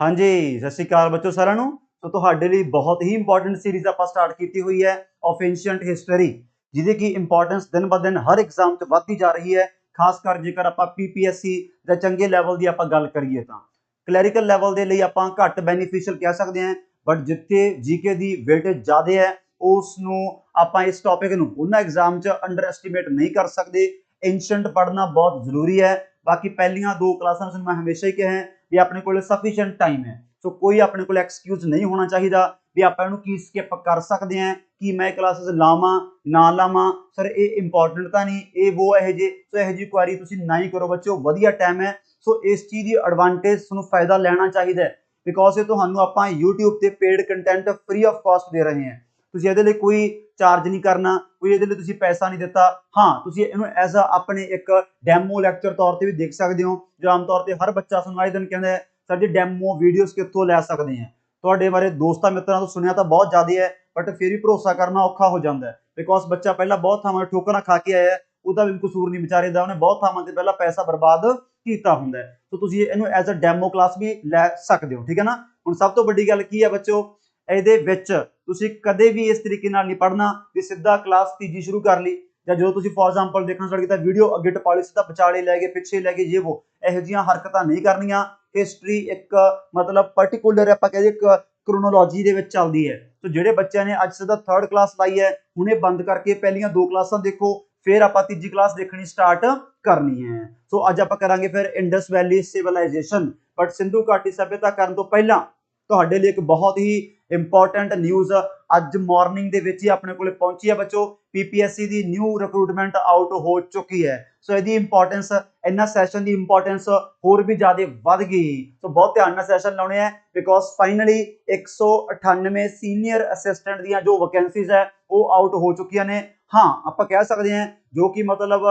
हाँ जी, सत श्री अकाल बच्चों साਰਿਆਂ ਨੂੰ। तो ਤੁਹਾਡੇ ਲਈ ਬਹੁਤ ਹੀ ਇੰਪੋਰਟੈਂਟ ਸੀਰੀਜ਼ ਆਪਾਂ ਸਟਾਰਟ ਕੀਤੀ ਹੋਈ ਹੈ ਆਫ ਐਂਸ਼ੀਐਂਟ ਹਿਸਟਰੀ, ਜਿਹਦੀ ਕੀ ਇੰਪੋਰਟੈਂਸ ਦਿਨ ਬ ਦਿਨ ਹਰ ਐਗਜ਼ਾਮ 'ਚ ਵੱਧਦੀ ਜਾ ਰਹੀ ਹੈ। ਖਾਸ ਕਰ ਜੇਕਰ ਆਪਾਂ ਪੀਪੀਐਸਸੀ ਜਾਂ ਚੰਗੇ ਲੈਵਲ ਦੀ ਆਪਾਂ ਗੱਲ ਕਰੀਏ ਤਾਂ ਕਲੈਰੀਕਲ ਲੈਵਲ ਦੇ ਲਈ ਆਪਾਂ ਘੱਟ ਬੈਨੀਫੀਸ਼ੀਅਲ ਕਹਿ ਸਕਦੇ ਹਾਂ, ਬਟ ਜਿੱਥੇ ਜੀਕੇ ਦੀ ਵੇਟੇਜ ਜ਼ਿਆਦਾ ਹੈ ਉਸ ਨੂੰ ਆਪਾਂ ਇਸ ਟੌਪਿਕ ਨੂੰ ਉਹਨਾਂ ਐਗਜ਼ਾਮ 'ਚ ਅੰਡਰ ਐਸਟੀਮੇਟ ਨਹੀਂ ਕਰ ਸਕਦੇ। एंशंट पढ़ना बहुत जरूरी है। बाकी पहलियां दो क्लासां में मैं हमेशा ही कहा भी अपने को सफिशिएंट टाइम है, सो कोई अपने को एक्सक्यूज नहीं होना चाहिए भी आप की स्किप कर सकते हैं कि मैं क्लासेस लावा ना लावा। सर ये इंपॉर्टेंट तो नहीं, ये वो यह जी क्वारी तुम ना ही करो बच्चों, वधिया टाइम है। सो इस चीज़ की एडवांटेज तुहानूं फायदा लेना चाहिए बिकॉज ये तुहानूं आपां यूट्यूब ते paid content free of cost दे रहे हैं। तुसीं इहदे लई कोई चार्ज नहीं करना, कोई इहदे लई तुसीं पैसा नहीं दिता। हाँ, तुसीं इहनूं एज अ अपने एक डैमो लैक्चर तौर पर भी देख सकते हो, जो आम तौर पर हर बच्चा सुनवाई दिन कहता है सर जी डैमो वीडियोज़ कित्थों लै सकते हैं। तुहाडे बारे दोस्तां मित्रां तो सुनिया तो बहुत ज़्यादा है, बट फिर भी भरोसा करना औखा हो जाता है बिकॉज बच्चा पहला बहुत थावां ठोकरां खा के आया है, उसका भी कसूर नहीं बेचारे दा, उन्हें बहुत थावां ते पहला पैसा बर्बाद किया हुंदा है। तो तुसीं इहनूं एज अ डैमो क्लास भी लै सकते हो, ठीक है ना। हुण सब तो वड्डी गल की है बच्चों, ਇਹਦੇ ਵਿੱਚ ਤੁਸੀਂ ਕਦੇ ਵੀ ਇਸ ਤਰੀਕੇ ਨਾਲ ਨਹੀਂ ਪੜ੍ਹਨਾ ਵੀ ਸਿੱਧਾ ਕਲਾਸ ਤੀਜੀ ਸ਼ੁਰੂ ਕਰ ਲਈ ਜਾਂ ਜਦੋਂ ਤੁਸੀਂ ਫੋਰ ਐਗਜ਼ਾਮਪਲ ਦੇਖਣਾ ਸਟਾਰਟ ਕੀਤਾ ਵੀਡੀਓ ਅੱਗੇ ਟਪਾ ਲਈ, ਸਿੱਧਾ ਵਿਚਾਲੇ ਲੈ ਗਏ, ਪਿੱਛੇ ਲੈ ਗਏ, ਇਹ ਉਹ ਇਹੋ ਜਿਹੀਆਂ ਹਰਕਤਾਂ ਨਹੀਂ ਕਰਨੀਆਂ। ਹਿਸਟਰੀ ਇੱਕ ਮਤਲਬ ਪਾਰਟਿਕੂਲਰ ਆਪਾਂ ਕਹਿੰਦੇ ਇੱਕ ਕ੍ਰੋਨੋਲੋਜੀ ਦੇ ਵਿੱਚ ਚੱਲਦੀ ਹੈ। ਸੋ ਜਿਹੜੇ ਬੱਚਿਆਂ ਨੇ ਅੱਜ ਸਿੱਧਾ ਥਰਡ ਕਲਾਸ ਲਾਈ ਹੈ ਹੁਣੇ ਬੰਦ ਕਰਕੇ ਪਹਿਲੀਆਂ ਦੋ ਕਲਾਸਾਂ ਦੇਖੋ, ਫਿਰ ਆਪਾਂ ਤੀਜੀ ਕਲਾਸ ਦੇਖਣੀ ਸਟਾਰਟ ਕਰਨੀ ਹੈ। ਸੋ ਅੱਜ ਆਪਾਂ ਕਰਾਂਗੇ ਫਿਰ Indus valley civilisation, but Sindhu ਘਾਟੀ ਸਭਿਅਤਾ ਕਰਨ ਤੋਂ ਪਹਿਲਾਂ ਤੁਹਾਡੇ ਲਈ ਇੱਕ ਬਹੁਤ ਹੀ इंपॉर्टेंट न्यूज़ अज मॉर्निंग दे विच ही अपने को पहुंची है बच्चों। पीपीएससी की न्यू रिक्रूटमेंट आउट हो चुकी है। सो इसकी इंपॉर्टेंस इन्ना सैशन की इंपॉर्टेंस होर भी ज़्यादा बढ़ गई। सो बहुत ध्यान नाल सैशन लाने हैं बिकॉज फाइनली 198 सीनियर असिस्टेंट दी जो वैकेंसीज है वो आउट हो चुकी ने। हाँ, आप कह सकते हैं जो कि मतलब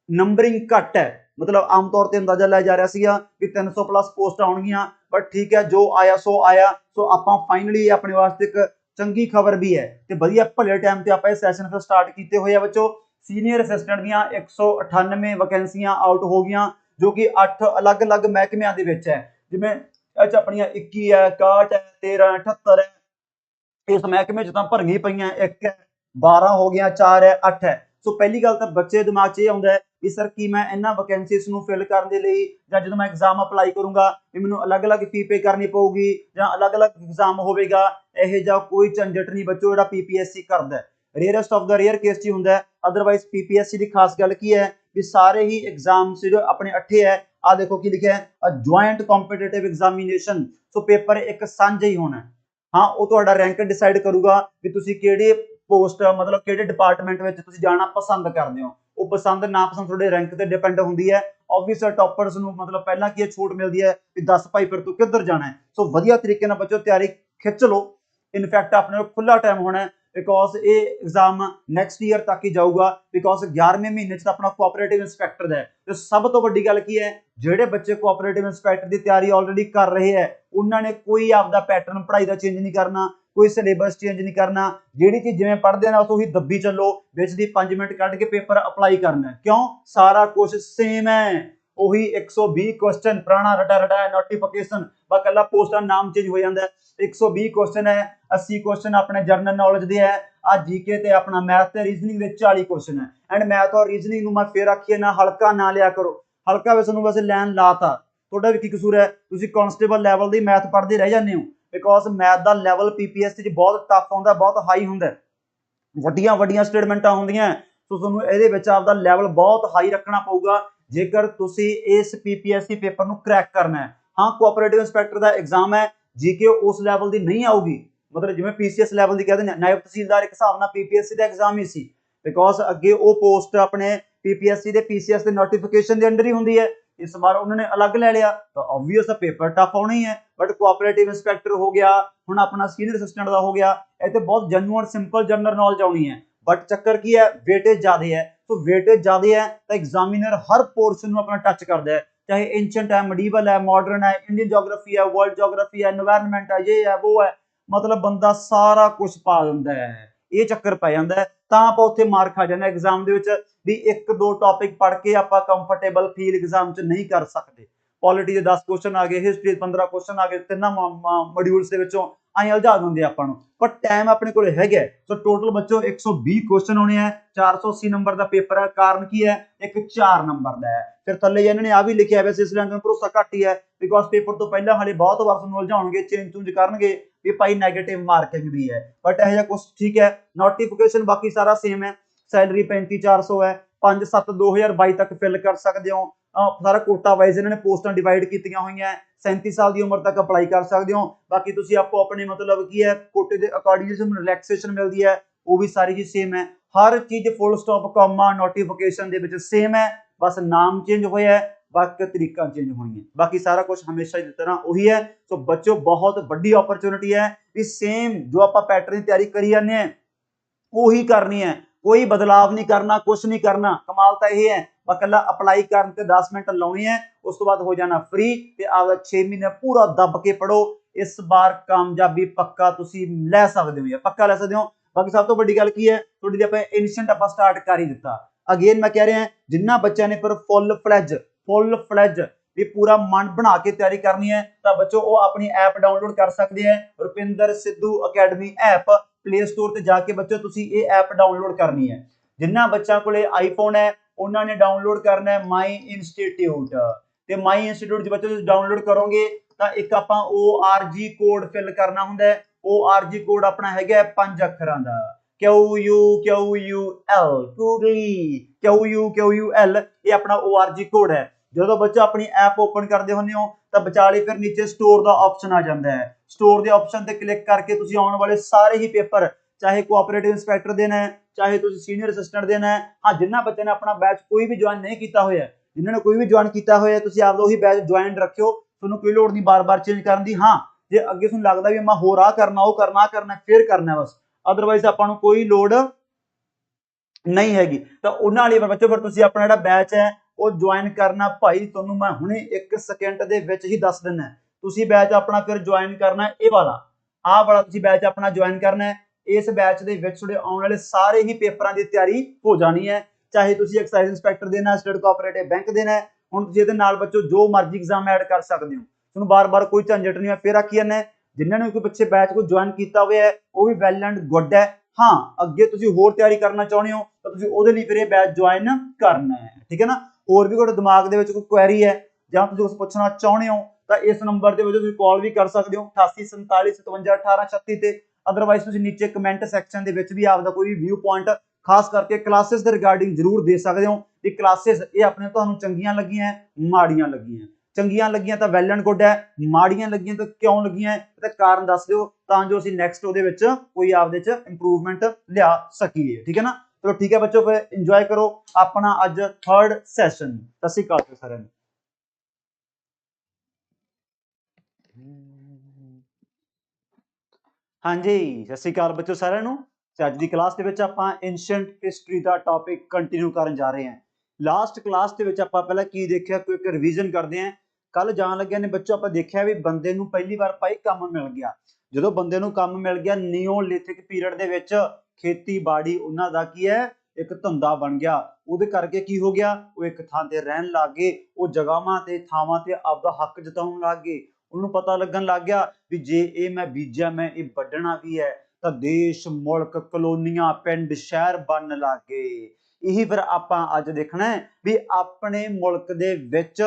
नंबरिंग घट है, मतलब आम तौर पर अंदाजा लाया जा रहा कि 300 प्लस पोस्ट आउणगियां, बट ठीक है जो आया सो आया। सो आपां फाइनली अपने वास्ते एक चंगी खबर भी है ते वधिया भले टाइम ते आपां इस सैशन फिर स्टार्ट कीते हुए बच्चों। सीनियर असिस्टेंट दियां 198 वैकेंसियां आउट हो गई जो कि 8 अलग अलग महकमियां दे विच है, जिवें अपनियां 21 है, 61 है, 13 है, 78 है। इस महकमे च तां भरगी पईयां, 1 है, 12 हो गया, 4 है, 8 है। सो पहली गल तो बच्चे दिमाग च आउंदा है कि सर कि मैं इन्हां वैकेंसीज नूं फिल करने के लिए जां जदों मैं एग्जाम अपलाई करूंगा भी मैनूं अलग अलग फी पे करनी पऊगी जां अलग अलग एग्जाम होवेगा। इहो जिहा कोई झंझट नहीं बच्चों जिहड़ा पीपीएससी करदा है। Rarest of the rare case च हुंदा है। अदरवाइज पीपीएससी की खास गल की है कि सारे ही एग्जाम्स जो अपने 8 है, आ देखो की लिखा है joint competitive examination. So paper एक सांझा ही होना है। हाँ, वो तुहाडा रैंक डिसाइड करूगा भी तुसीं किहड़े पोस्ट मतलब किहड़े डिपार्टमेंट विच तुसीं जाना पसंद करदे हो। वो पसंद ना पसंद थोड़े रैंक ते डिपेंड होंदी है। ऑब्वियस टॉपर्स नूं मतलब पहला की छूट मिलती है कि 10 भाई फिर तू किधर जाना है। सो वधिया तरीके नाल बच्चों तैयारी खिंच लो। इनफैक्ट अपने खुला टाइम होना है बिकॉज ये एग्जाम नैक्सट ईयर तक ही जाऊगा बिकॉज 11वें महीने च अपना कोऑपरेटिव इंस्पैक्टर है। तो सब तो वड्डी गल की है जिहड़े बच्चे कोऑपरेटिव इंस्पैक्टर की तैयारी ऑलरेडी कर रहे हैं उन्होंने कोई आपदा पैटर्न पढ़ाई का चेंज नहीं करना, कोई सिलेबस चेंज नहीं करना। जिहड़ी चीज जिवें पढ़दे ना उही दब्बी चलो, विच दी 5 मिनट कढ के पेपर अप्लाई करना है। क्यों? सारा कुछ सेम है, ਉਹੀ 120 क्वेश्चन पुराना रटा रटाया नोटिफिकेशन बस कला पोस्ट का नाम चेंज हो जाता है। 120 क्वेश्चन है, 80 क्वेश्चन अपने जनरल नॉलेज दे है, आ जीके ते अपना मैथ ते रीजनिंग दे 40 क्वेश्चन है। एंड मैथ और रीजनिंग मैं फिर आखिए ना हल्का ना लिया करो, हल्का वैसे लैन लाता थोड़ा भी की कसूर है, तुसीं कांस्टेबल लैवल दी मैथ पढ़ते रह जाते हो बिकॉज मैथ का लैवल पीपीएससी च बहुत टफ आउंदा, बहुत हाई हुंदा, वड्डियां वड्डियां स्टेटमेंटां होंदियां। सो तुहानूं इहदे विच आपदा लैवल बहुत हाई रखना पऊगा जेकर तुसीं इस पीपीएससी पेपर नूं क्रैक करना है। हाँ, कोऑपरेटिव इंस्पैक्टर का एग्जाम है, जीके उस लैवल की नहीं आऊगी, मतलब जिवें पीसीएस लैवल की कहते हैं नायब तहसीलदार एक हिसाब नाल पीपीएससी का एग्जाम ही सी बिकॉज अगे वो पोस्ट अपने पीपीएससी के पीसीएस के नोटिफिकेशन के अंडर ही होंदी है। इस बार उन्होंने अलग ले लिया तो ऑब्वियस पेपर टफ आना ही है। बट कोऑपरेटिव इंस्पैक्टर हो गया, हुण अपना सीनियर असिस्टेंट का हो गया, ये बहुत जेन्युइन सिंपल जनरल नॉलेज आनी है। बट चक्कर की है वेटेज ज्यादा है। तो वेटेज ज्यादा है तो एग्जामिनर हर पोर्शन अपना टच करता है, चाहे एंशिएंट है, मिडीवल है, मॉडर्न है, इंडियन जोग्राफी है, वर्ल्ड जोग्राफी है, एनवायरनमेंट है, ये है वो है, मतलब बंदा सारा कुछ पा दिंदा है। ये चक्कर पै जाता है ਤਾਂ ਆਪਾਂ ਉੱਥੇ ਮਾਰ ਖਾ ਜਾਂਦੇ एग्जाम ਦੇ ਵਿੱਚ भी एक दो टॉपिक पढ़ के आप कंफर्टेबल फील एग्जाम च नहीं कर सकते। ਪੋਲਿਟੀ ਦੇ 10 ਕੁਐਸਚਨ ਆ ਗਏ, ਹਿਸਟਰੀ ਦੇ 15 ਕੁਐਸਚਨ ਆ ਗਏ, ਤਿੰਨਾਂ ਮੋਡਿਊਲਸ ਦੇ ਵਿੱਚੋਂ ਆਏ ਉਲਝਾ ਦਿੰਦੇ ਆਪਾਂ ਨੂੰ, ਪਰ ਟਾਈਮ ਆਪਣੇ ਕੋਲ ਹੈਗਾ। ਸੋ ਟੋਟਲ ਬੱਚੋ 120 ਕੁਐਸਚਨ ਹੋਣੇ ਆ, 480 ਨੰਬਰ ਦਾ ਪੇਪਰ ਹੈ। ਕਾਰਨ ਕੀ ਹੈ? ਇੱਕ 4 ਨੰਬਰ ਦਾ ਹੈ। ਫਿਰ ਥੱਲੇ ਇਹਨਾਂ ਨੇ ਆ ਵੀ ਲਿਖਿਆ ਵੈਸੇ ਇਸ ਲੈਂਗੁਏਜ ਭਰੋਸਾ ਘੱਟ ਹੀ ਹੈ, ਬਿਕੋਜ਼ ਪੇਪਰ ਤੋਂ ਪਹਿਲਾਂ ਹਾਲੇ ਬਹੁਤ ਵਾਰ ਤੁਹਾਨੂੰ ਉਲਝਾਉਣਗੇ, ਚੇਂਜ ਚੂੰਜ ਕਰਨਗੇ ਵੀ ਭਾਈ ਨੈਗੇਟਿਵ ਮਾਰਕਿੰਗ ਵੀ ਹੈ, ਬਟ ਇਹ ਜਿਹਾ ਕੁਝ ਠੀਕ ਹੈ। ਨੋਟੀਫਿਕੇਸ਼ਨ ਬਾਕੀ ਸਾਰਾ ਸੇਮ ਹੈ, ਸੈਲਰੀ 35,400 ਹੈ, 5/7/2022 ਤੱਕ ਫਿਲ ਕਰ ਸਕਦੇ ਹੋ। ਸਾਰਾ ਕੋਟਾ ਵਾਈਜ਼ ਇਹਨਾਂ ਨੇ ਪੋਸਟਾਂ ਡਿਵਾਈਡ ਕੀਤੀਆਂ ਹੋਈਆਂ, 37 ਸਾਲ ਦੀ ਉਮਰ ਤੱਕ ਅਪਲਾਈ ਕਰ ਸਕਦੇ ਹੋ। ਬਾਕੀ ਤੁਸੀਂ ਆਪੋ ਆਪਣੇ ਮਤਲਬ ਕੀ ਹੈ ਕੋਟੇ ਦੇ ਅਕੋਰਡਿੰਗ ਤੁਹਾਨੂੰ ਰਿਲੈਕਸੇਸ਼ਨ ਮਿਲਦੀ ਹੈ, ਉਹ ਵੀ ਸਾਰੀ ਚੀਜ਼ ਸੇਮ ਹੈ। ਹਰ ਚੀਜ਼ ਫੁੱਲ ਸਟਾਪ ਕਾਮਾ ਨੋਟੀਫਿਕੇਸ਼ਨ ਦੇ ਵਿੱਚ ਸੇਮ ਹੈ, ਬਸ ਨਾਮ ਚੇਂਜ ਹੋਇਆ ਹੈ, ਬਾਕੀ ਤਰੀਕਾ ਚੇਂਜ ਹੋਈਆਂ, ਬਾਕੀ ਸਾਰਾ ਕੁਝ ਹਮੇਸ਼ਾ ਦੀ ਤਰ੍ਹਾਂ ਉਹੀ ਹੈ। ਸੋ ਬੱਚੋ ਬਹੁਤ ਵੱਡੀ ਓਪਰਚੁਨਿਟੀ ਹੈ ਵੀ ਸੇਮ ਜੋ ਆਪਾਂ ਪੈਟਰਨ ਦੀ ਤਿਆਰੀ ਕਰੀ ਜਾਂਦੇ ਹਾਂ ਉਹੀ ਕਰਨੀ ਹੈ, ਕੋਈ ਬਦਲਾਵ ਨਹੀਂ ਕਰਨਾ, ਕੁਝ ਨਹੀਂ ਕਰਨਾ। ਕਮਾਲ ਤਾਂ ਇਹ ਹੈ ਬਸ ਇਕੱਲਾ ਅਪਲਾਈ ਕਰਨ ਤੇ 10 ਮਿੰਟ ਲਾਉਣੇ ਹੈ, ਉਸ ਤੋਂ ਬਾਅਦ ਹੋ ਜਾਣਾ ਫ੍ਰੀ ਤੇ ਆਪਦਾ 6 ਮਹੀਨੇ ਪੂਰਾ ਦੱਬ ਕੇ ਪੜੋ। ਇਸ ਵਾਰ ਕਾਮਯਾਬੀ ਪੱਕਾ ਤੁਸੀਂ ਲੈ ਸਕਦੇ ਹੋ, ਪੱਕਾ ਲੈ ਸਕਦੇ ਹੋ। ਬਾਕੀ ਸਭ ਤੋਂ ਵੱਡੀ ਗੱਲ ਕੀ ਹੈ, ਤੁਹਾਡੀ ਜੇ ਆਪਾਂ ਇਨਸਟੈਂਟ ਆਪਾਂ ਸਟਾਰਟ ਕਰ ਹੀ ਦਿੱਤਾ। ਅਗੇਨ ਮੈਂ ਕਹਿ ਰਿਹਾ ਜਿੰਨਾ ਬੱਚਿਆਂ ਨੇ ਪਰ ਫੁੱਲ ਫਲੈਜ ਵੀ ਪੂਰਾ ਮਨ ਬਣਾ ਕੇ ਤਿਆਰੀ ਕਰਨੀ ਹੈ ਤਾਂ ਬੱਚੋ ਉਹ ਆਪਣੀ ਐਪ ਡਾਊਨਲੋਡ ਕਰ ਸਕਦੇ ਹੈ, Rupinder Sidhu academy app. Play store ਤੇ ਜਾ ਕੇ ਬੱਚੋ ਤੁਸੀਂ ਇਹ ਐਪ ਡਾਊਨਲੋਡ ਕਰਨੀ ਹੈ। ਜਿੰਨਾ ਬੱਚਾ ਕੋਲੇ ਆਈਫੋਨ ਹੈ ਉਹਨਾਂ ਨੇ ਡਾਊਨਲੋਡ ਕਰਨਾ ਹੈ ਮਾਈ ਇੰਸਟੀਟਿਊਟ, ਤੇ ਮਾਈ ਇੰਸਟੀਟਿਊਟ 'ਚ ਬੱਚੋ ਤੁਸੀਂ ਡਾਊਨਲੋਡ ਕਰੋਗੇ ਤਾਂ ਇੱਕ ਆਪਾਂ ORG ਕੋਡ ਫਿਲ ਕਰਨਾ ਹੁੰਦਾ ਹੈ। ORG ਕੋਡ ਆਪਣਾ ਹੈਗਾ 5 ਅੱਖਰਾਂ ਦਾ, QUL ਇਹ ਆਪਣਾ ORG ਕੋਡ ਹੈ। ਜਦੋਂ ਬੱਚਾ ਆਪਣੀ ਐਪ ਓਪਨ ਕਰਦੇ ਹੁੰਦੇ ਹੋ ਤਾਂ ਵਿਚਾਲੇ ਫਿਰ ਨੀਚੇ ਸਟੋਰ ਦਾ ਆਪਸ਼ਨ ਆ ਜਾਂਦਾ ਹੈ। ਸਟੋਰ ਦੇ ਆਪਸ਼ਨ ਤੇ ਕਲਿੱਕ ਕਰਕੇ ਤੁਸੀਂ ਆਉਣ ਵਾਲੇ ਸਾਰੇ ਹੀ ਪੇਪਰ, ਚਾਹੇ ਕੋਆਪਰੇਟਿਵ ਇੰਸਪੈਕਟਰ ਦੇਣਾ ਹੈ, ਚਾਹੇ ਤੁਸੀਂ ਸੀਨੀਅਰ ਅਸਿਸਟੈਂਟ ਦੇਣਾ ਹੈ। ਹਾਂ, ਜਿਨ੍ਹਾਂ ਬੱਚਿਆਂ ਨੇ ਆਪਣਾ ਬੈਚ ਕੋਈ ਵੀ ਜੁਆਇਨ ਨਹੀਂ ਕੀਤਾ ਹੋਇਆ, ਜਿਨ੍ਹਾਂ ਨੇ ਕੋਈ ਵੀ ਜੁਆਇਨ ਕੀਤਾ ਹੋਇਆ, ਤੁਸੀਂ ਆਪਦਾ ਉਹੀ ਬੈਚ ਜੁਆਇਨ ਰੱਖਿਓ, ਤੁਹਾਨੂੰ ਕੋਈ ਲੋੜ ਨਹੀਂ ਬਾਰ-ਬਾਰ ਚੇਂਜ ਕਰਨ ਦੀ। ਹਾਂ, ਜੇ ਅੱਗੇ ਤੁਹਾਨੂੰ ਲੱਗਦਾ ਵੀ ਮੈਂ ਹੋਰ ਆ ਕਰਨਾ, ਉਹ ਕਰਨਾ, ਫਿਰ ਕਰਨਾ ਬਸ, ਅਦਰਵਾਈਜ਼ ਆਪਾਂ ਨੂੰ ਕੋਈ ਲੋੜ ਨਹੀਂ ਹੈਗੀ। ਤਾਂ ਉਹਨਾਂ ਲਈ ਬੱਚੋ ਫਿਰ ਤੁਸੀਂ ਆਪਣਾ ਜਿਹੜਾ ਬੈਚ ਹੈ ਉਹ ਜੁਆਇਨ ਕਰਨਾ ਭਾਈ, ਤੁਹਾਨੂੰ ਮੈਂ ਹੁਣੇ 1 ਸਕਿੰਟ ਦੇ ਵਿੱਚ ਹੀ ਦੱਸ ਦਿੰਦਾ। ਤੁਸੀਂ ਬੈਚ ਆਪਣਾ ਫਿਰ ਜੁਆਇਨ ਕਰਨਾ ਇਹ ਵਾਲਾ, ਆਹ ਵਾਲਾ ਤੁਸੀਂ ਬੈਚ ਆਪਣਾ ਜੁਆਇਨ ਕਰਨਾ ਹੈ। ਇਸ ਬੈਚ ਦੇ ਵਿੱਚ ਤੁਹਾਡੇ ਆਉਣ ਵਾਲੇ ਸਾਰੇ ਹੀ ਪੇਪਰਾਂ ਦੀ ਤਿਆਰੀ ਹੋ ਜਾਣੀ ਹੈ, ਚਾਹੇ ਤੁਸੀਂ ਐਕਸਾਈਜ਼ ਇੰਸਪੈਕਟਰ ਦੇਣਾ, ਸਟੇਟ ਕੋਆਪਰੇਟਿਵ ਬੈਂਕ ਦੇਣਾ। ਹੁਣ ਤੁਸੀਂ ਇਹਦੇ ਨਾਲ ਬੱਚੋ ਜੋ ਮਰਜ਼ੀ ਐਗਜ਼ਾਮ ਐਡ ਕਰ ਸਕਦੇ ਹੋ, ਤੁਹਾਨੂੰ ਬਾਰ-ਬਾਰ ਕੋਈ ਝੰਜਟ ਨਹੀਂ ਹੈ। ਫਿਰ ਆਖੀ ਜਾਂਦਾ ਜਿਨ੍ਹਾਂ ਨੇ ਕੋਈ ਪਿੱਛੇ ਬੈਚ ਕੋਈ ਜੁਆਇਨ ਕੀਤਾ ਹੋਇਆ ਹੈ ਉਹ ਵੀ ਵੈਲ ਐਂਡ ਗੁੱਡ ਹੈ। ਹਾਂ, ਅੱਗੇ ਤੁਸੀਂ ਹੋਰ ਤਿਆਰੀ ਕਰਨਾ ਚਾਹੁੰਦੇ ਹੋ ਤਾਂ ਤੁਸੀਂ ਉਹਦੇ ਲਈ ਫਿਰ ਇਹ ਬੈਚ ਜੁਆਇਨ ਕਰਨਾ ਹੈ, ਠੀਕ ਹੈ ਨਾ। ਹੋਰ ਵੀ ਤੁਹਾਡੇ ਦਿਮਾਗ ਦੇ ਵਿੱਚ ਕੋਈ ਕੁਐਰੀ ਹੈ ਜਾਂ ਤੁਸੀਂ ਕੁਝ ਪੁੱਛਣਾ ਚਾਹੁੰਦੇ ਹੋ ਤਾਂ ਇਸ ਨੰਬਰ ਦੇ ਵਿੱਚ ਤੁਸੀਂ ਕਾਲ ਵੀ ਕਰ ਸਕਦੇ ਹੋ 8847571836 ਤੇ। ਅਦਰਵਾਈਜ਼ ਤੁਸੀਂ ਨੀਚੇ ਕਮੈਂਟ ਸੈਕਸ਼ਨ ਦੇ ਵਿੱਚ ਵੀ ਆਪਦਾ ਕੋਈ ਵਿਊ ਪੁਆਇੰਟ ਖਾਸ ਕਰਕੇ ਕਲਾਸਿਸ ਦੇ ਰਿਗਾਰਡਿੰਗ ਜ਼ਰੂਰ ਦੇ ਸਕਦੇ ਹੋ ਕਿ ਕਲਾਸਿਸ ਇਹ ਆਪਣੇ ਤੁਹਾਨੂੰ ਚੰਗੀਆਂ ਲੱਗੀਆਂ, ਮਾੜੀਆਂ ਲੱਗੀਆਂ। ਚੰਗੀਆਂ ਲੱਗੀਆਂ ਤਾਂ ਵੈਲ ਐਂਡ ਗੁੱਡ ਹੈ, ਮਾੜੀਆਂ ਲੱਗੀਆਂ ਤਾਂ ਕਿਉਂ ਲੱਗੀਆਂ ਤੇ ਕਾਰਨ ਦੱਸ ਦਿਓ ਤਾਂ ਜੋ ਅਸੀਂ ਨੈਕਸਟ ਉਹਦੇ ਵਿੱਚ ਕੋਈ ਆਪਦੇ ਚ ਇੰਪਰੂਵਮੈਂਟ ਲਿਆ ਸਕੀਏ, ਠੀਕ ਹੈ ਨਾ। ਚਲੋ ਠੀਕ ਹੈ ਬੱਚੋ, ਫਿਰ ਇੰਜੋਏ ਕਰੋ ਆਪਣਾ ਅੱਜ 3rd ਸੈਸ਼ਨ। ਸਤਿ ਸ਼੍ਰੀ ਅਕਾਲ ਸਾਰਿਆਂ ਨੂੰ। ਹਾਂਜੀ, ਸਤਿ ਸ਼੍ਰੀ ਅਕਾਲ ਬੱਚੋ ਸਾਰਿਆਂ ਨੂੰ। ਅੱਜ ਦੀ ਕਲਾਸ ਦੇ ਵਿੱਚ ਆਪਾਂ ਐਂਸ਼ੀਐਂਟ ਹਿਸਟਰੀ ਦਾ ਟੌਪਿਕ ਕੰਟੀਨਿਊ ਕਰਨ ਜਾ ਰਹੇ ਹਾਂ। ਲਾਸਟ ਕਲਾਸ ਦੇ ਵਿੱਚ ਆਪਾਂ ਪਹਿਲਾਂ ਕੀ ਦੇਖਿਆ, ਕੋਈ ਇੱਕ ਰਿਵੀਜ਼ਨ ਕਰਦੇ ਹਾਂ। ਕੱਲ ਜਾਣ ਲੱਗਿਆ ਨੇ ਬੱਚੋ ਆਪਾਂ ਦੇਖਿਆ ਵੀ ਬੰਦੇ ਨੂੰ ਪਹਿਲੀ ਵਾਰ ਭਾਈ ਕੰਮ ਮਿਲ ਗਿਆ। ਜਦੋਂ ਬੰਦੇ ਨੂੰ ਕੰਮ ਮਿਲ ਗਿਆ ਨਿਓਲਿਥਿਕ ਪੀਰੀਅਡ ਦੇ ਵਿੱਚ ਖੇਤੀਬਾੜੀ ਉਹਨਾਂ ਦਾ ਕੀ ਹੈ ਇੱਕ ਧੰਦਾ ਬਣ ਗਿਆ। ਉਹਦੇ ਕਰਕੇ ਕੀ ਹੋ ਗਿਆ, ਉਹ ਇੱਕ ਥਾਂ ਤੇ ਰਹਿਣ ਲੱਗ ਗਏ, ਉਹ ਜਗ੍ਹਾਵਾਂ ਤੇ ਥਾਵਾਂ ਤੇ ਆਪਦਾ ਹੱਕ ਜਤਾਉਣ ਲੱਗ ਗਏ। ਉਹਨੂੰ ਪਤਾ ਲੱਗਣ ਲੱਗ ਗਿਆ ਵੀ ਜੇ ਇਹ ਮੈਂ ਬੀਜਿਆ ਮੈਂ ਇਹ ਵੱਢਣਾ ਵੀ ਹੈ, ਤਾਂ ਦੇਸ਼ ਮੁਲਕ ਕਲੋਨੀਆਂ ਪਿੰਡ ਸ਼ਹਿਰ ਬਣਨ ਲੱਗ ਗਏ। ਇਹੀ ਫਿਰ ਆਪਾਂ ਅੱਜ ਦੇਖਣਾ ਹੈ ਵੀ ਆਪਣੇ ਮੁਲਕ ਦੇ ਵਿੱਚ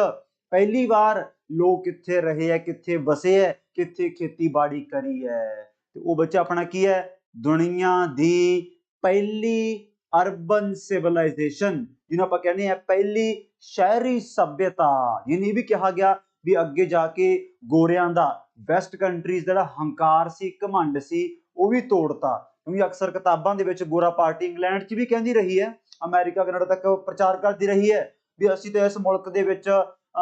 ਪਹਿਲੀ ਵਾਰ ਲੋਕ ਕਿੱਥੇ ਰਹੇ ਹੈ, ਕਿੱਥੇ ਵਸੇ ਹੈ, ਕਿੱਥੇ ਖੇਤੀਬਾੜੀ ਕਰੀ ਹੈ। ਤੇ ਉਹ ਬੱਚਾ ਆਪਣਾ ਕੀ ਹੈ, ਦੁਨੀਆ ਦੀ ਪਹਿਲੀ ਅਰਬਨ ਸਿਵਲਾਈਜੇਸ਼ਨ, ਜਿਹਨੂੰ ਆਪਾਂ ਕਹਿੰਦੇ ਆ ਪਹਿਲੀ ਸ਼ਹਿਰੀ ਸਭਿਅਤਾ। ਜਿਹਨੂੰ ਇਹ ਵੀ ਕਿਹਾ ਗਿਆ ਵੀ ਅੱਗੇ ਜਾ ਕੇ ਗੋਰਿਆਂ ਦਾ ਵੈਸਟ ਕੰਟਰੀਜ਼ ਜਿਹੜਾ ਹੰਕਾਰ ਸੀ, ਘਮੰਡ ਸੀ, ਉਹ ਵੀ ਤੋੜਤਾ। ਕਿਉਂਕਿ ਅਕਸਰ ਕਿਤਾਬਾਂ ਦੇ ਵਿੱਚ ਗੋਰਾ ਪਾਰਟੀ ਇੰਗਲੈਂਡ 'ਚ ਵੀ ਕਹਿੰਦੀ ਰਹੀ ਹੈ, ਅਮਰੀਕਾ ਕੈਨੇਡਾ ਤੱਕ ਪ੍ਰਚਾਰ ਕਰਦੀ ਰਹੀ ਹੈ ਵੀ ਅਸੀਂ ਤਾਂ ਇਸ ਮੁਲਕ ਦੇ ਵਿੱਚ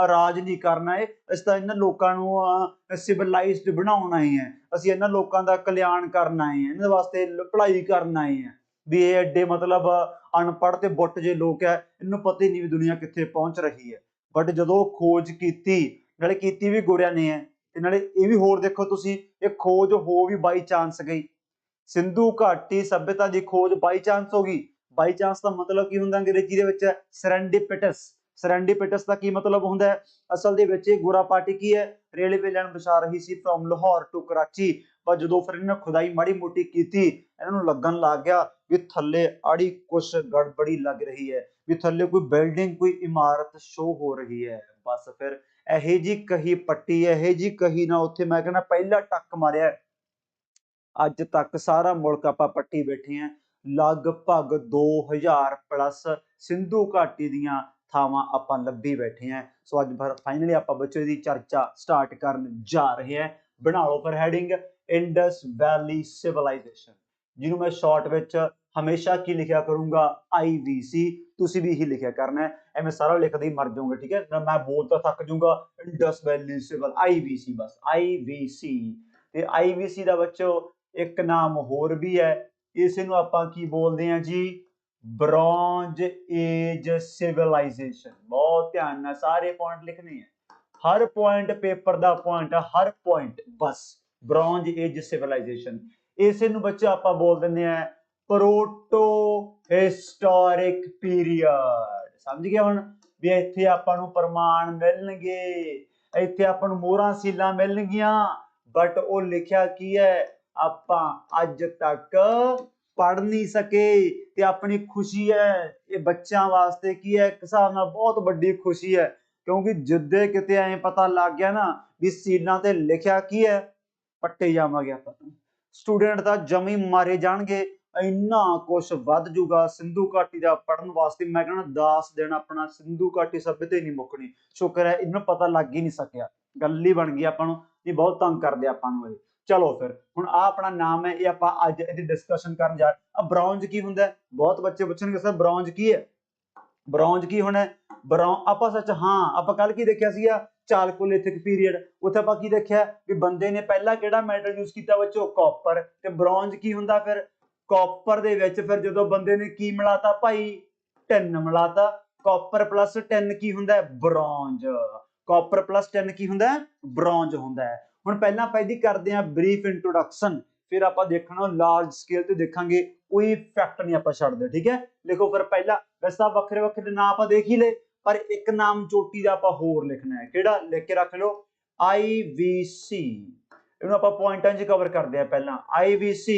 ਰਾਜ ਨਹੀਂ ਕਰਨਾ ਹੈ, ਅਸੀਂ ਤਾਂ ਇਹਨਾਂ ਲੋਕਾਂ ਨੂੰ ਸਿਵਲਾਈਜ਼ਡ ਬਣਾਉਣਾ ਹੀ ਹੈ, ਅਸੀਂ ਇਹਨਾਂ ਲੋਕਾਂ ਦਾ ਕਲਿਆਣ ਕਰਨਾ ਹੈ, ਇਹਨਾਂ ਵਾਸਤੇ ਭਲਾਈ ਕਰਨਾ ਹੈ। ਵੀ ਇਹ ਐਡੇ ਮਤਲਬ ਅਨਪੜ੍ਹ ਤੇ ਬੁੱਟ ਜੇ ਲੋਕ ਹੈ, ਇਹਨੂੰ ਪਤਾ ਹੀ ਨਹੀਂ ਵੀ ਦੁਨੀਆ ਕਿੱਥੇ ਪਹੁੰਚ ਰਹੀ ਹੈ। ਬਟ ਜਦੋਂ ਖੋਜ ਕੀਤੀ, ਨਾਲੇ ਕੀਤੀ ਵੀ ਗੋਰਿਆਂ ਨੇ ਹੈ, ਤੇ ਨਾਲੇ ਇਹ ਵੀ ਹੋਰ ਦੇਖੋ ਤੁਸੀਂ, ਇਹ ਖੋਜ ਹੋ ਵੀ ਬਾਈ ਚਾਂਸ ਗਈ। ਸਿੰਧੂ ਘਾਟੀ ਸਭਿਅਤਾ ਦੀ ਖੋਜ ਬਾਈ ਚਾਂਸ ਹੋ ਗਈ। ਬਾਈ ਚਾਂਸ ਦਾ ਮਤਲਬ ਕੀ ਹੁੰਦਾ ਅੰਗਰੇਜ਼ੀ ਦੇ ਵਿੱਚ, ਸਰੈਂਡੀਪਿਟਸ। ਸਰੈਂਡੀਪਿਟਸ ਦਾ ਕੀ ਮਤਲਬ ਹੁੰਦਾ ਹੈ? ਅਸਲ ਦੇ ਵਿੱਚ ਇਹ ਗੋਰਾ ਪਾਰਟੀ ਕੀ ਹੈ? ਰੇਲਵੇ ਲਾਈਨ ਵਿਛਾ ਰਹੀ ਸੀ ਫਰੋਮ ਲਾਹੌਰ ਟੂ ਕਰਾਚੀ, ਪਰ ਜਦੋਂ ਫਿਰ ਇਹਨਾਂ ਖੁਦਾਈ ਮਾੜੀ ਮੋਟੀ ਕੀਤੀ, ਇਹਨਾਂ ਨੂੰ ਲੱਗਣ ਲੱਗ ਗਿਆ ਵੀ ਥੱਲੇ ਆੜੀ ਕੁਛ ਗੜਬੜੀ ਲੱਗ ਰਹੀ ਹੈ, ਵੀ ਥੱਲੇ ਕੋਈ ਬਿਲਡਿੰਗ ਕੋਈ ਇਮਾਰਤ ਸ਼ੋ ਹੋ ਰਹੀ ਹੈ। ਬਸ ਫਿਰ ਇਹੋ ਜੀ ਕਹੀ ਪੱਟੀ, ਇਹੋ ਜੀ ਕਹੀ ਨਾ ਉੱਥੇ ਮੈਂ ਕਹਿੰਦਾ ਪਹਿਲਾ ਟੱਕ ਮਾਰਿਆ। ਅੱਜ ਤੱਕ ਸਾਰਾ ਮੁਲਕ ਆਪਾਂ ਪੱਟੀ ਬੈਠੇ ਆ, ਲਗਭਗ 2000 ਪਲੱਸ ਸਿੰਧੂ ਘਾਟੀ ਦੀਆਂ ਥਾਵਾਂ ਆਪਾਂ ਲੱਭੀ ਬੈਠੇ ਆ। ਸੋ ਅੱਜ ਫਾਈਨਲੀ ਆਪਾਂ ਬੱਚੇ ਦੀ ਚਰਚਾ ਸਟਾਰਟ ਕਰਨ ਜਾ ਰਹੇ ਹਾਂ। ਬਣਾ ਲਓ ਫਿਰ ਹੈਡਿੰਗ ਇੰਡਸ ਵੈਲੀ ਸਿਵਲਾਈਜੇਸ਼ਨ, ਜਿਹਨੂੰ ਮੈਂ ਸ਼ਾਰਟ ਵਿੱਚ ਹਮੇਸ਼ਾ ਕੀ ਲਿਖਿਆ ਕਰੂੰਗਾ? IVC। ਤੁਸੀਂ ਵੀ ਇਹੀ ਲਿਖਿਆ ਕਰਨਾ ਹੈ, ਐਵੇਂ ਸਾਰਾ ਲਿਖਦੇ ਹੀ ਮਰ ਜਾਓਗੇ, ਠੀਕ ਹੈ? ਮੈਂ ਬੋਲ ਤਾਂ ਥੱਕ ਜਾਊਂਗਾ, ਇੰਡਸ ਵੈਲੀ ਸਿਵਲ IVC, ਬਸ IVC। ਤੇ IVC ਦਾ ਬੱਚੋ ਇੱਕ ਨਾਮ ਹੋਰ ਵੀ ਹੈ, ਇਸ ਨੂੰ ਆਪਾਂ ਕੀ ਬੋਲਦੇ ਹਾਂ ਜੀ? Bronze age civilisation. ਬਹੁਤ ਧਿਆਨ ਨਾਲ ਸਾਰੇ ਪੁਆਇੰਟ ਲਿਖਣੇ ਹੈ, ਹਰ ਪੁਆਇੰਟ ਪੇਪਰ ਦਾ ਪੁਆਇੰਟ, ਹਰ ਪੁਆਇੰਟ ਬਸ ਬ੍ਰੌਂਜ ਏਜ ਸਿਵਲਾਈਜੇਸ਼ਨ। ਇਸੇ ਨੂੰ ਬੱਚੇ ਆਪਾਂ ਬੋਲ ਦਿੰਦੇ ਆ ਪ੍ਰੋਟੋ ਹਿਸਟੋਰਿਕ ਪੀਰੀਅਡ। ਸਮਝ ਗਿਆ ਹੁਣ ਵੀ ਇੱਥੇ ਆਪਾਂ ਨੂੰ ਪ੍ਰਮਾਣ ਮਿਲਣਗੇ, ਇੱਥੇ ਆਪਾਂ ਨੂੰ ਮੋਹਰਾਂ ਸੀਲਾਂ ਮਿਲਣਗੀਆਂ, ਬਟ ਉਹ ਲਿਖਿਆ ਕੀ ਹੈ ਆਪਾਂ ਅੱਜ ਤੱਕ ਪੜ੍ਹ ਨਹੀਂ ਸਕੇ। ਤੇ ਆਪਣੀ ਖੁਸ਼ੀ ਹੈ, ਇਹ ਬੱਚਿਆਂ ਵਾਸਤੇ ਕੀ ਹੈ? ਇੱਕ ਹਿਸਾਬ ਨਾਲ ਬਹੁਤ ਵੱਡੀ ਖੁਸ਼ੀ ਹੈ, ਕਿਉਂਕਿ ਜਿੱਦੇ ਕਿਤੇ ਐਂ ਪਤਾ ਲੱਗ ਗਿਆ ਨਾ ਵੀ ਸੀਲਾਂ ਤੇ ਲਿਖਿਆ ਕੀ ਹੈ, ਪੱਟੇ ਜਾਵਾਂਗੇ ਆਪਾਂ। ਸਟੂਡੈਂਟ ਤਾਂ ਜਮੀ ਮਾਰੇ ਜਾਣਗੇ, ਇੰਨਾ ਕੁਛ ਵੱਧ ਜੂਗਾ ਸਿੰਧੂ ਘਾਟੀ ਦਾ ਪੜ੍ਹਨ ਵਾਸਤੇ। ਮੈਂ ਕਹਿੰਦਾ 10 ਦਿਨ ਆਪਣਾ ਸਿੰਧੂ ਘਾਟੀ ਸਭਿਅਤਾ ਹੀ ਨਹੀਂ ਮੁੱਕਣੀ। ਸ਼ੁਕਰ ਹੈ ਇਹਨੂੰ ਪਤਾ ਲੱਗ ਹੀ ਨਹੀਂ ਸਕਿਆ, ਗੱਲ ਹੀ ਬਣ ਗਈ ਆਪਾਂ ਨੂੰ, ਇਹ ਬਹੁਤ ਤੰਗ ਕਰਦੇ ਆਪਾਂ ਨੂੰ ਇਹ। ਚਲੋ ਫਿਰ ਹੁਣ ਆ ਆਪਣਾ ਨਾਮ ਹੈ, ਇਹ ਆਪਾਂ ਅੱਜ ਇਹਦੀ ਡਿਸਕਸ਼ਨ ਕਰਨ ਜਾ ਰਹੇ। ਬ੍ਰੌਂਜ ਕੀ ਹੁੰਦਾ? ਬਹੁਤ ਬੱਚੇ ਪੁੱਛਣਗੇ ਸਰ ਬ੍ਰੌਂਜ ਕੀ ਹੈ? ਬ੍ਰੌਂਜ ਕੀ ਹੋਣਾ? ਆਪਾਂ ਸੱਚ ਹਾਂ ਆਪਾਂ ਕੱਲ ਕੀ ਦੇਖਿਆ ਸੀਗਾ? ਚਾਲਕੋਲਿਥਿਕ ਪੀਰੀਅਡ। ਉੱਥੇ ਆਪਾਂ ਕੀ ਦੇਖਿਆ ਵੀ ਬੰਦੇ ਨੇ ਪਹਿਲਾਂ ਕਿਹੜਾ ਮੈਟਲ ਯੂਜ਼ ਕੀਤਾ ਬੱਚੋ? ਕਾਪਰ। ਤੇ ਬ੍ਰੌਂਜ ਕੀ ਹੁੰਦਾ ਫਿਰ? ਕਾਪਰ ਦੇ ਵਿੱਚ ਫਿਰ ਜਦੋਂ ਬੰਦੇ ਨੇ ਕੀ ਮਿਲਾਤਾ ਭਾਈ? ਟਿਨ ਮਿਲਾਤਾ। ਕਾਪਰ ਪਲੱਸ ਟਿਨ ਕੀ ਹੁੰਦਾ? ਬ੍ਰੌਂਜ। ਕਾਪਰ ਪਲੱਸ ਟਿਨ ਕੀ ਹੁੰਦਾ? ਬ੍ਰੌਂਜ ਹੁੰਦਾ ਹੈ। ਹੁਣ ਪਹਿਲਾਂ ਆਪਾਂ ਇਹਦੀ ਕਰਦੇ ਹਾਂ ਬਰੀਫ ਇੰਟਰੋਡਕਸ਼ਨ, ਫਿਰ ਆਪਾਂ ਦੇਖਣਾ ਲਾਰਜ ਸਕੇਲ ਤੇ ਦੇਖਾਂਗੇ, ਕੋਈ ਫੈਕਟ ਨਹੀਂ ਆਪਾਂ ਛੱਡਦੇ, ਠੀਕ ਹੈ? ਲਿਖੋ ਫਿਰ ਪਹਿਲਾਂ, ਵੈਸੇ ਤਾਂ ਵੱਖਰੇ ਵੱਖਰੇ ਨਾਂ ਆਪਾਂ ਦੇਖ ਹੀ ਲਏ, ਪਰ ਇੱਕ ਨਾਮ ਚੋਟੀ ਦਾ ਆਪਾਂ ਹੋਰ ਲਿਖਣਾ ਹੈ। ਕਿਹੜਾ? ਲਿਖ ਕੇ ਰੱਖ ਲਓ IVC। ਇਹਨੂੰ ਆਪਾਂ ਪੁਆਇੰਟਾਂ 'ਚ ਕਵਰ ਕਰਦੇ ਆ। ਪਹਿਲਾਂ IVC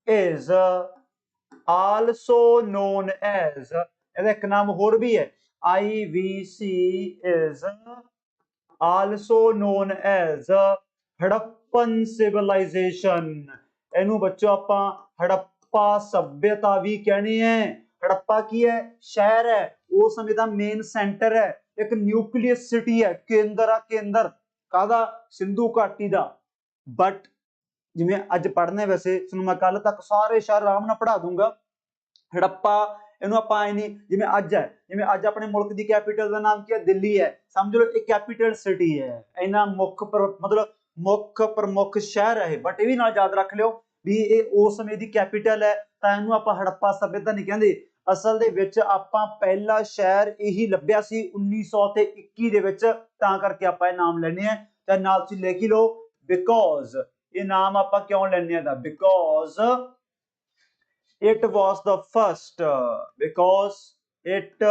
is also known as, ਇਹਦਾ ਇੱਕ ਨਾਮ ਹੋਰ ਵੀ ਹੈ, IVC is also known as Harappan civilisation. ਇਹਨੂੰ ਬੱਚੋ ਆਪਾਂ ਹੜੱਪਾ ਸਭਿਅਤਾ ਵੀ ਕਹਿੰਦੇ ਹੈ। ਹੜੱਪਾ ਕੀ ਹੈ? ਸ਼ਹਿਰ ਹੈ, ਉਸ ਸਮੇਂ ਦਾ ਮੇਨ ਸੈਂਟਰ ਹੈ, ਇੱਕ ਨਿਊਕਲੀਅਸ ਸਿਟੀ ਹੈ, ਕੇਂਦਰ ਆ, ਕੇਂਦਰ ਕਾਹਦਾ? ਸਿੰਧੂ ਘਾਟੀ ਦਾ। ਬਟ ਜਿਵੇਂ ਅੱਜ ਪੜ੍ਹਨਾ, ਵੈਸੇ ਤੁਹਾਨੂੰ ਮੈਂ ਕੱਲ ਤੱਕ ਸਾਰੇ ਸ਼ਹਿਰ ਆਰਾਮ ਨਾਲ ਪੜ੍ਹਾ ਦੂੰਗਾ। ਹੜੱਪਾ ਇਹਨੂੰ ਆਪਾਂ ਐ ਨਹੀਂ, ਜਿਵੇਂ ਅੱਜ ਹੈ, ਜਿਵੇਂ ਅੱਜ ਆਪਣੇ ਮੁਲਕ ਦੀ ਕੈਪੀਟਲ ਦਾ ਨਾਮ ਕੀ ਹੈ? ਦਿੱਲੀ ਹੈ। ਸਮਝ ਲਓ ਇਹ ਕੈਪੀਟਲ ਸਿਟੀ ਹੈ, ਇਹਨਾਂ ਮੁੱਖ ਮਤਲਬ ਮੁੱਖ ਪ੍ਰਮੁੱਖ ਸ਼ਹਿਰ ਹੈ। ਬਟ ਇਹ ਵੀ ਨਾਲ ਯਾਦ ਰੱਖ ਲਿਓ ਵੀ ਇਹ ਉਸ ਸਮੇਂ ਦੀ ਕੈਪੀਟਲ ਹੈ, ਤਾਂ ਇਹਨੂੰ ਆਪਾਂ ਹੜੱਪਾ ਸਭਿਅਤਾ ਨਹੀਂ ਕਹਿੰਦੇ। ਅਸਲ ਦੇ ਵਿੱਚ ਆਪਾਂ ਪਹਿਲਾ ਸ਼ਹਿਰ ਇਹੀ ਲੱਭਿਆ ਸੀ 1921 ਦੇ ਵਿੱਚ, ਤਾਂ ਕਰਕੇ ਆਪਾਂ ਇਹ ਨਾਮ ਲੈਣੇ ਆ। ਤੇ ਨਾਲ ਤੁਸੀਂ ਲਿਖ ਹੀ ਲਓ ਬਿਕੋਜ਼, ਇਹ ਨਾਮ ਆਪਾਂ ਕਿਉਂ ਲੈਣੇ ਆ? Because it was the first, because it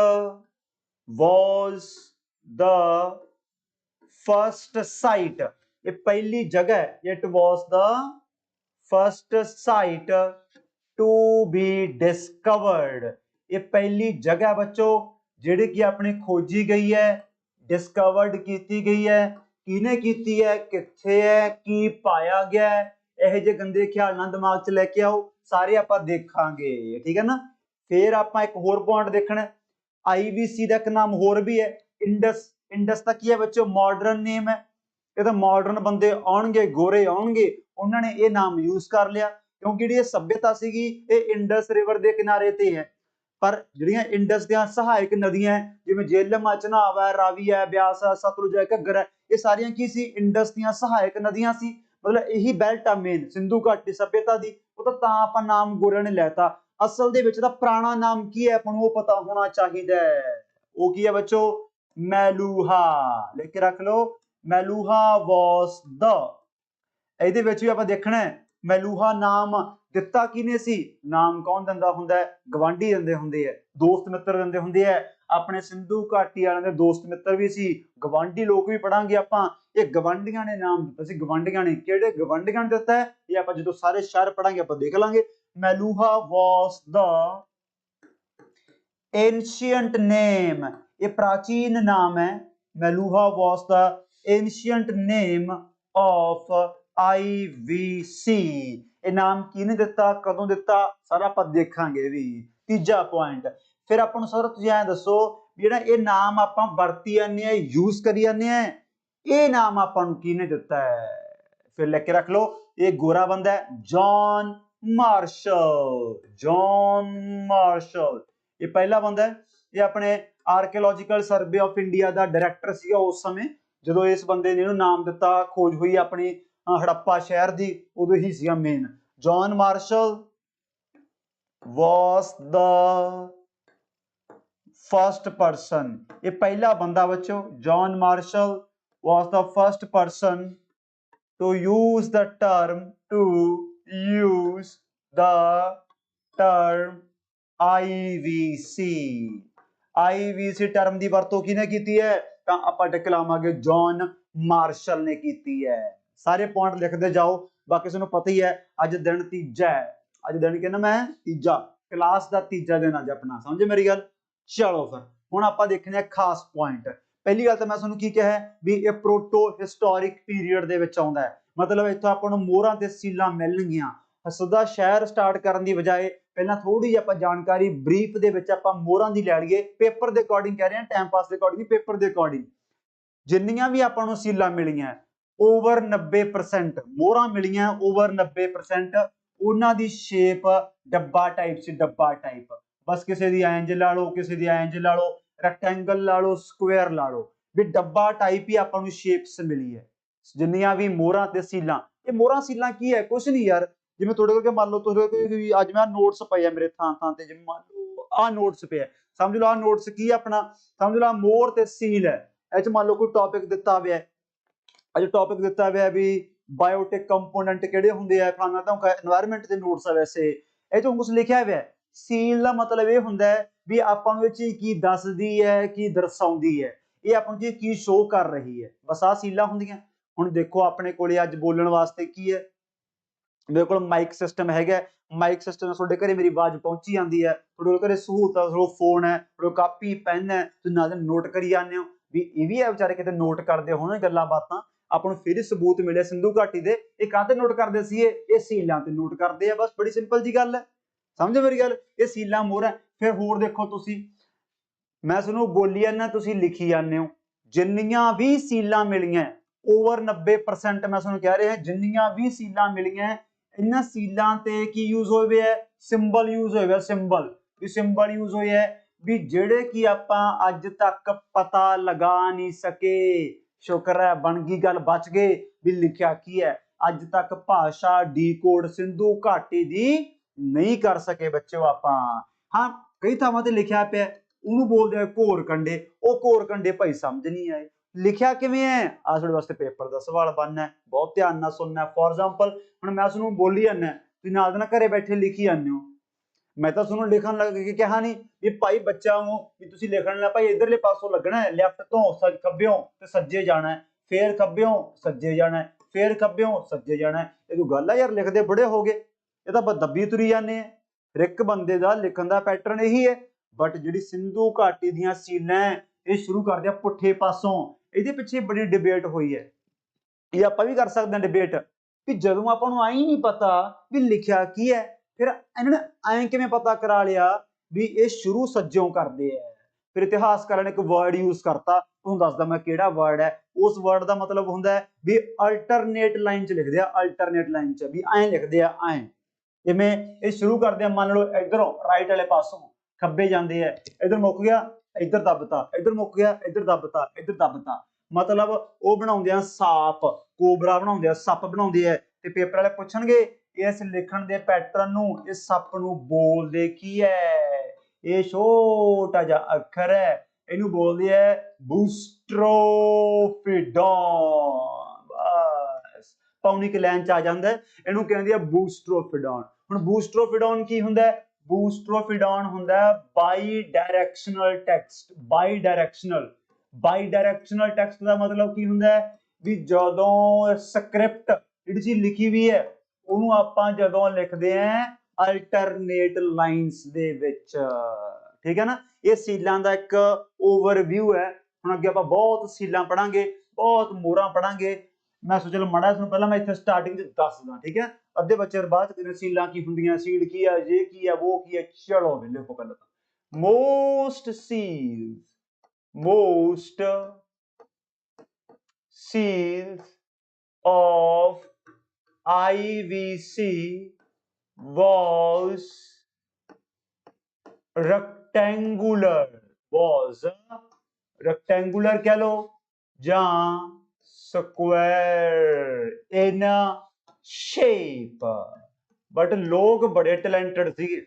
was the first site, ये पहली जगह, it was the first site to be discovered, ये पहली जगह बच्चों ਜਿਹੜੀ ਕਿ ਆਪਣੀ ਖੋਜੀ ਗਈ ਹੈ, ਡਿਸਕਵਰਡ ਕੀਤੀ ਗਈ ਹੈ। ਕਿਹਨੇ ਕੀਤੀ ਹੈ? ਕਿੱਥੇ ਹੈ? ਕੀ ਪਾਇਆ ਗਿਆ ਹੈ? ਇਹੋ ਜਿਹੇ ਗੰਦੇ ਖਿਆਲ ਨਾ ਦਿਮਾਗ 'ਚ ਲੈ ਕੇ ਆਓ, ਸਾਰੇ ਆਪਾਂ ਦੇਖਾਂਗੇ, ਠੀਕ ਹੈ ਨਾ? ਫਿਰ ਆਪਾਂ ਇੱਕ ਹੋਰ ਪੁਆਇੰਟ ਦੇਖਣਾ, IVC ਦਾ ਇੱਕ ਨਾਮ ਹੋਰ ਵੀ ਹੈ ਇੰਡਸ। ਇੰਡਸ ਦਾ ਕੀ ਹੈ ਬੱਚੋ? ਮਾਡਰਨ ਨੇਮ ਹੈ। ਇਹ ਤਾਂ ਮਾਡਰਨ ਬੰਦੇ ਆਉਣਗੇ, ਗੋਰੇ ਆਉਣਗੇ, ਉਹਨਾਂ ਨੇ ਇਹ ਨਾਮ ਯੂਜ਼ ਕਰ ਲਿਆ, ਕਿਉਂਕਿ ਜਿਹੜੀ ਇਹ ਸਭਿਅਤਾ ਸੀਗੀ ਇਹ ਇੰਡਸ ਰਿਵਰ ਦੇ ਕਿਨਾਰੇ ਤੇ ਹੈ। ਪਰ ਜਿਹੜੀਆਂ ਇੰਡਸ ਦੀਆਂ ਸਹਾਇਕ ਨਦੀਆਂ ਜਿਵੇਂ ਜੇਹਲਮ, ਚਨਾਬ ਹੈ, ਰਾਵੀ ਹੈ, ਬਿਆਸ ਹੈ, ਸਤਲੁਜ ਹੈ, ਘੱਗਰ ਹੈ, ਇਹ ਸਾਰੀਆਂ ਕੀ ਸੀ? ਇੰਡਸ ਦੀਆਂ ਸਹਾਇਕ ਨਦੀਆਂ ਸੀ। ਮਤਲਬ ਇਹੀ ਬੈਲਟ ਆ ਮੇਨ ਸਿੰਧੂ ਘਾਟੀ ਸਭਿਅਤਾ ਦੀ। ਉਹ ਤਾਂ ਆਪਾਂ ਨਾਮ ਗੋਰਿਆਂ ਨੇ ਲੈਤਾ, ਅਸਲ ਦੇ ਵਿੱਚ ਦਾ ਪੁਰਾਣਾ ਨਾਮ ਕੀ ਹੈ ਆਪਾਂ ਨੂੰ ਉਹ ਪਤਾ ਹੋਣਾ ਚਾਹੀਦਾ ਹੈ। ਉਹ ਕੀ ਹੈ ਬੱਚੋ? ਮੈਲੂਹਾ। ਲਿਖ ਕੇ ਰੱਖ ਲਓ, ਮੈਲੂਹਾ ਵਾਸ ਦ। ਇਹਦੇ ਵਿੱਚ ਵੀ ਆਪਾਂ ਦੇਖਣਾ ਹੈ ਮੈਲੂਹਾ ਨਾਮ ਦਿੱਤਾ ਕਿਹਨੇ ਸੀ? ਨਾਮ ਕੌਣ ਦਿੰਦਾ ਹੁੰਦਾ? ਗਵਾਂਢੀ ਦਿੰਦੇ ਹੁੰਦੇ ਆ, ਦੋਸਤ ਮਿੱਤਰ ਦਿੰਦੇ ਹੁੰਦੇ ਆ। ਆਪਣੇ ਸਿੰਧੂ ਘਾਟੀ ਵਾਲਿਆਂ ਦੇ ਦੋਸਤ ਮਿੱਤਰ ਵੀ ਸੀ, ਗਵਾਂਢੀ ਲੋਕ ਵੀ ਪੜਾਂਗੇ ਆਪਾਂ। ਇਹ ਗਵਾਂਢੀਆਂ ਨੇ ਨਾਮ ਦਿੱਤਾ ਸੀ, ਗਵਾਂਢੀਆਂ ਨੇ, ਕਿਹੜੇ ਗਵਾਂਢੀਆਂ ਨੇ ਦਿੱਤਾ ਹੈ ਇਹ ਆਪਾਂ ਜਦੋਂ ਸਾਰੇ ਸ਼ਹਿਰ ਪੜਾਂਗੇ ਆਪਾਂ ਦੇਖ ਲਾਂਗੇ। ਮੈਲੂਹਾ ਵਾਸ ਦਾ एंशियंट नेम, ये प्राचीन नाम है। Meluhha was the ancient name of IVC। ये नाम किने दिता, कदों दिता, सारा आप देखांगे भी। तीजा पॉइंट फिर अपन सर तुझे ऐ दसो जेड़ा ये नाम आप वरती जाने यूज करी जाने ये नाम अपन किने दिता है, फिर लिख के रख लो। ये गोरा बंदा है जॉन मार्शल, जॉन मार्शल ये पहला बंदा है। ये अपने आर्कियोलॉजिकल सर्वे ऑफ इंडिया का डायरैक्टर सीगा उस समय जो इस बंदे ने नाम दिता, खोज हुई अपनी हड़प्पा शहर की, उदों ही सीगा मेन। John Marshall was the first person, ये पहला बंदा बच्चों, John Marshall was the first person to use the term IVC term की वरतों किने कीती है, तां आपां टिक लावांगे जॉन मार्शल ने कीती है। सारे पॉइंट लिखते जाओ, बाकी तुहानूं पता ही है अज दिन तीजा है, अज दिन कहना मैं तीजा, क्लास का तीजा दिन अज अपना, समझे मेरी गल। चलो फिर हुण आपां देखने खास पॉइंट। पहली गल तो मैं तुहानूं की कहा भी ये प्रोटो हिस्टोरिक पीरीयड दे विच आउंदा है, मतलब इत्थों आपां नूं मोहरां ते सीलां मिलणगीਆਂ। सिद्धा शहर स्टार्ट करने की बजाय पहला थोड़ी जी जानकारी ब्रीफ दे विच आपां मोहरां दी लै लईए, पेपर के अकॉर्डिंग कह रहे हैं, टाइम पास के अकॉर्डिंग, पेपर के अकॉर्डिंग जिन्नियां भी आपां नूं सीलां मिलियां ओवर 90% मोहरां मिलियां, ओवर 90% उन्हां दी शेप डब्बा टाइप सी, डब्बा टाइप, बस किसी दी इंज ला लो, किसी दी इंज ला लो, रैक्टेंगल ला लो, स्क्वेयर ला लो, भी डब्बा टाइप ही आपां नूं शेप्स मिली है जिन्नियां भी मोहरां ते सीलां। ये मोहरां सीलां की है, कुछ नहीं यार, जिवें तुहाडे कोल मान लो तुहाडे अज मैं नोट्स पे है मेरे थां थां ते, जिवें मान लो आ नोट्स पे है, समझ लो आ नोट्स की अपना, समझ लो आ मोहर ते सील है, इह मान लो कोई टॉपिक दिता हुआ है, अज टॉपिक दिता हुआ है भी बायोटिक कंपोनेंट किहड़े हुंदे आ, फलाना तो एनवायरनमेंट दे नोट्स है, वैसे इह च कुछ लिखिया हुआ है। सील दा मतलब यह हुंदा है भी आपां नूं इह चीज़ की दसदी है, की दर्शाउंदी है, ये आपां नूं की शो कर रही है, बस आ सीलां हुंदियां। हुण देखो अपने कोले अज बोलण वास्ते की है, मेरे को माइक सिस्टम है, माइक सिस्टम तुहाडे घरे मेरी आवाज़ पहुंची जाती है, तुहाडे घरे सहूलत है, फोन है, कापी पेन है, तुसीं नाल नोट करी जाते हो भी ये भी है बेचारे किते नोट करते होण गल्लां बातां। आपां नूं फिर सबूत मिले सिंधु घाटी दे, ये काहते नोट करदे सी, ये सीलां ते नोट करदे आ, बस बड़ी सिंपल जी गल है, समझो मेरी गल। ये सीलां मोहरां। फिर होर देखो तुसीं, मैं तुहानूं बोली जाना, तुसीं लिखी जाते हो, जिन्नियां भी सीलां मिलियां ओवर 90% मैं तुहानूं कह रहा जिन्नियां भी सीलां मिलियां इन्हां सीलां ते की यूज होए है, सिंबल यूज होए, सिंबल भी सिंबल यूज होए है भी जिहड़े कि आपां अज तक पता लगा नहीं सके। शुक्र है बन गई गल, बच गए भी लिखिया की है, अज तक भाषा डीकोड सिंधु घाटी दी नहीं कर सके बच्चों आपां। हाँ कई थावां ते लिखिया पिया उहनूं बोलदे घोर कंडे, ओ घोर कंडे भाई समझ नहीं आए लिखिया किवें है, आ तुहाडे वास्ते पेपर दा सवाल बनना है, बहुत ध्यान नाल सुनना है। फॉर एग्जांपल हुण मैं तुहानूं बोली जाना, तुसीं नाल दी नाल घरे बैठे लिखी जांदे हो, मैं तो तुहानूं लिखण लग के कहा नहीं भी भाई बच्चा हो भी तुसीं लिखण ला भाई इधरले पासों लगना है, लैफ्ट तो खब्बेओं ते सज्जे जाना है, फिर खब्बेओं सज्जे जाना है, फिर खब्बेओं सज्जे जाना है। ये कोई गल है यार, लिखदे बड़े हो गए, ये तां दब्बी तुरी जाने हैं। हर एक बंदे दा लिखण दा पैटर्न यही है, बट जिहड़ी सिंधु घाटी दीयां सीलां ये शुरू करदे पुट्ठे पासों, ਇਹਦੇ ਪਿੱਛੇ बड़ी डिबेट हुई है, ये आपां भी कर सकते हैं डिबेट कि जदों आपां नूं आई नहीं पता भी लिखिया की है, फिर इन्हां ने ऐ किवें पता करा लिया भी ये शुरू सज्जों करदे है। फिर इतिहासकारां ने एक वर्ड यूज करता, तुहानूं दसदा मैं किहड़ा वर्ड है, उस वर्ड का मतलब हुंदा है भी अल्टरनेट लाइन च लिखदे आ, अल्टरनेट लाइन च भी ऐ लिखदे आ, ऐ जिवें ये शुरू करदे आ, मान लो इधरों राइट वाले पासों खब्बे जांदे है, इधर मुक गया इधर दबता, इधर मुक गया इधर दबता, इधर दबता, मतलब वो बनाउंदे आ साप, कोबरा बनाउंदे आ, सप बनाउंदे आ, ते पेपर वाले पुछणगे इस लिखण दे पैटर्न नूं इस सप नूं बोलदे की है, ये छोटा जिहा अखर है, इहनूं बोलदे आ बूस्ट्रोफिडॉन। बस पौनी क लाइन च आ जांदा है, इहनूं कहंदे आ बूस्ट्रोफिडॉन। हुण बूस्ट्रोफिडॉन की हुंदा है, ਬੂਸਟਰੋਫਿਡੌਨ ਹੁੰਦਾ ਬਾਈ ਡਾਇਰੈਕਸ਼ਨਲ ਟੈਕਸਟ। ਬਾਈ ਡਾਇਰੈਕਸ਼ਨਲ ਟੈਕਸਟ ਦਾ ਮਤਲਬ ਕੀ ਹੁੰਦਾ ਹੈ ਵੀ ਜਦੋਂ ਸਕ੍ਰਿਪਟ ਜਿਹੜੀ ਚੀਜ਼ ਲਿਖੀ ਵੀ ਹੈ ਉਹਨੂੰ ਆਪਾਂ ਜਦੋਂ ਲਿਖਦੇ ਆਂ ਅਲਟਰਨੇਟ ਲਾਈਨਸ ਦੇ ਵਿੱਚ, ਠੀਕ ਹੈ ਨਾ। ਇਹ ਸੀਲਾਂ ਦਾ ਇੱਕ ਓਵਰਵਿਊ ਹੈ। ਹੁਣ ਅੱਗੇ ਆਪਾਂ ਬਹੁਤ ਸੀਲਾਂ ਪੜਾਂਗੇ, ਬਹੁਤ ਮੋਹਰਾਂ ਪੜਾਂਗੇ। ਮੈਂ ਸੋਚਿਆ ਮਾੜਾ ਤੁਹਾਨੂੰ ਪਹਿਲਾਂ ਮੈਂ ਇੱਥੇ ਸਟਾਰਟਿੰਗ 'ਚ ਦੱਸਦਾ, ਠੀਕ ਹੈ। ਅੱਧੇ ਬੱਚੇ ਬਾਅਦ ਚ ਸੀਲਾਂ ਕੀ ਹੁੰਦੀਆਂ, ਸੀਲ ਕੀ ਹੈ, ਇਹ ਕੀ ਹੈ, ਉਹ ਕੀ ਹੈ। ਚਲੋ ਵੀ ਲਿਖੋ ਪਹਿਲਾਂ ਤਾਂ most seals of IVC was rectangular कह लो ਜਾਂ square in shape, but ਲੋਕ ਬੜੇ ਟੈਲੈਂਟਡ ਸੀਗੇ।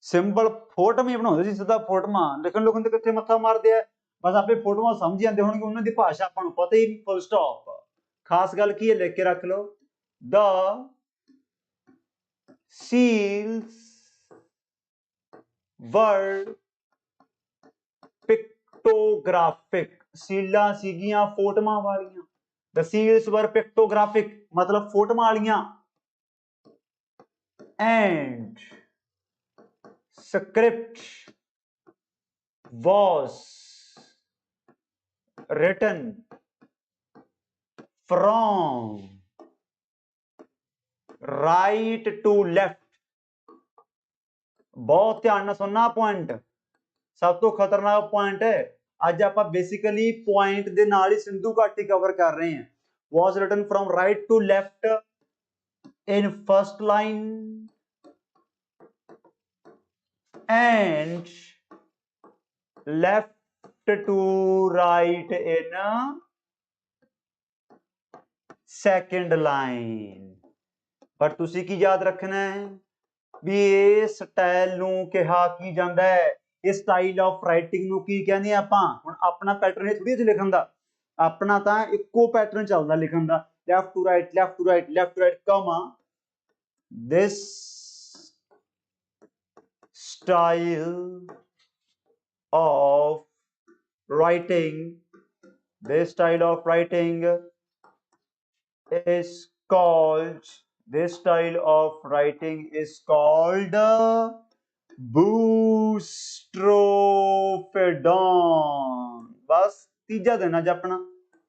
ਸਿੰਪਲ ਫੋਟੋਆਂ ਹੀ ਬਣਾਉਂਦੇ ਸੀ, ਸਿੱਧਾ ਫੋਟੋਆਂ ਲਿਖਣ ਤੇ ਕਿੱਥੇ ਮੱਥਾ ਮਾਰਦੇ ਆ, ਬਸ ਆਪੇ ਫੋਟੋਆਂ ਸਮਝ ਜਾਂਦੇ ਹੋਣਗੇ, ਉਹਨਾਂ ਦੀ ਭਾਸ਼ਾ ਆਪਾਂ ਨੂੰ ਪਤਾ ਹੀ ਨਹੀਂ, ਫੁੱਲ ਸਟਾਪ। ਖਾਸ ਗੱਲ ਕੀ ਹੈ, ਲਿਖ ਕੇ ਰੱਖ ਲਓ, the seals were pictographic, ਸੀਲਾਂ ਸੀਗੀਆਂ ਫੋਟੋਆਂ ਵਾਲੀਆਂ। the seals were pictographic ਮਤਲਬ ਫੋਟੋਆਂ ਵਾਲੀਆਂ। and script was written from right to left। बहुत ध्यान ਨਾਲ सुनना, पॉइंट सब तो खतरनाक पॉइंट है। ਅੱਜ ਆਪਾਂ बेसिकली पॉइंट ਦੇ ਨਾਲ ਹੀ ਸਿੰਧੂ ਘਾਟੀ ਕਵਰ ਕਰ ਰਹੇ ਹਾਂ। was written from right to left in first line and left to right in second line। पर ਤੁਸੀਂ ਕੀ ਯਾਦ ਰੱਖਣਾ ਹੈ ਵੀ ਇਹ ਸਟਾਈਲ ਨੂੰ ਕਿਹਾ ਕੀ ਜਾਂਦਾ ਹੈ, ਇਹ ਸਟਾਈਲ ਆਫ ਰਾਈਟਿੰਗ ਨੂੰ ਕੀ ਕਹਿੰਦੇ ਆ ਆਪਾਂ। ਹੁਣ ਆਪਣਾ ਪੈਟਰਨ ਇਹ ਥੋੜੀ ਜਿਹੀ ਲਿਖਣ ਦਾ, ਆਪਣਾ ਤਾਂ ਇੱਕੋ ਪੈਟਰਨ ਚੱਲਦਾ ਲਿਖਣ ਦਾ, left to right, left to right, left to right, comma. this style of writing is called boustrophedon. ਬਸ ਤੀਜਾ ਦਿਨ ਅੱਜ ਆਪਣਾ,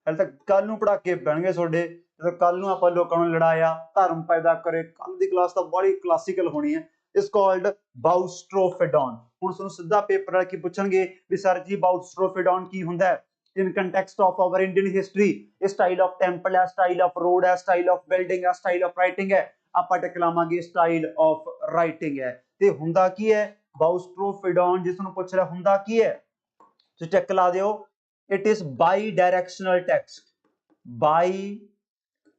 ਹਲੇ ਤੱਕ ਕੱਲ ਨੂੰ ਪੜਾਕੇ ਪੈਣਗੇ ਤੁਹਾਡੇ, ਜਦੋਂ ਕੱਲ ਨੂੰ ਆਪਾਂ ਲੋਕਾਂ ਨੂੰ ਲੜਾਇਆ, ਧਰਮ ਪੈਦਾ ਕਰੇ। ਕੱਲ ਦੀ ਕਲਾਸ ਤਾਂ ਬੜੀ ਕਲਾਸੀਕਲ ਹੋਣੀ ਹੈ। ਇਸ ਕਾਲਡ ਬਾਊਸਟਰੋਫਿਡੌਨ। ਹੁਣ ਤੁਹਾਨੂੰ ਸਿੱਧਾ ਪੇਪਰ ਵਾਲੇ ਕੀ ਪੁੱਛਣਗੇ ਵੀ ਸਰ ਜੀ ਬਾਊਸਟਰੋਫਿਡੌਨ ਕੀ ਹੁੰਦਾ ਹੈ। in context of our Indian history, ਇਹ ਸਟਾਈਲ ਆਫ ਟੈਂਪਲ ਹੈ, ਸਟਾਈਲ ਆਫ ਰੋਡ ਹੈ, ਸਟਾਈਲ ਆਫ ਬਿਲਡਿੰਗ ਹੈ, ਸਟਾਈਲ ਆਫ ਰਾਈਟਿੰਗ ਹੈ। ਆਪਾਂ ਟਕਲਾਵਾਂਗੇ ਸਟਾਈਲ ਆਫ ਰਾਈਟਿੰਗ ਹੈ। ਤੇ ਹੁੰਦਾ ਕੀ ਹੈ ਬਾਊਸਟਰੋਫਿਡੌਨ, ਜਿਸ ਨੂੰ ਪੁੱਛ ਰਿਹਾ ਹੁੰਦਾ ਕੀ ਹੈ, ਤੁਸੀਂ ਚੈੱਕ ਲਾ ਦਿਓ। It is bidirectional text. Bi,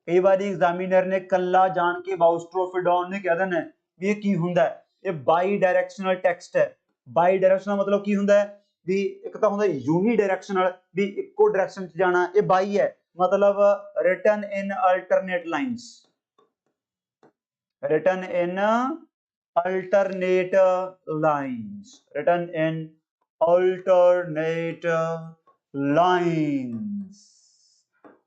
ਕਈ ਵਾਰੀ ਐਗਜ਼ਾਮੀਨਰ ਨੇ ਕੱਲਾ ਜਾਣ ਕੇ ਬਾਊਸਟਰੋਫਿਡੌਨ ਨੇ ਕਹਿ ਦੇਣਾ ਵੀ ਇਹ ਕੀ ਹੁੰਦਾ ਹੈ, ਇਹ ਬਾਈ ਡਾਇਰੈਕਸ਼ਨਲ ਟੈਕਸਟ ਹੈ। ਬਾਈ ਡਾਇਰੈਕਸ਼ਨਲ ਮਤਲਬ ਕੀ ਹੁੰਦਾ ਹੈ ਵੀ ਇੱਕ ਤਾਂ ਹੁੰਦਾ ਯੂਨੀ ਡਾਇਰੈਕਸ਼ਨਲ, ਵੀ ਇੱਕੋ ਡਾਇਰੈਕਸ਼ਨ 'ਚ ਜਾਣਾ, ਇਹ ਬਾਈ ਹੈ। ਮਤਲਬ written in alternate lines, written in alternate lines, written in alternate lines।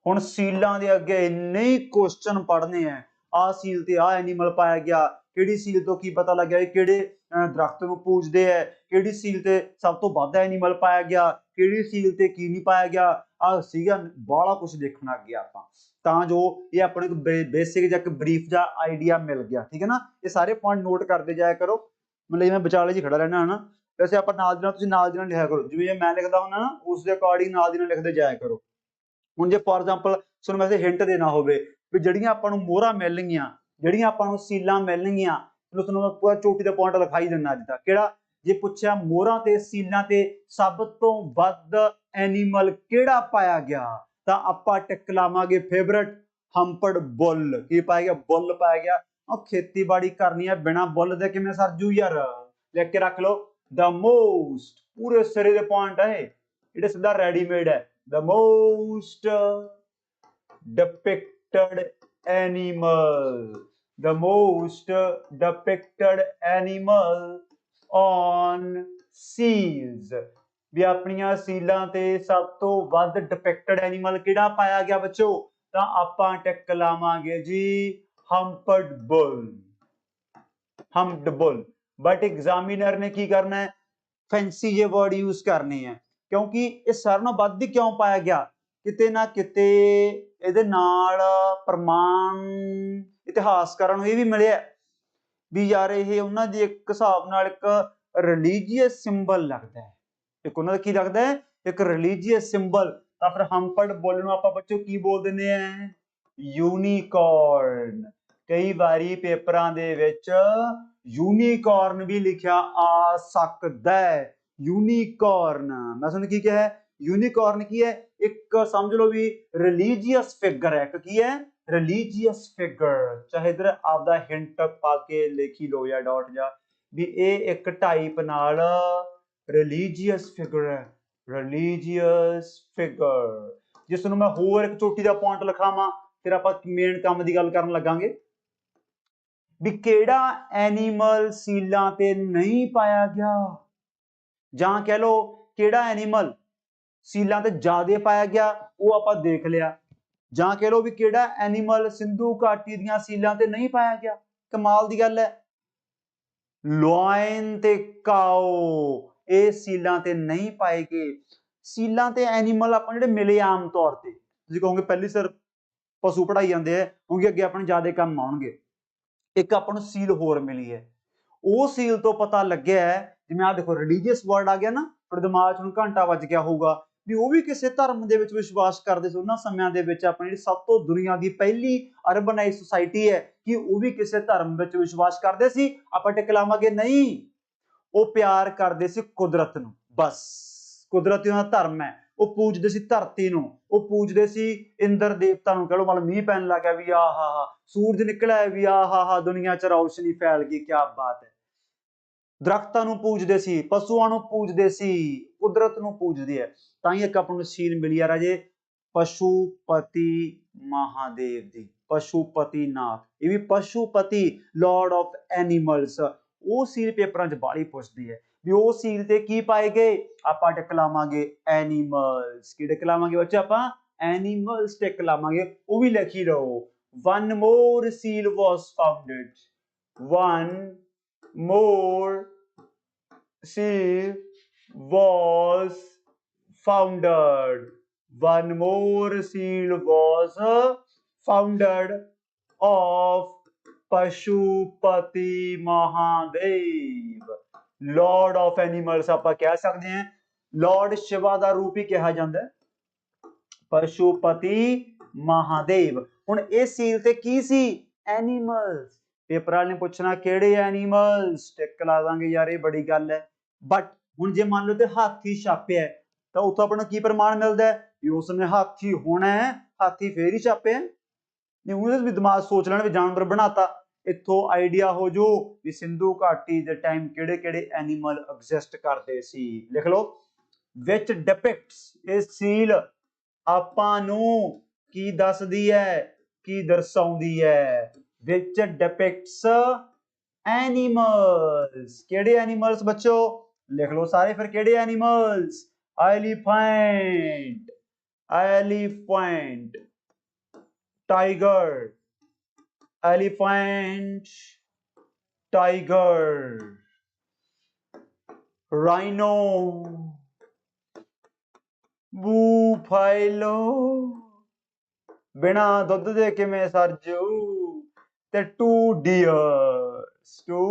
ਹੁਣ ਸੀਲਾਂ ਦੇ ਅੱਗੇ ਇੰਨੇ ਕੁਐਸਚਨ ਪੜ੍ਹਨੇ ਆ, ਆਹ ਸੀਲ ਤੇ ਆਹ ਐਨੀਮਲ ਪਾਇਆ ਗਿਆ, ਕਿਹੜੀ ਸੀਲ ਤੋਂ ਕੀ ਪਤਾ ਲੱਗਿਆ ਇਹ ਕਿਹੜੇ ਦਰਖਤ ਨੂੰ ਪੂਜਦੇ ਹੈ, ਕਿਹੜੀ ਸੀਲ ਤੇ ਸਭ ਤੋਂ ਵੱਧ ਐਨੀਮਲ ਪਾਇਆ ਗਿਆ, ਕਿਹੜੀ ਸੀਲ ਤੇ ਕੀ ਨਹੀਂ ਪਾਇਆ ਗਿਆ। ਆਹ ਸੀਗਾ ਬਾਹਲਾ ਕੁਝ ਦੇਖਣ ਅੱਗੇ ਆਪਾਂ, ਤਾਂ ਜੋ ਇਹ ਆਪਣੇ ਨੂੰ ਬੇਸਿਕ ਜਾਂ ਇੱਕ ਬਰੀਫ ਜਾਂ ਆਈਡੀਆ ਮਿਲ ਗਿਆ, ਠੀਕ ਹੈ ਨਾ। ਇਹ ਸਾਰੇ ਪੁਆਇੰਟ ਨੋਟ ਕਰਦੇ ਜਾਇਆ ਕਰੋ। ਮਤਲਬ ਮੈਂ ਵਿਚਾਲੇ 'ਚ ਖੜਾ ਰਹਿਣਾ ਹਨਾ, ਵੈਸੇ ਆਪਾਂ ਨਾਲ ਦੀ ਨਾਲ ਤੁਸੀਂ ਨਾਲ ਦੀ ਨਾਲ ਲਿਖਿਆ ਕਰੋ, ਜਿਵੇਂ ਮੈਂ ਲਿਖਦਾ ਹੁੰਦਾ ਨਾ ਉਸ ਦੇ ਅਕੋਰਡਿੰਗ ਨਾਲ ਦੀ ਨਾਲ ਲਿਖਦੇ ਜਾਇਆ ਕਰੋ। ਹੁਣ ਜੇ ਫੋਰ ਐਗਜ਼ਾਮਪਲ ਤੁਹਾਨੂੰ ਵੈਸੇ ਹਿੰਟ ਦੇਣਾ ਹੋਵੇ ਵੀ ਜਿਹੜੀਆਂ ਆਪਾਂ ਨੂੰ ਮੋਹਰਾਂ ਮਿਲਣਗੀਆਂ, ਜਿਹੜੀਆਂ ਆਪਾਂ ਨੂੰ ਸੀਲਾਂ ਮਿਲਣਗੀਆਂ, ਤੁਹਾਨੂੰ ਮੈਂ ਪੂਰਾ ਚੋਟੀ ਦਾ ਪੁਆਇੰਟ ਲਿਖਾਈ ਦਿੰਦਾ ਅੱਜ ਤੱਕ। ਕਿਹੜਾ, ਜੇ ਪੁੱਛਿਆ ਮੋਹਰਾਂ ਤੇ ਸੀਲਾਂ ਤੇ ਸਭ ਤੋਂ ਵੱਧ ਐਨੀਮਲ ਕਿਹੜਾ ਪਾਇਆ ਗਿਆ, ਤਾਂ ਆਪਾਂ ਟਿਕ ਲਾਵਾਂਗੇ ਫੇਵਰਟ ਹੰਪਡ ਬੁੱਲ। ਕੀ ਪਾਇਆ ਗਿਆ, ਬੁੱਲ ਪਾਇਆ ਗਿਆ। ਉਹ ਖੇਤੀਬਾੜੀ ਕਰਨੀ ਹੈ ਬਿਨਾਂ ਬੁੱਲ ਦੇ ਕਿਵੇਂ ਸਰਜੂ ਯਾਰ, ਲਿਖ ਕੇ ਰੱਖ ਲਓ। ਦਾ ਮੋਸਟ, ਪੂਰੇ ਸਿਰੇ ਦੇ ਪੁਆਇੰਟ ਹੈ ਜਿਹੜੇ ਸਿੱਧਾ ਰੈਡੀਮੇਡ ਹੈ। the most depicted animal, the most depicted animal on seals। ਵੀ ਆਪਣੀਆਂ ਸੀਲਾਂ ਤੇ ਸਭ ਤੋਂ ਵੱਧ ਡਿਪਿਕਟਡ ਐਨੀਮਲ ਕਿਹੜਾ ਪਾਇਆ ਗਿਆ ਬੱਚੋ? ਤਾਂ ਆਪਾਂ ਟਿਕ ਲਾਵਾਂਗੇ ਜੀ ਹੰਪਡ ਬੁੱਲ। ਹੰਪਡ ਬੁੱਲ। ਬਟ ਐਗਜ਼ਾਮੀਨਰ ਨੇ ਕੀ ਕਰਨਾ ਹੈ? ਫੈਂਸੀ ਜੇ ਵਰਡ ਯੂਜ਼ ਕਰਨੇ ਆ, ਕਿਉਂਕਿ ਇਹ ਸਾਰਿਆਂ ਨਾਲੋਂ ਵੱਧ ਕਿਉਂ ਪਾਇਆ ਗਿਆ? ਕਿਤੇ ਨਾ ਕਿਤੇ ਇਹਦੇ ਨਾਲ ਪ੍ਰਮਾਣ ਇਤਿਹਾਸਕਾਰਾਂ ਨੂੰ ਇਹ ਵੀ ਮਿਲਿਆ ਵੀ ਯਾਰ ਇਹ ਉਹਨਾਂ ਦੀ ਇੱਕ ਹਿਸਾਬ ਨਾਲ ਇੱਕ ਰਿਲੀਜੀਅਸ ਸਿੰਬਲ ਲੱਗਦਾ ਹੈ। ਇੱਕ ਉਹਨਾਂ ਦਾ ਕੀ ਲੱਗਦਾ ਹੈ? ਇੱਕ ਰਿਲੀਜੀਅਸ ਸਿੰਬਲ। ਤਾਂ ਫਿਰ ਹੰਪਡ ਬੁੱਲ ਨੂੰ ਆਪਾਂ ਬੱਚੋ ਕੀ ਬੋਲ ਦਿੰਦੇ ਆ? ਯੂਨੀਕॉर्न। ਕਈ ਵਾਰੀ ਪੇਪਰਾਂ ਦੇ ਵਿੱਚ ਯੂਨੀਕॉर्न ਵੀ ਲਿਖਿਆ ਆ ਸਕਦਾ ਹੈ। ਯੂਨੀਕॉर्न ਮੈਂ ਤੁਹਾਨੂੰ ਕੀ ਕਿਹਾ? ਯੂਨੀਕॉर्न ਕੀ ਹੈ? ਇੱਕ ਸਮਝ ਲਓ ਵੀ ਰਿਲੀਜੀਅਸ ਫਿਗਰ ਹੈ। ਇੱਕ ਕੀ ਹੈ? Religious figure. ਚਾਹੇ ਇਧਰ ਆਪਦਾ ਹਿੰਟ ਪਾ ਕੇ ਲਿਖੀ ਲਓ ਜਾਂ ਡਾਟ ਜਾਂ ਵੀ ਇਹ ਇੱਕ ਟਾਈਪ ਨਾਲ ਰਿਲੀਜੀਅਸ ਫਿਗਰ ਹੈ। Religious figure. ਜਿਸ ਨੂੰ ਮੈਂ ਹੋਰ ਇੱਕ ਚੋਟੀ ਦਾ ਪੁਆਇੰਟ ਲਿਖਾਵਾਂ ਫਿਰ ਆਪਾਂ ਮੇਨ ਕੰਮ ਦੀ ਗੱਲ ਕਰਨ ਲੱਗਾਂਗੇ ਵੀ ਕਿਹੜਾ ਐਨੀਮਲ ਸੀਲਾਂ ਤੇ ਨਹੀਂ ਪਾਇਆ ਗਿਆ, ਜਾਂ ਕਹਿ ਲਓ ਕਿਹੜਾ ਐਨੀਮਲ ਸੀਲਾਂ ਤੇ ਜ਼ਿਆਦਾ ਪਾਇਆ ਗਿਆ ਉਹ ਆਪਾਂ ਦੇਖ ਲਿਆ, ਜਾਂ ਕਹਿ ਲਓ ਵੀ ਕਿਹੜਾ ਐਨੀਮਲ ਸਿੰਧੂ ਘਾਟੀ ਦੀਆਂ ਸੀਲਾਂ ਤੇ ਨਹੀਂ ਪਾਇਆ ਗਿਆ। ਕਮਾਲ ਦੀ ਗੱਲ ਹੈ। ਲਾਇਨ ਤੇ ਕਾਓ ਇਹ ਸੀਲਾਂ ਤੇ ਨਹੀਂ ਪਾਏ ਗਏ। ਸੀਲਾਂ ਤੇ ਐਨੀਮਲ ਆਪਾਂ ਜਿਹੜੇ ਮਿਲੇ ਆਮ ਤੌਰ ਤੇ, ਤੁਸੀਂ ਕਹੋਗੇ ਪਹਿਲੀ ਸਰ ਪਸ਼ੂ ਪੜਾਈ ਜਾਂਦੇ ਆ ਕਿਉਂਕਿ ਅੱਗੇ ਆਪਣੇ ਜ਼ਿਆਦਾ ਕੰਮ ਆਉਣਗੇ। ਇੱਕ ਆਪਾਂ ਨੂੰ ਸੀਲ ਹੋਰ ਮਿਲੀ ਹੈ। ਉਹ ਸੀਲ ਤੋਂ ਪਤਾ ਲੱਗਿਆ ਜਿਵੇਂ ਆ ਦੇਖੋ ਰਿਲੀਜੀਅਸ ਵਰਡ ਆ ਗਿਆ ਨਾ, ਤੁਹਾਡੇ ਦਿਮਾਗ 'ਚ ਹੁਣ ਘੰਟਾ ਵੱਜ ਗਿਆ ਹੋਊਗਾ ਵੀ ਉਹ ਵੀ ਕਿਸੇ ਧਰਮ ਦੇ ਵਿੱਚ ਵਿਸ਼ਵਾਸ ਕਰਦੇ ਸੀ ਉਹਨਾਂ ਸਮਿਆਂ ਦੇ ਵਿੱਚ। ਆਪਣੀ ਜਿਹੜੀ ਸਭ ਤੋਂ ਦੁਨੀਆ ਦੀ ਪਹਿਲੀ ਅਰਬਨਾਈਜ਼ ਸੁਸਾਇਟੀ ਹੈ ਕਿ ਉਹ ਵੀ ਕਿਸੇ ਧਰਮ ਵਿੱਚ ਵਿਸ਼ਵਾਸ ਕਰਦੇ ਸੀ? ਆਪਾਂ ਟਿਕ ਲਾਵਾਂਗੇ ਨਹੀਂ। ਉਹ ਪਿਆਰ ਕਰਦੇ ਸੀ ਕੁਦਰਤ ਨੂੰ, ਬਸ ਕੁਦਰਤ ਉਹਨਾਂ ਦਾ ਧਰਮ ਹੈ। ਉਹ ਪੂਜਦੇ ਸੀ ਧਰਤੀ ਨੂੰ, ਉਹ ਪੂਜਦੇ ਸੀ ਇੰਦਰ ਦੇਵਤਾ ਨੂੰ। ਕਹ ਲਓ ਮਤਲਬ ਮੀਂਹ ਪੈਣ ਲੱਗ ਗਿਆ ਵੀ ਆਹ ਹਾ ਸੂਰਜ ਨਿਕਲਿਆ ਵੀ ਆਹ ਹਾ ਦੁਨੀਆ 'ਚ ਰੌਸ਼ਨੀ ਫੈਲ ਗਈ, ਕਿਆ ਬਾਤ ਹੈ। ਦਰਖਤਾਂ ਨੂੰ ਪੂਜਦੇ ਸੀ, ਪਸ਼ੂਆਂ ਨੂੰ ਪੂਜਦੇ ਸੀ, ਕੁਦਰਤ ਨੂੰ ਪੂਜਦੇ ਆ। ਤਾਂ ਹੀ ਇੱਕ ਆਪਾਂ ਨੂੰ ਸੀਲ ਮਿਲੀ ਆ ਰਾਜੇ ਪਸ਼ੂਪਤੀ ਮਹਾਦੇਵ ਦੀ। ਪਸ਼ੂਪਤੀ ਨਾਥ, ਇਹ ਵੀ ਪਸ਼ੂਪਤੀ ਲਾਰਡ ਆਫ ਐਨੀਮਲਸ। ਉਹ ਸੀਲ ਪੇਪਰਾਂ 'ਚ ਬਾਹਲੀ ਪੁੱਛਦੀ ਹੈ ਵੀ ਉਹ ਸੀਲ ਤੇ ਕੀ ਪਾਏ ਗਏ? ਆਪਾਂ ਟਿਕ ਲਾਵਾਂਗੇ ਐਨੀਮਲਸ। ਕੀ ਟਿਕ ਲਾਵਾਂਗੇ ਬੱਚੇ? ਆਪਾਂ ਐਨੀਮਲਸ ਟਿਕ ਲਾਵਾਂਗੇ। ਉਹ ਵੀ ਲਿਖੀ ਲਓ। one more seal was founded, one more seal was founded, one more seal was founded of Pashupati Mahadev. Lord of animals ਆਪਾਂ ਕਹਿ ਸਕਦੇ ਹਾਂ। ਲਾਰਡ ਸ਼ਿਵਾ ਦਾ ਰੂਪ ਹੀ ਕਿਹਾ ਜਾਂਦਾ ਪਸ਼ੂਪਤੀ ਮਹਾਦੇਵ। ਹੁਣ ਇਹ ਸੀਲ ਤੇ ਕੀ ਸੀ? ਐਨੀਮਲਸ। ਪੇਪਰ ਵਾਲੇ ਨੇ ਪੁੱਛਣਾ ਕਿਹੜੇ ਐਨੀਮਲਸ? ਟਿਕ ਲਾ ਦਾਂਗੇ ਯਾਰ, ਇਹ ਬੜੀ ਗੱਲ ਹੈ। ਬਟ ਹੁਣ ਜੇ ਮੰਨ ਲਓ ਤੇ ਹਾਥੀ ਛਾਪਿਆ ਤਾਂ ਉੱਥੋਂ ਆਪਾਂ ਨੂੰ ਕੀ ਪ੍ਰਮਾਣ ਮਿਲਦਾ ਵੀ ਉਸਨੇ ਹਾਥੀ ਹੋਣਾ ਹੈ? ਹਾਥੀ ਫੇਰ ਹੀ ਛਾਪਿਆ। ਨਹੀਂ ਉਹਨੇ ਵੀ ਦਿਮਾਗ ਸੋਚ ਲੈਣ ਵੀ ਜਾਨਵਰ ਬਣਾਤਾ। ਇੱਥੋਂ ਆਈਡੀਆ ਹੋ ਜੋ ਵੀ ਸਿੰਧੂ ਘਾਟੀ ਦੇ ਟਾਈਮ ਕਿਹੜੇ ਕਿਹੜੇ ਐਨੀਮਲ ਐਗਜ਼ਿਸਟ ਕਰਦੇ ਸੀ। ਲਿਖ ਲਓ ਵਿਚ ਡਿਪਿਕਟਸ। ਇਹ ਸੀਲ ਆਪਾਂ ਨੂੰ ਕੀ ਦੱਸਦੀ ਹੈ, ਕੀ ਦਰਸਾਉਂਦੀ ਹੈ? ਵਿਚ ਡਿਪਿਕਟਸ ਐਨੀਮਲਸ। ਕਿਹੜੇ ਐਨੀਮਲਸ ਬੱਚੋ? ਲਿਖ ਲਓ ਸਾਰੇ ਫਿਰ ਕਿਹੜੇ animals? Elephant, elephant, tiger, elephant, tiger, rhino, buffalo, बिना दुध दे किवें सर जू, ते टू डियर्स, टू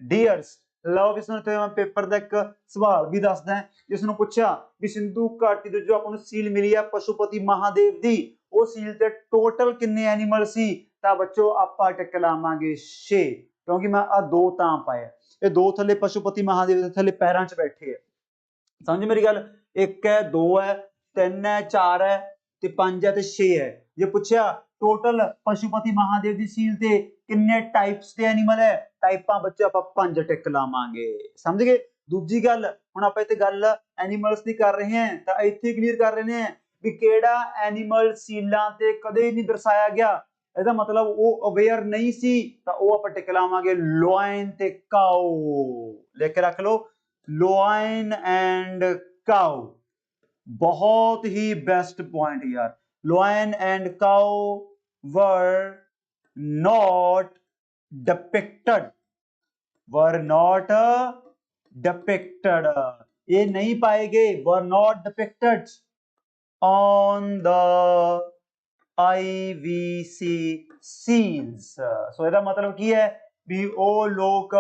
डियर्स। ਲਓ ਵੀ ਇਸ ਪੇਪਰ ਦਾ ਇੱਕ ਸਵਾਲ ਵੀ ਦੱਸਦਾ ਹੈ ਜਿਸ ਨੂੰ ਪੁੱਛਿਆ ਵੀ ਸਿੰਧੂ ਘਾਟੀ ਦੇ ਜੋ ਆਪਾਂ ਨੂੰ ਸੀਲ ਮਿਲੀ ਹੈ ਪਸ਼ੂਪਤੀ ਮਹਾਦੇਵ ਦੀ, ਉਹ ਸੀਲ ਤੇ ਟੋਟਲ ਕਿੰਨੇ ਐਨੀਮਲ ਸੀ? ਤਾਂ ਬੱਚੋ ਆਪਾਂ ਟਿਕ ਲਾਵਾਂਗੇ 6 ਕਿਉਂਕਿ ਮੈਂ ਆ ਦੋ ਤਾਂ ਪਾਇਆ। ਇਹ ਦੋ ਥੱਲੇ ਪਸ਼ੂਪਤੀ ਮਹਾਦੇਵ ਦੇ ਥੱਲੇ ਪੈਰਾਂ 'ਚ ਬੈਠੇ ਆ। ਸਮਝ ਮੇਰੀ ਗੱਲ? ਇੱਕ ਹੈ, ਦੋ ਹੈ, ਤਿੰਨ ਹੈ, ਚਾਰ ਹੈ ਤੇ ਪੰਜ ਹੈ ਤੇ 6 ਹੈ। ਜੇ ਪੁੱਛਿਆ ਟੋਟਲ ਪਸ਼ੂਪਤੀ ਮਹਾਦੇਵ ਦੀ ਸੀਲ ਤੇ ਕਿੰਨੇ ਟਾਈਪਸ ਦੇ ਐਨੀਮਲ ਹੈ? ਟਾਈਪਾਂ ਬੱਚੇ ਆਪਾਂ 5 ਟਿਕ ਲਾਵਾਂਗੇ। ਸਮਝ ਗਏ? ਦੂਜੀ ਗੱਲ ਹੁਣ ਆਪਾਂ ਇੱਥੇ ਗੱਲ ਐਨੀਮਲਸ ਦੀ ਕਰ ਰਹੇ ਹਾਂ ਤਾਂ ਇੱਥੇ ਕਲੀਅਰ ਕਰ ਰਹੇ ਨੇ ਵੀ ਕਿਹੜਾ ਐਨੀਮਲ ਸੀਲਾਂ ਤੇ ਕਦੇ ਨਹੀਂ ਦਰਸਾਇਆ ਗਿਆ। ਇਹਦਾ ਮਤਲਬ ਉਹ ਅਵੇਅਰ ਨਹੀਂ ਸੀ, ਤਾਂ ਉਹ ਆਪਾਂ ਟਿਕ ਲਾਵਾਂਗੇ ਲੋਇਨ ਤੇ ਕਾਓ। ਲਿਖ ਕੇ ਰੱਖ ਲਓ, ਲੋਇਨ ਐਂਡ ਕਾਓ। बहुत ही बेस्ट पॉइंट यार। Lion and cow were not depicted, were not depicted, ये नहीं पाए गए, were not depicted on the IVC scenes। सो ਇਹਦਾ ਮਤਲਬ ਕੀ ਹੈ ਵੀ ਉਹ ਲੋਕ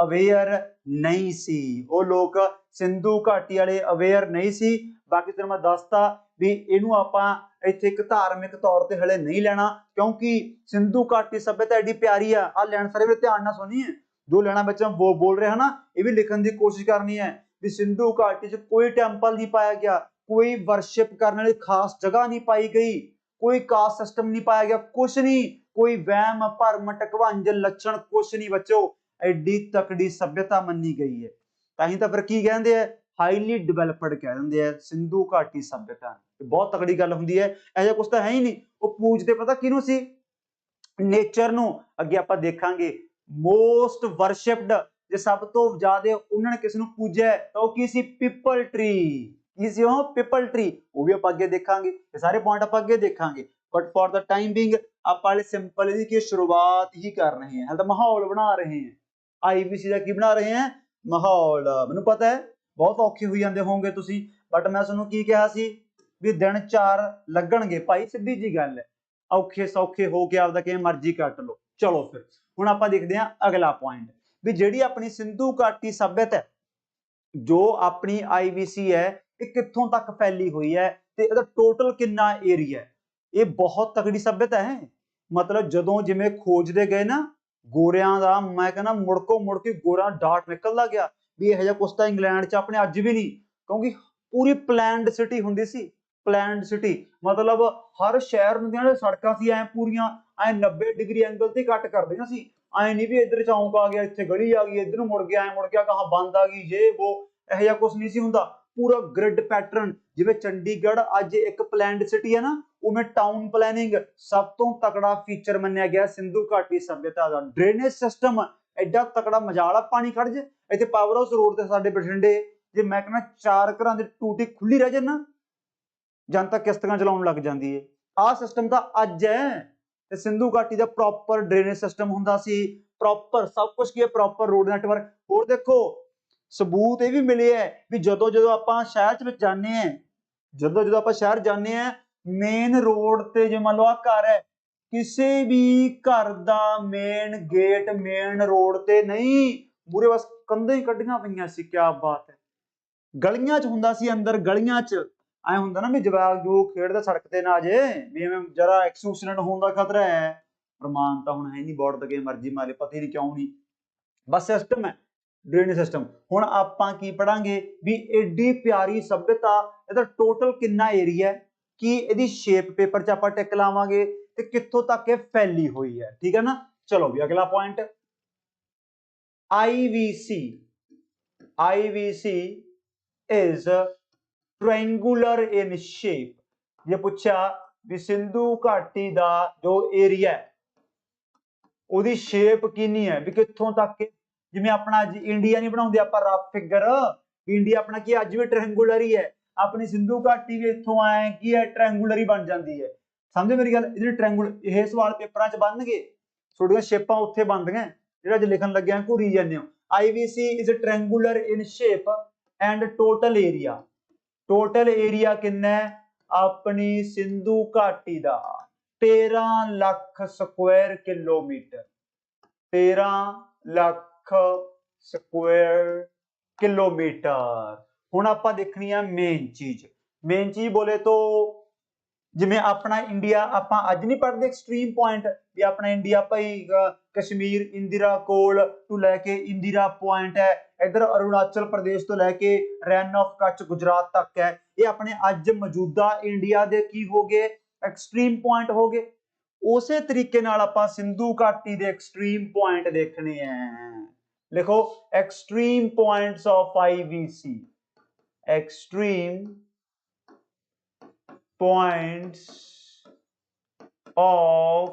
ਅਵੇਅਰ ਨਹੀਂ ਸੀ, ਉਹ ਲੋਕ ਸਿੰਧੂ ਘਾਟੀ ਵਾਲੇ ਅਵੇਅਰ ਨਹੀਂ ਸੀ। ਬਾਕੀ ਤੈਨੂੰ ਮੈਂ ਦੱਸਤਾ ਵੀ ਇਹਨੂੰ ਆਪਾਂ ਇੱਥੇ ਇੱਕ ਧਾਰਮਿਕ ਤੌਰ ਤੇ ਹਲੇ ਨਹੀਂ ਲੈਣਾ, ਕਿਉਂਕਿ ਸਿੰਧੂ ਘਾਟੀ ਸਭਿਅਤਾ ਐਡੀ ਪਿਆਰੀ ਆ। ਆਹ ਲੈਣ ਸਾਰੇ ਵੀ ਧਿਆਨ ਨਾਲ ਸੁਣੀਏ, ਜੋ ਲੈਣਾ ਬੱਚਾ ਬੋਲ ਰਿਹਾ ਨਾ, ਇਹ ਵੀ ਲਿਖਣ ਦੀ ਕੋਸ਼ਿਸ਼ ਕਰਨੀ ਹੈ ਵੀ ਸਿੰਧੂ ਘਾਟੀ 'ਚ ਕੋਈ ਟੈਂਪਲ ਨਹੀਂ ਪਾਇਆ ਗਿਆ, ਕੋਈ ਵਰਸ਼ਿਪ ਕਰਨ ਵਾਲੀ ਖਾਸ ਜਗ੍ਹਾ ਨਹੀਂ ਪਾਈ ਗਈ, ਕੋਈ ਕਾਸਟ ਸਿਸਟਮ ਨਹੀਂ ਪਾਇਆ ਗਿਆ, ਕੁਛ ਨਹੀਂ, ਕੋਈ ਵਹਿਮ ਭਰਮ ਢਕਵੰਜ ਲੱਛਣ ਕੁਛ ਨਹੀਂ ਬੱਚੋ। ਐਡੀ ਤਕੜੀ ਸਭਿਅਤਾ ਮੰਨੀ ਗਈ ਹੈ, ਤਾਂ ਹੀ ਤਾਂ ਫਿਰ ਕੀ ਕਹਿੰਦੇ ਆ, ਹਾਈਲੀ ਡਿਵੈਲਪਡ ਕਹਿ ਦਿੰਦੇ ਆ ਸਿੰਧੂ ਘਾਟੀ ਸਭਿਅਤਾ। ਬਹੁਤ ਤਕੜੀ ਗੱਲ ਹੁੰਦੀ ਹੈ, ਇਹੋ ਜਿਹਾ ਕੁਛ ਤਾਂ ਹੈ ਹੀ ਨਹੀਂ। ਉਹ ਪੂਜਦੇ ਪਤਾ ਕਿਹਨੂੰ ਸੀ, ਨੇਚਰ ਨੂੰ। ਅੱਗੇ ਆਪਾਂ ਦੇਖਾਂਗੇ ਮੋਸਟ ਵਰਸ਼ਿਪਡ, ਜੇ ਸਭ ਤੋਂ ਜ਼ਿਆਦਾ ਉਹਨਾਂ ਨੇ ਕਿਸ ਨੂੰ ਪੂਜਿਆ ਤਾਂ ਉਹ ਕੀ ਸੀ, ਪੀਪਲ ਟਰੀ। ਕੀ ਸੀ ਉਹ, ਪੀਪਲ ਟਰੀ। ਉਹ ਵੀ ਆਪਾਂ ਅੱਗੇ ਦੇਖਾਂਗੇ, ਇਹ ਸਾਰੇ ਪੁਆਇੰਟ ਆਪਾਂ ਅੱਗੇ ਦੇਖਾਂਗੇ। But for the time being ਆਪਾਂ ਇਹ ਸਿੰਪਲ ਇਹਦੀ ਕੀ ਸ਼ੁਰੂਆਤ ਹੀ ਕਰ ਰਹੇ ਹਾਂ, ਹਾਲੇ ਤਾਂ ਮਾਹੌਲ ਬਣਾ ਰਹੇ ਹਾਂ। ਆਈਬੀਸੀ ਦਾ ਕੀ ਬਣਾ ਰਹੇ ਹਾਂ, ਮਾਹੌਲ। ਮੈਨੂੰ ਪਤਾ ਹੈ ਬਹੁਤ ਔਖੇ ਹੋਈ ਜਾਂਦੇ ਹੋਵੋਗੇ ਤੁਸੀਂ, ਬਟ ਮੈਂ ਤੁਹਾਨੂੰ ਕੀ ਕਿਹਾ ਸੀ ਵੀ ਦਿਨ 4 ਲੱਗਣਗੇ ਭਾਈ, ਸਿੱਧੀ ਜੀ ਗੱਲ ਹੈ। ਔਖੇ ਸੌਖੇ ਹੋ ਕੇ ਆਪਦਾ ਕਿਵੇਂ ਮਰਜ਼ੀ ਕੱਟ ਲਓ। ਚਲੋ ਫਿਰ ਹੁਣ ਆਪਾਂ ਦੇਖਦੇ ਹਾਂ ਅਗਲਾ ਪੁਆਇੰਟ, ਵੀ ਜਿਹੜੀ ਆਪਣੀ ਸਿੰਧੂ ਘਾਟੀ ਸਭਿਅਤਾ ਜੋ ਆਪਣੀ ਆਈਬੀਸੀ ਹੈ, ਇਹ ਕਿੱਥੋਂ ਤੱਕ ਫੈਲੀ ਹੋਈ ਹੈ ਤੇ ਇਹਦਾ ਟੋਟਲ ਕਿੰਨਾ ਏਰੀਆ ਹੈ। ਇਹ ਬਹੁਤ ਤਕੜੀ ਸਭਿਅਤਾ ਹੈ। ਮਤਲਬ ਜਦੋਂ ਜਿਵੇਂ ਖੋਜਦੇ ਗਏ ਨਾ ਗੋਰਿਆਂ ਦਾ, ਮੈਂ ਕਹਿੰਦਾ ਮੁੜਕੋ ਮੁੜ ਕੇ ਗੋਰਾ ਡਾਟ ਨਿਕਲਦਾ ਗਿਆ ਵੀ ਇਹੋ ਜਿਹਾ ਕੁਛ ਤਾਂ ਇੰਗਲੈਂਡ 'ਚ ਆਪਣੇ ਅੱਜ ਵੀ ਨਹੀਂ, ਕਿਉਂਕਿ ਪੂਰੀ ਪਲੈਨਡ ਸਿਟੀ ਹੁੰਦੀ ਸੀ। ਪਲੈਨਡ ਸਿਟੀ ਮਤਲਬ ਹਰ ਸ਼ਹਿਰ ਦੀਆਂ ਸੜਕਾਂ ਸੀ ਐ ਪੂਰੀਆਂ ਐ 90 ਡਿਗਰੀ ਐਂਗਲ ਤੇ ਕੱਟ ਕਰਦੀਆਂ ਸੀ। ਐ ਨਹੀਂ ਵੀ ਇੱਧਰ ਚੌਂਕ ਆ ਗਿਆ, ਇੱਥੇ ਗਲੀ ਆ ਗਈ, ਇੱਧਰ ਨੂੰ ਮੁੜ ਗਿਆ, ਐ ਮੁੜ ਗਿਆ, ਕਹਾਂ ਬੰਦ ਆ ਗਈ, ਜੇ ਉਹ ਇਹੋ ਜਿਹਾ ਕੁਛ ਨਹੀਂ ਸੀ ਹੁੰਦਾ। ਪੂਰਾ ਗ੍ਰਿਡ ਪੈਟਰਨ, ਜਿਵੇਂ ਚੰਡੀਗੜ੍ਹ ਅੱਜ ਇੱਕ ਪਲੈਨਡ ਸਿਟੀ ਹੈ ਨਾ, ਉਵੇਂ ਟਾਊਨ ਪਲੈਨਿੰਗ ਸਭ ਤੋਂ ਤਕੜਾ ਫੀਚਰ ਮੰਨਿਆ ਗਿਆ ਸਿੰਧੂ ਘਾਟੀ ਸਭਿਅਤਾ ਦਾ। ਡਰੇਨੇਜ ਸਿਸਟਮ ਐਡਾ ਤਕੜਾ, ਮਜਾਲ ਆ ਪਾਣੀ ਖੜ ਜੇ। ਇੱਥੇ ਪਾਵਰ ਹਾਊਸ ਰੋਡ ਤੇ ਸਾਡੇ ਬਠਿੰਡੇ ਜੇ ਮੈਂ ਕਹਿੰਦਾ 4 ਘਰਾਂ ਦੀ ਟੂਟੀ ਖੁੱਲੀ ਰਹਿ ਜੇ ਨਾ, ਜਨਤਾ ਕਿਸ਼ਤੀਆਂ ਚਲਾਉਣ ਲੱਗ ਜਾਂਦੀ ਹੈ। ਆਹ ਸਿਸਟਮ ਤਾਂ ਅੱਜ ਹੈ, ਤੇ ਸਿੰਧੂ ਘਾਟੀ ਦਾ ਪ੍ਰੋਪਰ ਡਰੇਨੇਜ ਸਿਸਟਮ ਹੁੰਦਾ ਸੀ, ਪ੍ਰੋਪਰ ਸਭ ਕੁਝ ਕੀ ਹੈ, ਪ੍ਰੋਪਰ ਰੋਡ ਨੈਟਵਰਕ। ਹੋਰ ਦੇਖੋ ਸਬੂਤ ਇਹ ਵੀ ਮਿਲੇ ਹੈ ਵੀ ਜਦੋਂ ਜਦੋਂ ਆਪਾਂ ਸ਼ਹਿਰ ਵਿੱਚ ਜਾਂਦੇ ਹਾਂ, ਜਦੋਂ ਜਦੋਂ ਆਪਾਂ ਸ਼ਹਿਰ ਜਾਂਦੇ ਹਾਂ, ਮੇਨ ਰੋਡ ਤੇ ਜੇ ਮੰਨ ਲਓ ਆਹ ਘਰ ਹੈ, ਕਿਸੇ ਵੀ ਘਰ ਦਾ ਮੇਨ ਗੇਟ ਮੇਨ ਰੋਡ ਤੇ ਨਹੀਂ, ਮੂਰੇ ਬਸ ਕੰਧਾਂ ਹੀ ਕੱਢੀਆਂ ਪਈਆਂ ਸੀ। ਕਿਆ ਬਾਤ ਹੈ। ਗਲੀਆਂ 'ਚ ਹੁੰਦਾ ਸੀ, ਅੰਦਰ ਗਲੀਆਂ 'ਚ ਐ ਹੁੰਦਾ ਨਾ ਵੀ ਜਵਾਕ ਜੋ ਖੇਡਦਾ ਸੜਕ ਤੇ ਨਾ ਜੇ ਵੀ ਐਵੇਂ ਜਰਾ ਐਕਸੀਡੈਂਟ ਹੋਣ ਦਾ ਖਤਰਾ ਹੈ। ਪ੍ਰਮਾਣ ਤਾਂ ਹੁਣ ਹੈ ਨਹੀਂ, ਬੋਰਡ ਤੇ ਮਰਜ਼ੀ ਮਾਰੇ, ਪਤਾ ਨਹੀਂ ਕਿਉਂ ਨਹੀਂ, ਬਸ ਸਿਸਟਮ ਹੈ ਡਰੇਨੇਜ ਸਿਸਟਮ। ਹੁਣ ਆਪਾਂ ਕੀ ਪੜਾਂਗੇ ਵੀ ਏਡੀ ਪਿਆਰੀ ਸਭਿਅਤਾ, ਇਹਦਾ ਟੋਟਲ ਕਿੰਨਾ ਏਰੀਆ ਹੈ, ਕੀ ਇਹਦੀ ਸ਼ੇਪ ਪੇਪਰ 'ਚ ਆਪਾਂ ਟਿਕ ਲਾਵਾਂਗੇ ਤੇ ਕਿੱਥੋਂ ਤੱਕ ਇਹ ਫੈਲੀ ਹੋਈ ਹੈ। ਠੀਕ ਹੈ ਨਾ। ਚਲੋ ਵੀ ਅਗਲਾ point, IVC। IVC is triangular in shape। ਜੇ ਪੁੱਛਿਆ ਵੀ ਸਿੰਧੂ ਘਾਟੀ ਦਾ ਜੋ ਏਰੀਆ ਹੈ ਉਹਦੀ ਸ਼ੇਪ ਕਿੰਨੀ ਹੈ, ਵੀ ਕਿੱਥੋਂ ਤੱਕ, ਜਿਵੇਂ ਆਪਣਾ ਅੱਜ ਇੰਡੀਆ ਨਹੀਂ ਬਣਾਉਂਦੇ ਆਪਾਂ ਰਫ ਫਿਗਰ, ਇੰਡੀਆ ਆਪਣਾ ਕੀ ਅੱਜ ਵੀ ਟ੍ਰਾਇੰਗੂਲਰ ਹੀ ਹੈ, ਆਪਣੀ ਸਿੰਧੂ ਘਾਟੀ ਵੀ ਇੱਥੋਂ ਆਏ ਕੀ ਹੈ, ਟ੍ਰਾਇੰਗੂਲਰ ਹੀ ਬਣ ਜਾਂਦੀ ਹੈ। ਸਮਝੇ ਮੇਰੀ ਗੱਲ। ਇਹਦੇ ਟ੍ਰਾਇੰਗੂਲਰ ਇਹ ਸਵਾਲ ਪੇਪਰਾਂ 'ਚ ਬਣਨਗੇ, ਤੁਹਾਡੀਆਂ ਸ਼ੇਪਾਂ ਉੱਥੇ ਬਣਦੀਆਂ, ਜਿਹੜਾ ਅੱਜ ਲਿਖਣ ਲੱਗਿਆ ਘੁਰੀ ਜਾਂਦੇ ਹੋ। IVC is triangular in shape and total area। Total area ਕਿੰਨਾ ਹੈ ਆਪਣੀ ਸਿੰਧੂ ਘਾਟੀ ਦਾ, 13 lakh Square kilometre. 13 lakh Square kilometre. ਹੁਣ ਆਪਾਂ ਦੇਖਣੀ ਆ ਮੇਨ ਚੀਜ਼। ਮੇਨ ਚੀਜ਼ ਬੋਲੇ ਤੋਂ ਜਿਵੇਂ ਆਪਣਾ ਇੰਡੀਆ ਆਪਾਂ ਅੱਜ ਨਹੀਂ ਪੜ੍ਹਦੇ ਐਕਸਟ੍ਰੀਮ ਪੁਆਇੰਟ, ਵੀ ਆਪਣਾ ਇੰਡੀਆ ਭਾਈ ਕਸ਼ਮੀਰ ਇੰਦਰਾ ਕੋਲ ਤੋਂ ਲੈ ਕੇ ਇੰਦਰਾ ਪੁਆਇੰਟ ਹੈ, ਇਧਰ ਅਰੁਣਾਚਲ ਪ੍ਰਦੇਸ਼ ਤੋਂ ਲੈ ਕੇ ਰੈਨ ਆਫ ਕੱਚ ਗੁਜਰਾਤ ਤੱਕ ਹੈ। ਇਹ ਆਪਣੇ ਅੱਜ ਮੌਜੂਦਾ ਇੰਡੀਆ ਦੇ ਕੀ ਹੋ ਗਏ, ਐਕਸਟ੍ਰੀਮ ਪੁਆਇੰਟ ਹੋ ਗਏ। ਉਸੇ ਤਰੀਕੇ ਨਾਲ ਆਪਾਂ ਸਿੰਧੂ ਘਾਟੀ ਦੇ ਐਕਸਟ੍ਰੀਮ ਪੁਆਇੰਟ ਦੇਖਣੇ ਆ। ਲਿਖੋ extreme points of IVC। Extreme points of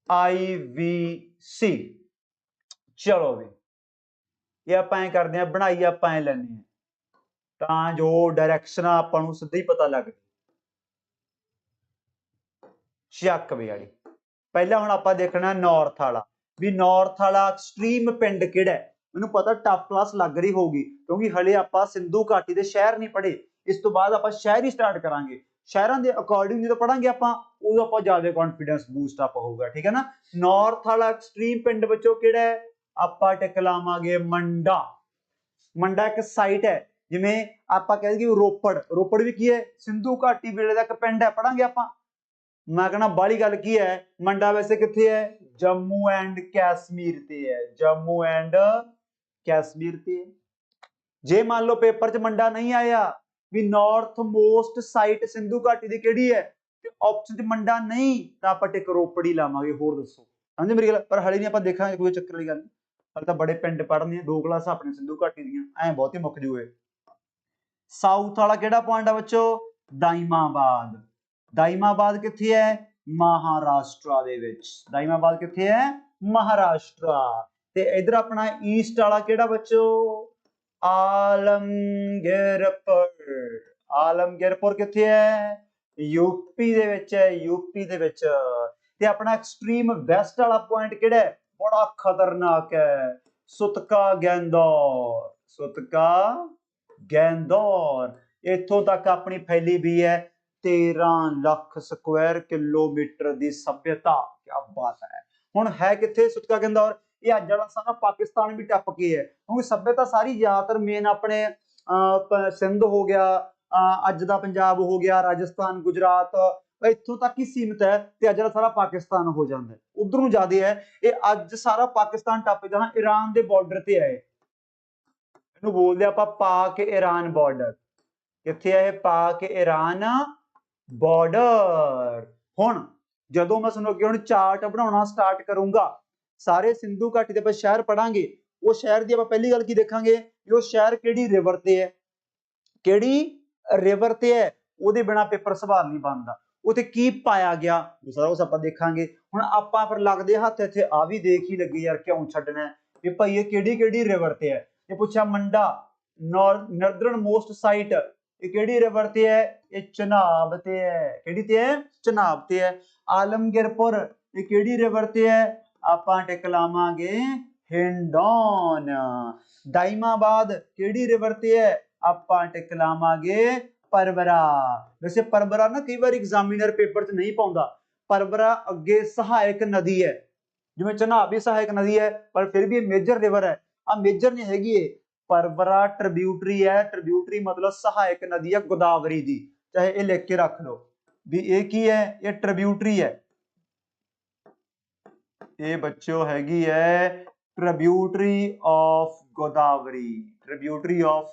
IVC। चलो भी ये आप ऐ करते हैं, बनाई आप ऐ लैने हैं ਤਾਂ जो डायरैक्शन ਆਪਾਂ ਨੂੰ ਸਿੱਧਾ ਹੀ पता लग ਚੱਕ ਬਿਆੜੀ। ਪਹਿਲਾਂ ਹੁਣ ਆਪਾਂ ਦੇਖਣਾ ਨਾਰਥ ਵਾਲਾ, ਵੀ ਨਾਰਥ ਵਾਲਾ ਐਕਸਟ੍ਰੀਮ ਪਿੰਡ ਕਿਹੜਾ ਹੈ। ਮੈਨੂੰ ਪਤਾ ਟਫ ਕਲਾਸ ਲੱਗ ਰਹੀ ਹੋਊਗੀ ਕਿਉਂਕਿ ਹਲੇ ਆਪਾਂ ਸਿੰਧੂ ਘਾਟੀ ਦੇ ਸ਼ਹਿਰ ਨਹੀਂ ਪੜ੍ਹੇ, ਇਸ ਤੋਂ ਬਾਅਦ ਆਪਾਂ ਸ਼ਹਿਰ ਹੀ ਸਟਾਰਟ ਕਰਾਂਗੇ। ਸ਼ਹਿਰਾਂ ਦੇ ਅਕੋਰਡਿੰਗ ਜਦੋਂ ਪੜਾਂਗੇ ਆਪਾਂ ਉਦੋਂ ਆਪਾਂ ਜ਼ਿਆਦਾ ਕੌਨਫੀਡੈਂਸ ਬੂਸਟ ਅਪ ਹੋਊਗਾ, ਠੀਕ ਹੈ ਨਾ। ਨਾਰਥ ਵਾਲਾ ਐਕਸਟ੍ਰੀਮ ਪਿੰਡ ਵਿੱਚੋਂ ਕਿਹੜਾ ਹੈ, ਆਪਾਂ ਟਿਕ ਲਾਵਾਂਗੇ ਮੰਡਾ। ਮੰਡਾ ਇੱਕ ਸਾਈਟ ਹੈ, ਜਿਵੇਂ ਆਪਾਂ ਕਹਿ ਦਈਏ ਰੋਪੜ, ਰੋਪੜ ਵੀ ਕੀ ਹੈ, ਸਿੰਧੂ ਘਾਟੀ ਵੇਲੇ ਦਾ ਇੱਕ ਪਿੰਡ ਹੈ, ਪੜਾਂਗੇ ਆਪਾਂ। मैं कहना बाली गल की है, मंडा वैसे किथे है, जम्मू एंड कैश्मीर ते है, जम्मू एंड कैश्मीर ते है। जे मान लो पेपर च मंडा नहीं आया भी नॉर्थ मोस्ट साइट सिंधु घाटी दी केड़ी है ते ऑप्शन च मंडा नहीं तो आप टिक रोपड़ ही लावांगे। होर दसो समझे मेरी गल, पर हले नहीं आपां देखांगे, कोई चक्कर वाली गल नहीं, हले तां बड़े पिंड पढ़ने, 2 क्लास अपने सिंधु घाटी दियां ऐ बहुत ही मुक जूए। साउथ वाला केड़ा पॉइंट है बच्चों, दाइमाबाद। दाइमाबाद किथे है, महाराष्ट्र दे विच। दाइमाबाद किथे है, महाराष्ट्र। ते इधर अपना ईस्ट वाला केड़ा बच्चों, आलमगीरपुर। आलमगीरपुर किथे है, यूपी दे विच है, यूपी दे विच। ते अपना एक्सट्रीम वेस्ट वाला पॉइंट केड़ा है, बड़ा खतरनाक है, सुतका गैंदौर। सुतका गैंदौर, इथों तक अपनी फैली भी है 13 ਲੱਖ ਸਕੁਆਇਰ ਕਿਲੋਮੀਟਰ ਦੀ ਸਭਿਅਤਾ। क्या बात है। ਹੁਣ ਹੈ ਕਿੱਥੇ ਸੁਤਕਾ ਗੈਂਦੌਰ, ਇਹ ਅੱਜ ਵਾਲਾ ਸਾਰਾ ਪਾਕਿਸਤਾਨ ਵੀ ਟੱਪ ਕੇ ਹੈ, ਕਿਉਂਕਿ ਸਭਿਅਤਾ ਸਾਰੀ ਜ਼ਿਆਦਾਤਰ ਮੇਨ ਆਪਣੇ ਸਿੰਧ ਹੋ ਗਿਆ, ਅੱਜ ਦਾ ਪੰਜਾਬ ਹੋ ਗਿਆ, ਰਾਜਸਥਾਨ, ਗੁਜਰਾਤ, ਇੱਥੋਂ ਤੱਕ ਹੀ ਸੀਮਿਤ ਹੈ ਤੇ ਅੱਜ ਦਾ ਸਾਰਾ ਪਾਕਿਸਤਾਨ ਹੋ ਜਾਂਦਾ ਹੈ। ਉਧਰ ਨੂੰ ਜ਼ਿਆਦਾ ਹੈ, ਇਹ ਅੱਜ ਸਾਰਾ ਪਾਕਿਸਤਾਨ ਟੱਪ ਜਾਣਾ, ਈਰਾਨ ਦੇ ਬਾਰਡਰ ਤੇ ਹੈ। ਇਹਨੂੰ ਬੋਲਦੇ ਆਪਾਂ ਪਾਕ ਈਰਾਨ ਬਾਰਡਰ। ਕਿੱਥੇ ਹੈ ਇਹ, ਪਾਕ ਈਰਾਨ ਬਾਰਡਰ। ਹੁਣ ਜਦੋਂ ਮੈਂ ਤੁਹਾਨੂੰ ਅੱਗੇ ਹੁਣ ਚਾਰਟ ਬਣਾਉਣਾ ਸਟਾਰਟ ਕਰੂੰਗਾ, ਸਾਰੇ ਸਿੰਧੂ ਘਾਟੀ ਦੇ ਆਪਾਂ ਸ਼ਹਿਰ ਪੜਾਂਗੇ, ਉਹ ਸ਼ਹਿਰ ਦੀ ਆਪਾਂ ਪਹਿਲੀ ਗੱਲ ਕੀ ਦੇਖਾਂਗੇ, ਉਹ ਸ਼ਹਿਰ ਕਿਹੜੀ ਰਿਵਰ ਤੇ ਹੈ, ਕਿਹੜੀ ਰਿਵਰ ਤੇ ਹੈ, ਉਹਦੇ ਬਿਨਾ ਪੇਪਰ ਸਵਾਲ ਨਹੀਂ ਬਣਦਾ। ਉਥੇ ਕੀ ਪਾਇਆ ਗਿਆ, ਸਾਰਾ ਕੁਝ ਆਪਾਂ ਦੇਖਾਂਗੇ। ਹੁਣ ਆਪਾਂ ਫਿਰ ਲੱਗਦੇ ਹੱਥ ਇੱਥੇ ਆ ਵੀ ਦੇਖ ਹੀ ਲੱਗੇ ਯਾਰ, ਕਿਉਂ ਛੱਡਣਾ ਵੀ ਭਾਈ, ਇਹ ਕਿਹੜੀ ਕਿਹੜੀ ਰਿਵਰ ਤੇ ਹੈ। ਇਹ ਪੁੱਛਿਆ ਮੰਡਾ ਨਰਦਰਨ ਮੋਸਟ ਸਾਈਟ, ਇਹ ਕਿਹੜੀ ਰਿਵਰ ਤੇ ਹੈ, ਇਹ ਚਨਾਬ ਤੇ ਹੈ। ਕਿਹੜੀ ਤੇ ਹੈ, ਚਨਾਬ ਤੇ ਹੈ। ਆਲਮਗੀਰਪੁਰ ਇਹ ਕਿਹੜੀ ਰਿਵਰ ਤੇ ਹੈ, ਆਪਾਂ ਟਿਕ ਲਾਵਾਂਗੇ ਹਿੰਡੌਨ। दाइमाबाद ਕਿਹੜੀ ਰਿਵਰ ਤੇ ਹੈ, ਆਪਾਂ ਟਿਕ ਲਾਵਾਂਗੇ परवरा। वैसे परवरा ना कई बार एग्जामिनर पेपर च नहीं पाਉਂਦਾ, परवरा ਅੱਗੇ सहायक नदी है, जिवें चनाब भी सहायक नदी है पर फिर भी मेजर रिवर है। आ मेजर नहीं हैगी, परवरा ट्रिब्यूटरी है, ट्रिब्यूटरी मतलब सहायक नदी है गोदावरी दी, चाहे ये लिख के रख लो भी ये की है, ये ट्रिब्यूटरी है, ये बच्चों हैगी है tributary of Godavari, tributary of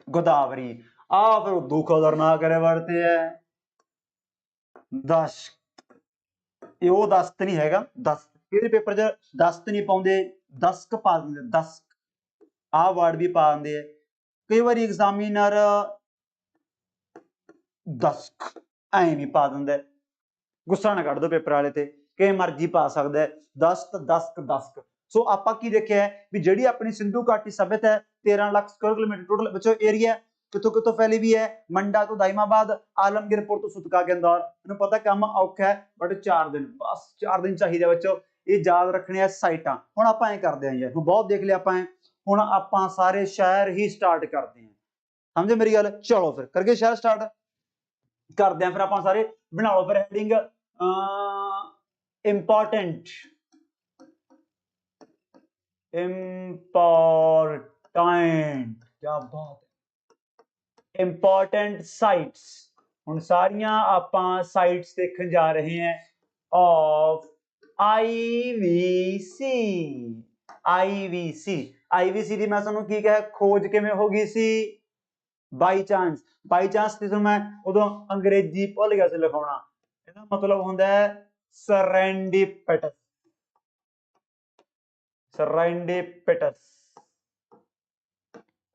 Godavari. आ फिर उदू खतरनाक रिवर ते है दस्क, ये दस्त नहीं हैगा, दस्त ये पेपर च दस्त नहीं पाउंदे, दस्क पा दिंदे, दस्क आ वर्ड भी पा दिंदे। कई बार एग्जामिनर दस्क ऐ भी पा दिंदा, गुस्सा ना कढ दो पेपर वाले ते, कि मर्जी पा सकदा है दस्त, दस्क, दस्क। सो आपां की देखिया है भी जिहड़ी अपनी सिंधु घाटी सभ्यता है 13 लाख स्क्वायर किलोमीटर टोटल बच्चों एरिया कितों कितों फैली भी है, मंडा तो दाइमाबाद, आलमगीरपुर तो सुतका गंदौर। मैनूं पता काम औखा है बट 4 दिन, बस 4 दिन चाहिए बच्चों, ये याद रखने है साइटां। हुण आपां ऐ करदे हां यार, बहुत देख लिया आपां, हुण आपां सारे शहर ही स्टार्ट करते हैं, समझे मेरी गल। चलो फिर करके शहर स्टार्ट करते हैं, फिर आपां सारे बना लो फिर हेडिंग इंपॉर्टेंट, इंपॉर्टेंट, क्या बात है, इंपॉर्टेंट साइट्स। हुण सारियां आपां साइट्स देखण जा रहे हैं ऑफ IVC। IVC, IVC दी मैं तुहानूं की कहा, खोज किवें हो गई सी, बाई चांस। बाई चांस ते मैं उदों अंग्रेजी भुल गया सी लिखाउणा, इहदा मतलब हुंदा है सेरेंडिपिटस, सेरेंडिपिटस,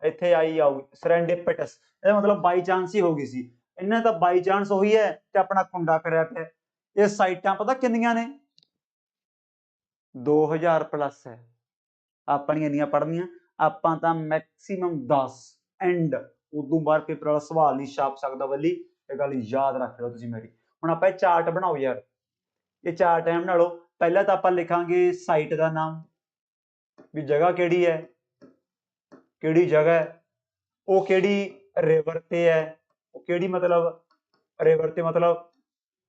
इत्थे आई आऊगी सेरेंडिपिटस, ਇਹਦਾ मतलब बाई चांस ही हो गई सी। इन्हें तो बाई चांस हुई है ते अपना कुंडा करिया पिया, ਇਹ ਸਾਈਟਾਂ ਪਤਾ ਕਿੰਨੀਆਂ ਨੇ 2000 ਪਲੱਸ ਹੈ। ਆਪਣੀਆਂ ਇੰਨੀਆਂ ਪੜ੍ਹਨੀਆਂ, ਆਪਾਂ ਤਾਂ ਮੈਕਸਿਮਮ 10 ਐਂਡ ਉਦੋਂ ਬਾਅਦ ਪੇਪਰ ਵਾਲਾ ਸਵਾਲ ਨਹੀਂ ਛਾਪ ਸਕਦਾ ਬੱਲੀ, ਇਹ ਗੱਲ ਯਾਦ ਰੱਖ ਲਓ ਤੁਸੀਂ ਮੇਰੀ। ਹੁਣ ਆਪਾਂ ਇਹ ਚਾਰਟ ਬਣਾਓ ਯਾਰ, ਇਹ ਚਾਰਟ ਐ ਬਣਾ ਲਓ। ਪਹਿਲਾਂ ਤਾਂ ਆਪਾਂ ਲਿਖਾਂਗੇ ਸਾਈਟ ਦਾ ਨਾਮ, ਵੀ ਜਗ੍ਹਾ ਕਿਹੜੀ ਹੈ, ਕਿਹੜੀ ਜਗ੍ਹਾ ਹੈ, ਉਹ ਕਿਹੜੀ ਰਿਵਰ ਤੇ ਹੈ, ਉਹ ਕਿਹੜੀ ਮਤਲਬ ਰਿਵਰ ਤੇ ਮਤਲਬ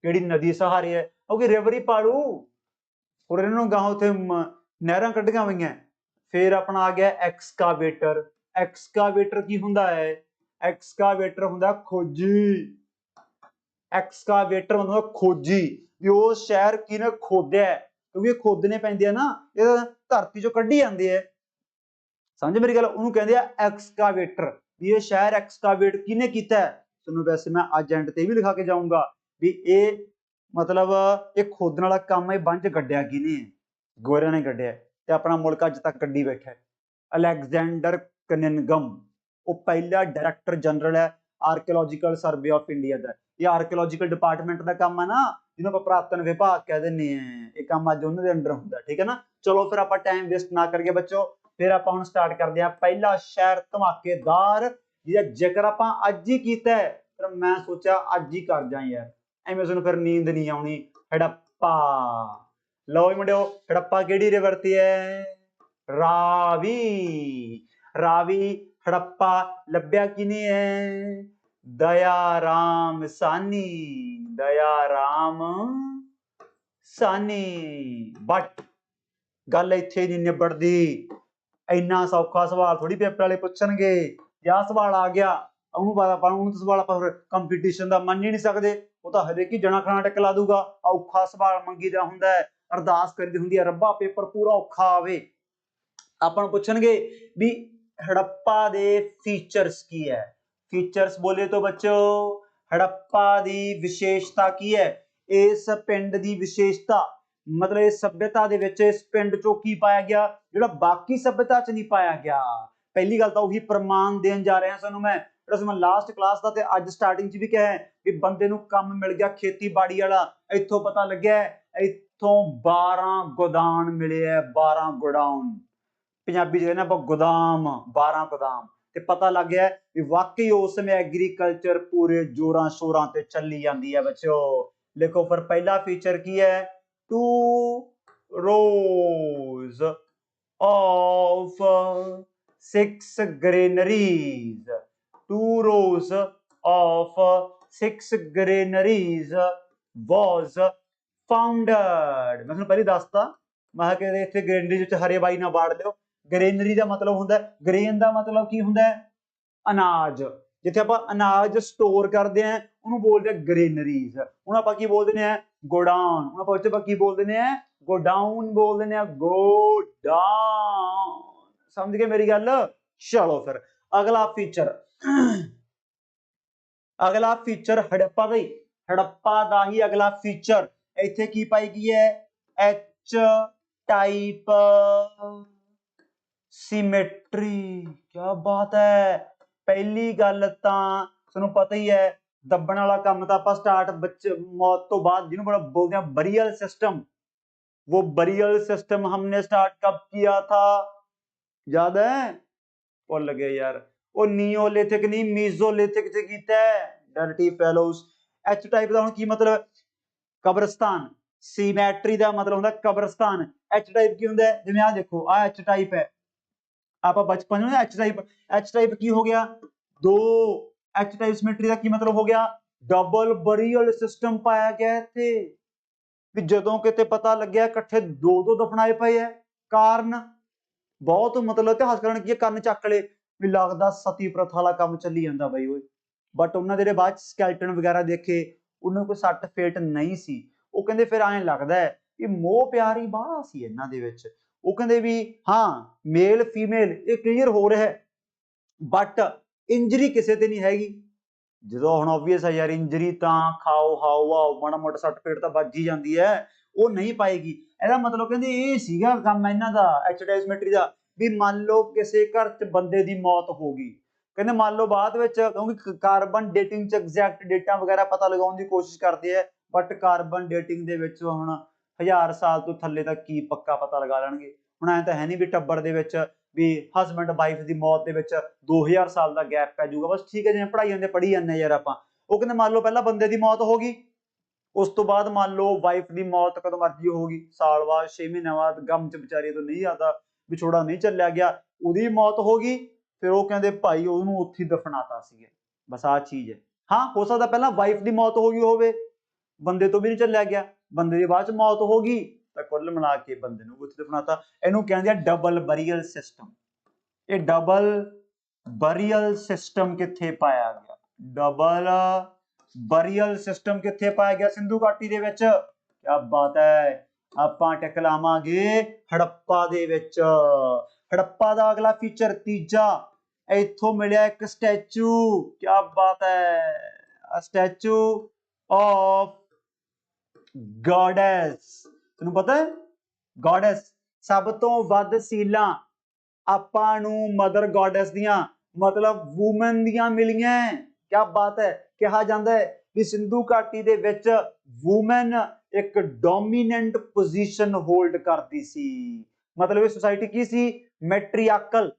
ਕਿਹੜੀ ਨਦੀ ਸਹਾਰੇ ਹੈ, ਕਿਉਂਕਿ ਰਿਵਰ ਹੀ ਪਾਲੂ ਹੋਰ ਇਹਨਾਂ ਨੂੰ ਗਾਹਾਂ ਉੱਥੇ ਨਹਿਰਾਂ ਕੱਢੀਆਂ ਹੋਈਆਂ। ਫਿਰ ਆਪਣਾ ਆ ਗਿਆ ਐਕਸਕਾਵੇਟਰ। ਐਕਸਕਾਵੇਟਰ ਕੀ ਹੁੰਦਾ ਹੈ? ਐਕਸਕਾਵੇਟਰ ਹੁੰਦਾ ਖੋਜੀ। ਐਕਸਕਾਵੇਟਰ ਹੁੰਦਾ ਖੋਜੀ, ਵੀ ਉਹ ਸ਼ਹਿਰ ਕਿਹਨੇ ਖੋਦਿਆ, ਕਿਉਂਕਿ ਖੋਦਣੇ ਪੈਂਦੇ ਆ ਨਾ, ਇਹ ਧਰਤੀ ਚੋਂ ਕੱਢੀ ਜਾਂਦੇ ਆ, ਸਮਝ ਮੇਰੀ ਗੱਲ। ਉਹਨੂੰ ਕਹਿੰਦੇ ਆ ਐਕਸਕਾਵੇਟਰ, ਵੀ ਇਹ ਸ਼ਹਿਰ ਐਕਸਕਾਵੇਟ ਕਿਹਨੇ ਕੀਤਾ। ਤੁਹਾਨੂੰ ਵੈਸੇ ਮੈਂ ਅੱਜ ਐਂਡ ਤੇ ਵੀ ਲਿਖਾ ਕੇ ਜਾਊਂਗਾ ਵੀ ਇਹ ਮਤਲਬ ਇਹ ਖੋਦਣ ਵਾਲਾ ਕੰਮ ਇਹ ਬੰਜ ਕੱਢਿਆ ਕਿਹਨੇ, ਗੋਰਿਆਂ ਨੇ ਕੱਢਿਆ, ਤੇ ਆਪਣਾ ਮੁਲਕ ਅੱਜ ਤੱਕ ਕੱਢੀ ਬੈਠਾ। ਅਲੈਗਜ਼ੈਂਡਰ ਕਨਿੰਗਮ, ਉਹ ਪਹਿਲਾ ਡਾਇਰੈਕਟਰ ਜਨਰਲ ਹੈ ਆਰਕੀਓਲੋਜੀਕਲ ਸਰਵੇ ਆਫ ਇੰਡੀਆ ਦਾ। ਇਹ ਆਰਕੀਓਲੋਜੀਕਲ ਡਿਪਾਰਟਮੈਂਟ ਦਾ ਕੰਮ ਹੈ ਨਾ, ਜਿਹਨੂੰ ਆਪਾਂ ਪੁਰਾਤਨ ਵਿਭਾਗ ਕਹਿ ਦਿੰਦੇ ਆ, ਇਹ ਕੰਮ ਅੱਜ ਉਹਨਾਂ ਦੇ ਅੰਡਰ ਹੁੰਦਾ, ਠੀਕ ਹੈ ਨਾ। ਚਲੋ ਫਿਰ ਆਪਾਂ ਟਾਈਮ ਵੇਸਟ ਨਾ ਕਰੀਏ ਬੱਚੋ, ਫਿਰ ਆਪਾਂ ਹੁਣ ਸਟਾਰਟ ਕਰਦੇ ਹਾਂ ਪਹਿਲਾ ਸ਼ਹਿਰ ਧਮਾਕੇਦਾਰ ਜਿਹਦਾ ਜ਼ਿਕਰ ਆਪਾਂ ਅੱਜ ਹੀ ਕੀਤਾ ਹੈ, ਫਿਰ ਮੈਂ ਸੋਚਿਆ ਅੱਜ ਹੀ ਕਰ ਜਾਂ ਯਾਰ, ਐਵੇਂ ਤੁਹਾਨੂੰ ਫਿਰ ਨੀਂਦ ਨਹੀਂ ਆਉਣੀ। ਹੜੱਪਾ। ਲਓ ਜੀ ਮੁੰਡਿਓ, ਹੜੱਪਾ ਕਿਹੜੀ ਰਿਵਰ ਤੇ ਹੈ? ਰਾਵੀ। ਰਾਵੀ ਹੜੱਪਾ ਲੱਭਿਆ ਕਿਨੇ ਹੈ? ਦਇਆ ਰਾਮ ਸਾਨੀ। ਦਇਆ ਰਾਮ ਸਾਨੀ। ਬਟ ਗੱਲ ਇੱਥੇ ਨਹੀਂ ਨਿਬੜਦੀ, ਇੰਨਾ ਸੌਖਾ ਸਵਾਲ ਥੋੜੀ ਪੇਪਰ ਵਾਲੇ ਪੁੱਛਣਗੇ। ਜਾਂ ਸਵਾਲ ਆ ਗਿਆ ਉਹਨੂੰ ਉਹਨੂੰ ਸਵਾਲ ਆਪਾਂ ਕੰਪੀਟੀਸ਼ਨ ਦਾ ਮੰਨ ਹੀ ਨਹੀਂ ਸਕਦੇ, ਉਹ ਤਾਂ ਹਰੇਕ ਹੀ ਜਣਾ ਖਣਾ ਟਿਕ ਲਾ ਦੂਗਾ। ਔਖਾ ਸਵਾਲ ਮੰਗੀਦਾ ਹੁੰਦਾ ਹੈ, ਅਰਦਾਸ ਕਰੀਦੀ ਹੁੰਦੀ ਹੈ ਰੱਬਾ ਪੇਪਰ ਪੂਰਾ ਔਖਾ ਆਵੇ। ਆਪਾਂ ਨੂੰ ਪੁੱਛਣਗੇ ਵੀ ਹੜੱਪਾ ਦੇ ਫੀਚਰਸ ਕੀ ਹੈ। ਫੀਚਰਸ ਬੋਲੇ ਤੋਂ ਬੱਚੋ ਹੜੱਪਾ ਦੀ ਵਿਸ਼ੇਸ਼ਤਾ ਕੀ ਹੈ? ਇਸ ਪਿੰਡ ਦੀ ਵਿਸ਼ੇਸ਼ਤਾ ਮਤਲਬ ਇਸ ਸਭਿਅਤਾ ਦੇ ਵਿੱਚ ਇਸ ਪਿੰਡ ਚੋਂ ਕੀ ਪਾਇਆ ਗਿਆ ਜਿਹੜਾ ਬਾਕੀ ਸਭਿਅਤਾ ਚ ਨਹੀਂ ਪਾਇਆ ਗਿਆ। ਪਹਿਲੀ ਗੱਲ ਤਾਂ ਉਹੀ ਪ੍ਰਮਾਣ ਦੇਣ ਜਾ ਰਿਹਾ ਤੁਹਾਨੂੰ ਮੈਂ, ਜਿਹੜਾ ਮੈਂ ਲਾਸਟ ਕਲਾਸ ਦਾ ਤੇ ਅੱਜ ਸਟਾਰਟਿੰਗ ਚ ਵੀ ਕਿਹਾ ਵੀ ਬੰਦੇ ਨੂੰ ਕੰਮ ਮਿਲ ਗਿਆ ਖੇਤੀਬਾੜੀ ਵਾਲਾ। ਇੱਥੋਂ ਪਤਾ ਲੱਗਿਆ ਇੱਥੋਂ 12 ਗੋਦਾਨ ਮਿਲੇ ਹੈ, 12 ਗੋਡਾਊਨ, ਪੰਜਾਬੀ ਚ ਕਹਿੰਦੇ ਆਪਾਂ ਗੋਦਾਮ, 12 ਗੋਦਾਮ। ਤੇ ਪਤਾ ਲੱਗ ਗਿਆ ਵੀ ਵਾਕਈ ਉਸ ਸਮੇਂ ਐਗਰੀਕਲਚਰ ਪੂਰੇ ਜੋਰਾਂ ਸ਼ੋਰਾਂ ਤੇ ਚੱਲੀ ਜਾਂਦੀ ਹੈ ਬੱਚਿਓ। ਲਿਖੋ ਫਿਰ ਪਹਿਲਾ ਫੀਚਰ ਕੀ ਹੈ? 2 rows of 6 granaries. 2 rows of 6 granaries was founded. ਮੈਂ ਤੁਹਾਨੂੰ ਪਹਿਲੇ ਦੱਸਤਾ, ਮੈਂ ਕਿਹਾ ਕਿ ਇੱਥੇ ਗ੍ਰੇਨਰੀ ਵਿੱਚ ਹਰੇ ਬਾਈ ਨਾ ਬਾੜ ਲਿਓ। ਗ੍ਰੇਨਰੀ ਦਾ ਮਤਲਬ ਹੁੰਦਾ, ਗ੍ਰੇਨ ਦਾ ਮਤਲਬ ਕੀ ਹੁੰਦਾ ਹੈ? ਅਨਾਜ। ਜਿੱਥੇ ਆਪਾਂ ਅਨਾਜ ਸਟੋਰ ਕਰਦੇ ਆ ਉਹਨੂੰ ਬੋਲਦੇ ਆ ਗ੍ਰੇਨਰੀਜ਼। ਹੁਣ ਆਪਾਂ ਕੀ ਬੋਲ ਦਿੰਦੇ ਆ? ਗੋਡਾਊਨ। ਹੁਣ ਆਪਾਂ ਕੀ ਬੋਲ ਦਿੰਦੇ ਆ? ਗੋਡਾਊਨ ਬੋਲ ਦਿੰਦੇ ਆ, ਗੋਡਾਊਨ। ਸਮਝ ਗਏ ਮੇਰੀ ਗੱਲ? ਚਲੋ ਫਿਰ ਅਗਲਾ ਫੀਚਰ, ਅਗਲਾ ਫੀਚਰ ਹੜੱਪਾ ਦਾ ਹੀ, ਹੜੱਪਾ ਦਾ ਹੀ ਅਗਲਾ ਫੀਚਰ। ਇੱਥੇ ਕੀ ਪਾਈ ਗਈ ਹੈ? H type symmetry. ਕੀ ਬਾਤ ਹੈ। ਪਹਿਲੀ ਗੱਲ ਤਾਂ ਤੁਹਾਨੂੰ ਪਤਾ ਹੀ ਹੈ, ਦੱਬਣ ਵਾਲਾ ਕੰਮ ਤਾਂ ਆਪਾਂ ਸਟਾਰਟ ਮੌਤ ਤੋਂ ਬਾਅਦ ਜਿਹਨੂੰ बोलते हैं बरियल सिस्टम, वो बरियल सिस्टम हमने स्टार्ट कब किया था? याद है? भुल गए यार। वो नीओलिथिक नहीं मीजोलिथिक च कीता है। Dirty fellows. एच टाइप का हुण की मतलब? कब्रिस्तान। सीमैट्री का मतलब होंदा कब्रिस्तान। एच टाइप की हुंदा है? जिवें आ देखो आ एच टाइप है, आप बचपन में एच टाइप, एच टाइप की हो गया 2। एच टाइप सिमेट्री का की मतलब हो गया? डबल बरियल सिस्टम पाया गया थे, भी जदों किते पता लग्या इकट्ठे 2 दफनाए पए है। कारण बहुत मतलब इतिहास कारण की कंन चक ले भी लगदा सती प्रथा वाला काम चली जांदा बई ओए। बट उन्हां दे बाद स्केलेटन वगैरह देखे, उन्हां कोई सट फेट नहीं सी। ਉਹ ਕਹਿੰਦੇ ਫਿਰ ਐਂ ਲੱਗਦਾ ਹੈ ਕਿ ਮੋਹ ਪਿਆਰ ਹੀ ਬਾਹਲਾ ਸੀ ਇਹਨਾਂ ਦੇ ਵਿੱਚ। ਉਹ ਕਹਿੰਦੇ ਵੀ ਹਾਂ ਮੇਲ ਫੀਮੇਲ ਇਹ ਕਲੀਅਰ ਹੋ ਰਿਹਾ ਹੈ, ਬਟ ਇੰਜਰੀ ਕਿਸੇ ਤੇ ਨਹੀਂ ਹੈਗੀ। ਜਦੋਂ ਹੁਣ ਆਬਵੀਅਸ ਹੈ ਯਾਰ ਇੰਜਰੀ ਤਾਂ ਖਾਓ ਹਾਓ ਆਓ ਮਾੜਾ ਮੋਟਾ ਸੱਟ ਫੇਟ ਤਾਂ ਵੱਜ ਹੀ ਜਾਂਦੀ ਹੈ, ਉਹ ਨਹੀਂ ਪਾਏਗੀ। ਇਹਦਾ ਮਤਲਬ ਕਹਿੰਦੇ ਇਹ ਸੀਗਾ ਕੰਮ ਇਹਨਾਂ ਦਾ ਐਕਸੀਡੈਂਟਮੈਂਟਰੀ ਦਾ, ਵੀ ਮੰਨ ਲਓ ਕਿਸੇ ਘਰ 'ਚ ਬੰਦੇ ਦੀ ਮੌਤ ਹੋ ਗਈ, ਕਹਿੰਦੇ ਮੰਨ ਲਓ ਬਾਅਦ ਵਿੱਚ ਕਿਉਂਕਿ ਕਾਰਬਨ ਡੇਟਿੰਗ 'ਚ ਐਗਜ਼ੈਕਟ ਡੇਟਾ ਵਗੈਰਾ ਪਤਾ ਲਗਾਉਣ ਦੀ ਕੋਸ਼ਿਸ਼ ਕਰਦੇ ਆ, बट कार्बन डेटिंग ਦੇ ਵਿੱਚ ਹੁਣ 1000 ਸਾਲ ਤੋਂ ਥੱਲੇ ਦਾ ਕੀ ਪੱਕਾ ਪਤਾ ਲਗਾ ਲੈਣਗੇ। ਹੁਣ ਐ ਤਾਂ ਹੈ ਨਹੀਂ ਵੀ ਟੱਬਰ ਦੇ ਵਿੱਚ ਵੀ ਹਸਬੈਂਡ ਵਾਈਫ ਦੀ ਮੌਤ ਦੇ ਵਿੱਚ 2000 ਸਾਲ ਦਾ ਗੈਪ ਪੈ ਜਾਊਗਾ। ਬਸ ਠੀਕ ਹੈ, ਜਿਵੇਂ ਪੜ੍ਹਾਈ ਜਾਂਦੇ ਪੜ੍ਹੀ ਜਾਂਦੇ ਯਾਰ ਆਪਾਂ। ਉਹ ਕਹਿੰਦੇ ਮੰਨ ਲਓ ਪਹਿਲਾਂ ਬੰਦੇ ਦੀ ਮੌਤ ਹੋ ਗਈ, ਉਸ ਤੋਂ ਬਾਅਦ ਮੰਨ ਲਓ ਵਾਈਫ ਦੀ ਮੌਤ ਕਦੋਂ ਮਰਜੀ ਹੋਗੀ, ਸਾਲ ਬਾਅਦ 6 ਮਹੀਨਿਆਂ ਬਾਅਦ, ਗਮ ਚ ਵਿਚਾਰੀ ਤੋਂ ਨਹੀਂ ਆਦਾ, ਵਿਛੋੜਾ ਨਹੀਂ ਚੱਲਿਆ ਗਿਆ, ਉਹਦੀ ਮੌਤ ਹੋ ਗਈ, ਫਿਰ ਉਹ ਕਹਿੰਦੇ ਭਾਈ ਉਹਨੂੰ ਉੱਥੇ ਦਫਨਾਤਾ ਸੀਗਾ। ਬਸ ਆਹ ਚੀਜ਼ ਹੈ। ਹਾਂ ਹੋ ਸਕਦਾ ਪਹਿਲਾਂ ਵਾਈਫ ਦੀ ਮੌਤ ਹੋ ਗਈ ਹੋਵੇ, ਬੰਦੇ ਤੋਂ ਵੀ ਨਹੀਂ ਚੱਲਿਆ ਗਿਆ, ਬੰਦੇ ਦੀ ਬਾਅਦ ਚ ਮੌਤ ਹੋ ਗਈ ਤਾਂ ਕੁੱਲ ਮਿਲਾ ਕੇ ਬੰਦੇ ਨੂੰ ਉੱਥੇ ਦਫਨਾਤਾ। ਇਹਨੂੰ ਕਹਿੰਦੇ ਆ ਡਬਲ ਬਰੀਅਲ ਸਿਸਟਮ। ਇਹ ਡਬਲ ਬਰੀਅਲ ਸਿਸਟਮ ਕਿੱਥੇ ਪਾਇਆ ਗਿਆ? ਡਬਲ ਬਰੀਅਲ ਸਿਸਟਮ ਕਿੱਥੇ ਪਾਇਆ ਗਿਆ ਸਿੰਧੂ ਘਾਟੀ ਦੇ ਵਿੱਚ? ਕਿਆ ਬਾਤ ਹੈ, ਆਪਾਂ ਟਕਲਾਵਾਂਗੇ ਹੜੱਪਾ ਦੇ ਵਿੱਚ। ਹੜੱਪਾ ਦਾ ਅਗਲਾ ਫੀਚਰ ਤੀਜਾ, ਇੱਥੋਂ ਮਿਲਿਆ ਇੱਕ ਸਟੈਚੂ। ਕਿਆ ਬਾਤ ਹੈ, ਸਟੈਚੂ ਆਫ ਗॉडेस। ਤੈਨੂੰ ਪਤਾ ਹੈ ਗॉडेस ਸਭ ਤੋਂ ਵੱਧ ਸੀਲਾਂ ਆਪਾਂ ਨੂੰ ਮਦਰ ਗॉडेस ਦੀਆਂ ਮਤਲਬ ਵੂਮਨ ਦੀਆਂ ਮਿਲੀਆਂ। ਕਿਆ ਬਾਤ ਹੈ। ਕਿਹਾ ਜਾਂਦਾ ਹੈ ਕਿ ਸਿੰਧੂ ਘਾਟੀ ਦੇ ਵਿੱਚ ਵੂਮਨ ਇੱਕ ਡੋਮੀਨੈਂਟ ਪੋਜੀਸ਼ਨ ਹੋਲਡ ਕਰਦੀ ਸੀ। ਮਤਲਬ ਇਹ ਸੁਸਾਇਟੀ ਕੀ ਸੀ? ਮੈਟਰੀਆਕਲ।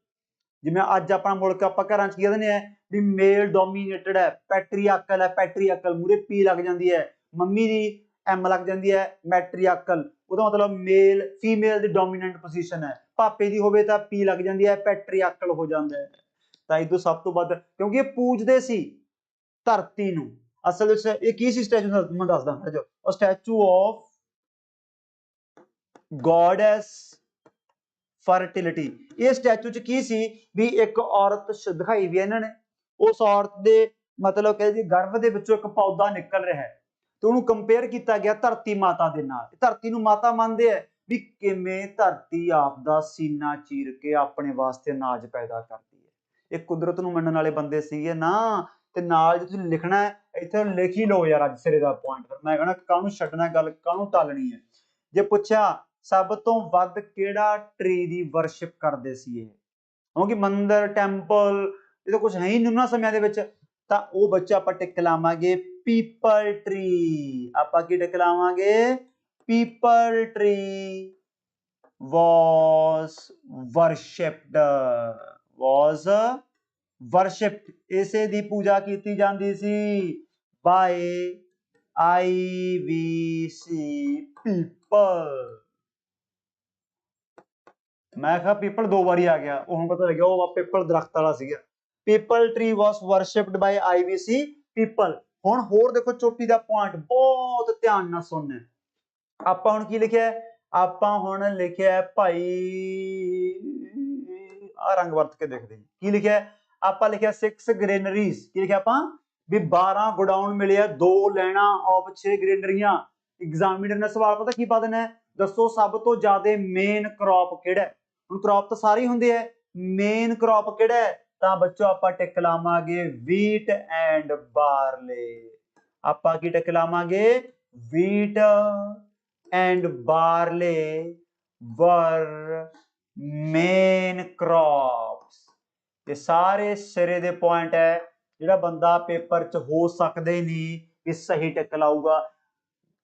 ਜਿਵੇਂ ਅੱਜ ਆਪਣਾ ਮੁਲਕ ਆਪਾਂ ਘਰਾਂ ਚ ਕੀ ਕਹਿੰਦੇ ਆ ਵੀ ਮੇਲ ਡੋਮੀਨੇਟਡ ਹੈ, ਪੈਟਰੀਆਕਲ ਹੈ। ਪੈਟਰੀਆਕਲ ਮੂਰੇ ਪੀ ਲੱਗ ਜਾਂਦੀ ਹੈ, ਮੰਮੀ ਦੀ ਐਮ ਲੱਗ ਜਾਂਦੀ ਹੈ, ਮੈਟਰੀਆਕਲ। ਉਹਦਾ ਮਤਲਬ ਮੇਲ ਫੀਮੇਲ ਦੀ ਡੋਮੀਨੈਂਟ ਪੋਜੀਸ਼ਨ ਹੈ। ਪਾਪੇ ਦੀ ਹੋਵੇ ਤਾਂ ਪੀ ਲੱਗ ਜਾਂਦੀ ਹੈ, ਪੈਟਰੀਆਕਲ ਹੋ ਜਾਂਦਾ ਹੈ। ਤਾਂ ਇਹ ਤੋਂ ਸਭ ਤੋਂ ਵੱਧ, ਕਿਉਂਕਿ ਇਹ ਪੂਜਦੇ ਸੀ ਧਰਤੀ ਨੂੰ। ਅਸਲ ਵਿੱਚ ਇਹ ਕੀ ਸੀ ਸਟੈਚੂ? ਮੈਂ ਦੱਸਦਾ ਜੋ ਉਹ ਸਟੈਚੂ ਆਫ ਗॉडेस ਫਰਟੀਲਿਟੀ। ਇਹ ਸਟੈਚੂ ਚ ਕੀ ਸੀ ਵੀ ਇੱਕ ਔਰਤ ਦਿਖਾਈ ਵੀ ਇਹਨਾਂ ਨੇ, ਉਸ ਔਰਤ ਦੇ ਮਤਲਬ ਕਹਿੰਦੇ ਗਰਭ ਦੇ ਵਿੱਚੋਂ ਇੱਕ ਪੌਦਾ ਨਿਕਲ ਰਿਹਾ ਹੈ ਤੇ ਉਹਨੂੰ ਕੰਪੇਅਰ ਕੀਤਾ ਗਿਆ ਧਰਤੀ ਮਾਤਾ ਦੇ ਨਾਲ। ਧਰਤੀ ਨੂੰ ਮਾਤਾ ਮੰਨਦੇ ਆ ਵੀ ਕਿਵੇਂ ਧਰਤੀ ਆਪਦਾ ਸੀਨਾ ਚੀਰ ਕੇ ਆਪਣੇ ਵਾਸਤੇ ਅਨਾਜ ਪੈਦਾ ਕਰਦੀ ਹੈ। ਇਹ ਕੁਦਰਤ ਨੂੰ ਮੰਨਣ ਵਾਲੇ ਬੰਦੇ ਸੀਗੇ ਨਾ। ਤੇ ਨਾਲ ਜੇ ਤੁਸੀਂ ਲਿਖਣਾ ਹੈ ਇੱਥੇ ਲਿਖ ਹੀ ਲਓ ਯਾਰ ਅੱਜ ਸਿਰੇ ਦਾ ਪੁਆਇੰਟ। ਫਿਰ ਮੈਂ ਕਹਣਾ ਕਾਹਨੂੰ ਛੱਡਣਾ ਗੱਲ, ਕਾਹਨੂੰ ਟਾਲਣੀ ਹੈ। ਜੇ ਪੁੱਛਿਆ ਸਭ ਤੋਂ ਵੱਧ ਕਿਹੜਾ ਟਰੀ ਦੀ ਵਰਸ਼ਿਪ ਕਰਦੇ ਸੀ ਇਹ, ਕਿਉਂਕਿ ਮੰਦਰ ਟੈਂਪਲ ਇਹ ਤਾਂ ਕੁਝ ਹੈ ਹੀ ਨਹੀਂ ਉਹਨਾਂ ਸਮਿਆਂ ਦੇ ਵਿੱਚ, ਤਾਂ ਉਹ ਬੱਚਾ ਆਪਾਂ ਟਿਕ ਲਾਵਾਂਗੇ ਪੀਪਲ ਟਰੀ। ਆਪਾਂ ਕੀ ਟਿਕ ਲਾਵਾਂਗੇ? People tree was worshipped, was worshipped। ਇਸੇ ਦੀ ਪੂਜਾ ਕੀਤੀ ਜਾਂਦੀ ਸੀ by IVC people। ਮੈਂ ਕਿਹਾ ਪੀਪਲ ਦੋ ਵਾਰੀ ਆ ਗਿਆ, ਉਹ ਹੁਣ ਪਤਾ ਲੱਗਿਆ ਉਹ ਪੀਪਲ ਦਰਖਤ ਵਾਲਾ ਸੀਗਾ। People tree was worshipped by IVC people। ਹੁਣ ਹੋਰ ਦੇਖੋ ਚੋਟੀ ਦਾ ਪੁਆਇੰਟ, ਬਹੁਤ ਧਿਆਨ ਨਾਲ ਸੁਣਨਾ। ਆਪਾਂ ਹੁਣ ਕੀ ਲਿਖਿਆ? ਆਪਾਂ ਹੁਣ ਲਿਖਿਆ ਭਾਈ ਆ ਰੰਗ ਵਰਤ ਕੇ ਦੇਖਦੇ ਕੀ ਲਿਖਿਆ? ਆਪਾਂ ਲਿਖਿਆ 6 ਗ੍ਰੇਨਰੀਜ਼। ਕੀ ਲਿਖਿਆ ਆਪਾਂ? ਵੀ 12 ਗੋਡਾਊਨ ਮਿਲੇ ਆ, 2 ਲੈਣਾ ਆਫ 6 ਗ੍ਰੇਨਰੀਆਂ। ਐਗਜ਼ਾਮੀਨਰ ਨੇ ਸਵਾਲ ਪਤਾ ਕੀ ਪਾ ਦੇਣਾ? ਦੱਸੋ ਸਭ ਤੋਂ ਜ਼ਿਆਦਾ ਮੇਨ ਕ੍ਰੌਪ ਕਿਹੜਾ? ਹੁਣ ਕ੍ਰੌਪ ਤਾਂ ਸਾਰੇ ਹੁੰਦੇ ਆ, ਮੇਨ ਕ੍ਰੌਪ ਕਿਹੜਾ? ਤਾਂ ਬੱਚੋ ਆਪਾਂ ਟਿਕ ਲਾਵਾਂਗੇ ਵੀਟ ਐਂਡ ਬਾਰਲੇ। ਆਪਾਂ ਕੀ ਟਿਕ ਲਾਵਾਂਗੇ? Wheat and barley were main crops। ਇਹ ਸਾਰੇ ਸਿਰੇ ਦੇ ਪੁਆਇੰਟ ਹੈ ਜਿਹੜਾ ਬੰਦਾ ਪੇਪਰ 'ਚ ਹੋ ਸਕਦੇ ਨਹੀਂ ਵੀ ਸਹੀ ਟਿਕ ਲਾਊਗਾ।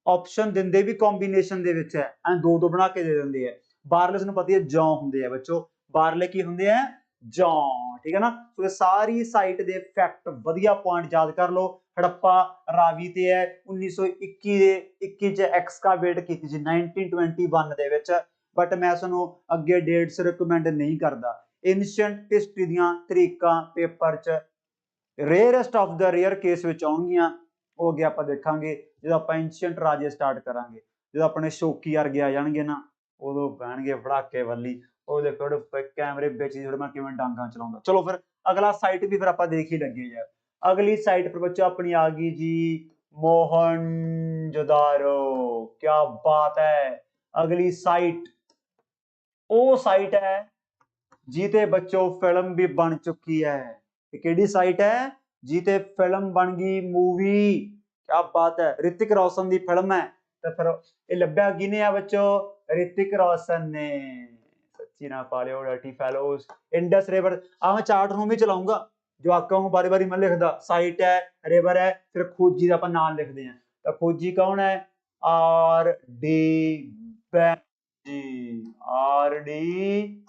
ਆਪਸ਼ਨ ਦਿੰਦੇ ਵੀ ਕੰਬੀਨੇਸ਼ਨ ਦੇ ਵਿੱਚ ਹੈ, ਐ ਦੋ ਦੋ ਬਣਾ ਕੇ ਦੇ ਦਿੰਦੇ ਆ। ਬਾਰਲੇ ਨੂੰ ਪਤਾ ਹੈ ਜੌਂ ਹੁੰਦੇ ਆ ਬੱਚੋ, ਬਾਰਲੇ ਕੀ ਹੁੰਦੇ ਆ? ਜੌਂ। ਠੀਕ ਹੈ ਨਾ। ਸੋ ਇਹ ਸਾਰੀ ਸਾਈਟ ਦੇ ਫੈਕਟ ਵਧੀਆ ਪੁਆਇੰਟ ਯਾਦ ਕਰ ਲਓ। ਹੜੱਪਾ ਰਾਵੀ ਤੇ ਹੈ 1921 ਦੇ 21 ਚ ਐਕਸਕਾਵੇਟ ਕੀਤੀ ਸੀ 1921 ਦੇ ਵਿੱਚ। ਬਟ ਮੈਂ ਤੁਹਾਨੂੰ ਅੱਗੇ ਡੇਟਸ ਰਿਕਮੈਂਡ ਨਹੀਂ ਕਰਦਾ। ਐਂਸ਼ੀਐਂਟ ਹਿਸਟਰੀ ਦੀਆਂ ਤਰੀਕਾਂ ਪੇਪਰ 'ਚ rarest of the rare case ਵਿੱਚ ਆਉਣਗੀਆਂ। ਉਹ ਅੱਗੇ ਆਪਾਂ ਦੇਖਾਂਗੇ ਜਦੋਂ ਆਪਾਂ ਐਂਸ਼ੀਐਂਟ ਰਾਜੇ ਸਟਾਰਟ ਕਰਾਂਗੇ। ਜਦੋਂ ਆਪਣੇ ਸ਼ੌਕੀ ਵਰਗੇ ਆ ਜਾਣਗੇ ਨਾ, ਉਦੋਂ ਬਹਿਣਗੇ ਫੜਾਕੇ ਵੱਲੀ। ਉਹ ਦੇਖੋ ਕੈਮਰੇ ਵਿੱਚ ਥੋੜੇ ਮੈਂ ਕਿਵੇਂ ਡਾਂਗਾਂ ਚਲਾਉਂਦਾ। ਚਲੋ ਫਿਰ ਅਗਲਾ ਸਾਈਟ ਵੀ ਫਿਰ ਆਪਾਂ ਦੇਖ ਹੀ ਲੱਗੇ ਯਾਰ। ਅਗਲੀ ਸਾਈਟ ਪਰ ਬੱਚਾ ਆਪਣੀ ਆ ਗਈ ਜੀ ਮੋਹਨਜੋਦਾਰੋ। ਕਿਆ ਬਾਤ ਹੈ। ਅਗਲੀ ਸਾਈਟ ਉਹ ਸਾਈਟ ਹੈ ਜਿਹਤੇ ਬੱਚੋ ਫਿਲਮ ਵੀ ਬਣ ਚੁੱਕੀ ਹੈ। ਇਹ ਕਿਹੜੀ ਸਾਈਟ ਹੈ? ਜਿਹਤੇ ਫਿਲਮ ਬਣ ਗਈ, ਮੂਵੀ। ਕਿਆ ਬਾਤ ਹੈ। ਰਿਤਿਕ ਰੋਸ਼ਨ ਦੀ ਫਿਲਮ ਹੈ। ਤਾਂ ਫਿਰ ਇਹ ਲੱਭਿਆ ਕਿਹਨੇ ਆ ਬੱਚੋ? ਰਿਤਿਕ ਰੋਸ਼ਨ ਨੇ। ਸੱਚੀ ਨਾ palaeo dirty fellows. Indus river ਆ ਮੈਂ ਚਾਰਟ ਨੂੰ ਵੀ ਚਲਾਉਂਗਾ, ਜਵਾਕਾਂ ਨੂੰ ਬਾਰੀ ਬਾਰੀ ਮੈਂ ਲਿਖਦਾ। ਸਾਈਟ ਹੈ, ਰਿਵਰ ਹੈ, ਫਿਰ ਖੋਜੀ ਦਾ ਆਪਾਂ ਨਾਮ ਲਿਖਦੇ ਹਾਂ। ਤਾਂ ਖੋਜੀ ਕੌਣ ਹੈ? R D Banerjee. R D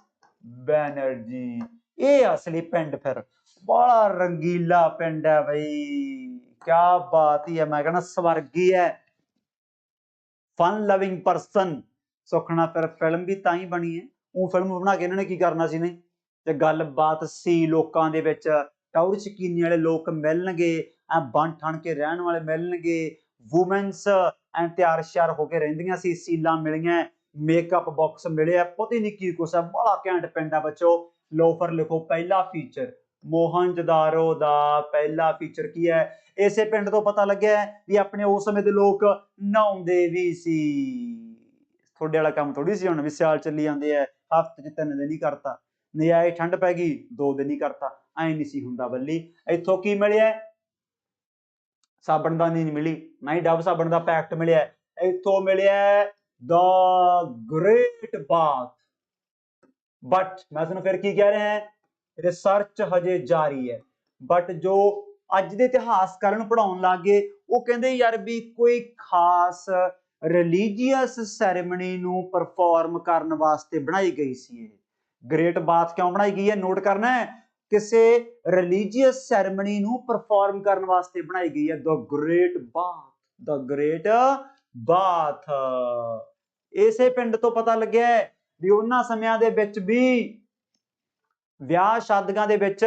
Banerjee. ਇਹ ਅਸਲੀ ਪਿੰਡ ਫਿਰ ਬੜਾ ਰੰਗੀਲਾ ਪਿੰਡ ਹੈ ਬਈ, ਕਿਆ ਬਾਤ ਹੀ ਹੈ। ਮੈਂ ਕਹਿੰਦਾ ਸਵਰਗੀ ਹੈ, ਫਨ ਲਵਿੰਗ ਪਰਸਨ। ਸੁਖਣਾ ਫਿਰ ਫਿਲਮ ਵੀ ਤਾਂ ਹੀ ਬਣੀ ਹੈ। ਉਹ ਫਿਲਮ ਬਣਾ ਕੇ ਇਹਨਾਂ ਨੇ ਕੀ ਕਰਨਾ ਸੀ ਨਹੀਂ, ਤੇ ਗੱਲਬਾਤ ਸੀ ਲੋਕਾਂ ਦੇ ਵਿੱਚ, ਟੌਰ ਸ਼ਕੀਨੀ ਵਾਲੇ ਲੋਕ ਮਿਲਣਗੇ, ਬਣ ਠਣ ਕੇ ਰਹਿਣ ਵਾਲੇ ਮਿਲਣਗੇ, ਵੂਮੈਨਸ ਐ ਤਿਆਰ ਸ਼ਿਆਰ ਹੋ ਕੇ ਰਹਿੰਦੀਆਂ ਸੀ, ਸੀਲਾਂ ਮਿਲੀਆਂ, ਮੇਕਅਪ ਬਾਕਸ ਮਿਲਿਆ, ਪਤਾ ਨਹੀਂ ਕੀ ਕੁਛ ਹੈ। ਬੜਾ ਘੈਂਟ ਪਿੰਡ ਆ ਬੱਚੋ। ਲੋ ਫਿਰ ਲਿਖੋ ਪਹਿਲਾ ਫੀਚਰ, ਮੋਹਨਜਦਾਰੋ ਦਾ ਪਹਿਲਾ ਫੀਚਰ ਕੀ ਹੈ? ਇਸੇ ਪਿੰਡ ਤੋਂ ਪਤਾ ਲੱਗਿਆ ਵੀ ਆਪਣੇ ਉਸ ਸਮੇਂ ਦੇ ਲੋਕ ਨਹਾਉਂਦੇ ਵੀ ਸੀ। ਤੁਹਾਡੇ ਵਾਲਾ ਕੰਮ ਥੋੜੀ ਸੀ ਹੁਣ ਵੀ ਸਿਆਲ ਚੱਲੀ ਜਾਂਦੇ ਆ, ਹਫ਼ਤੇ 'ਚ 3 ਦਿਨ ਹੀ ਕਰਤਾ, ਨਜਾਇਜ਼ ਠੰਡ ਪੈ ਗਈ 2 ਦਿਨ ਹੀ ਕਰਤਾ, ਐ ਨਹੀਂ ਸੀ ਹੁੰਦਾ ਬੱਲੀ। ਇੱਥੋਂ ਕੀ ਮਿਲਿਆ? ਸਾਬਣਦਾਨੀ ਨਹੀਂ ਮਿਲੀ, ਨਾ ਹੀ ਡੱਬ ਸਾਬਣ ਦਾ ਪੈਕਟ ਮਿਲਿਆ। ਇੱਥੋਂ ਮਿਲਿਆ ਦਾ ਗ੍ਰੇਟ ਬਾਥ। ਬਟ ਮੈਂ ਤੁਹਾਨੂੰ ਫਿਰ ਕੀ ਕਹਿ ਰਿਹਾ, ਰਿਸਰਚ ਹਜੇ ਜਾਰੀ ਹੈ। ਬਟ ਜੋ ਅੱਜ ਦੇ ਇਤਿਹਾਸਕਾਰਾਂ ਨੂੰ ਪੜ੍ਹਾਉਣ ਲੱਗ ਗਏ, ਉਹ ਕਹਿੰਦੇ ਯਾਰ ਵੀ ਕੋਈ ਖਾਸ ਰਿਲੀਜੀਅਸ ਸੈਰੇਮਨੀ ਨੂੰ ਪਰਫਾਰਮ ਕਰਨ ਵਾਸਤੇ ਬਣਾਈ ਗਈ ਸੀ। ਇਹ ਗ੍ਰੇਟ ਬਾਥ ਕਿਉਂ ਬਣਾਈ ਗਈ ਹੈ? ਨੋਟ ਕਰਨਾ ਹੈ, ਕਿਸੇ ਰਿਲੀਜੀਅਸ ਸੈਰੇਮਨੀ ਨੂੰ ਪਰਫਾਰਮ ਕਰਨ ਵਾਸਤੇ ਬਣਾਈ ਗਈ ਹੈ। ਦ ਗ੍ਰੇਟ ਬਾਥ, ਦ ਗ੍ਰੇਟ ਬਾਥ। ਇਸੇ ਪਿੰਡ ਤੋਂ ਪਤਾ ਲੱਗਿਆ ਵੀ ਉਹਨਾਂ ਸਮਿਆਂ ਦੇ ਵਿੱਚ ਵੀ ਵਿਆਹ ਸ਼ਾਦੀਆਂ ਦੇ ਵਿੱਚ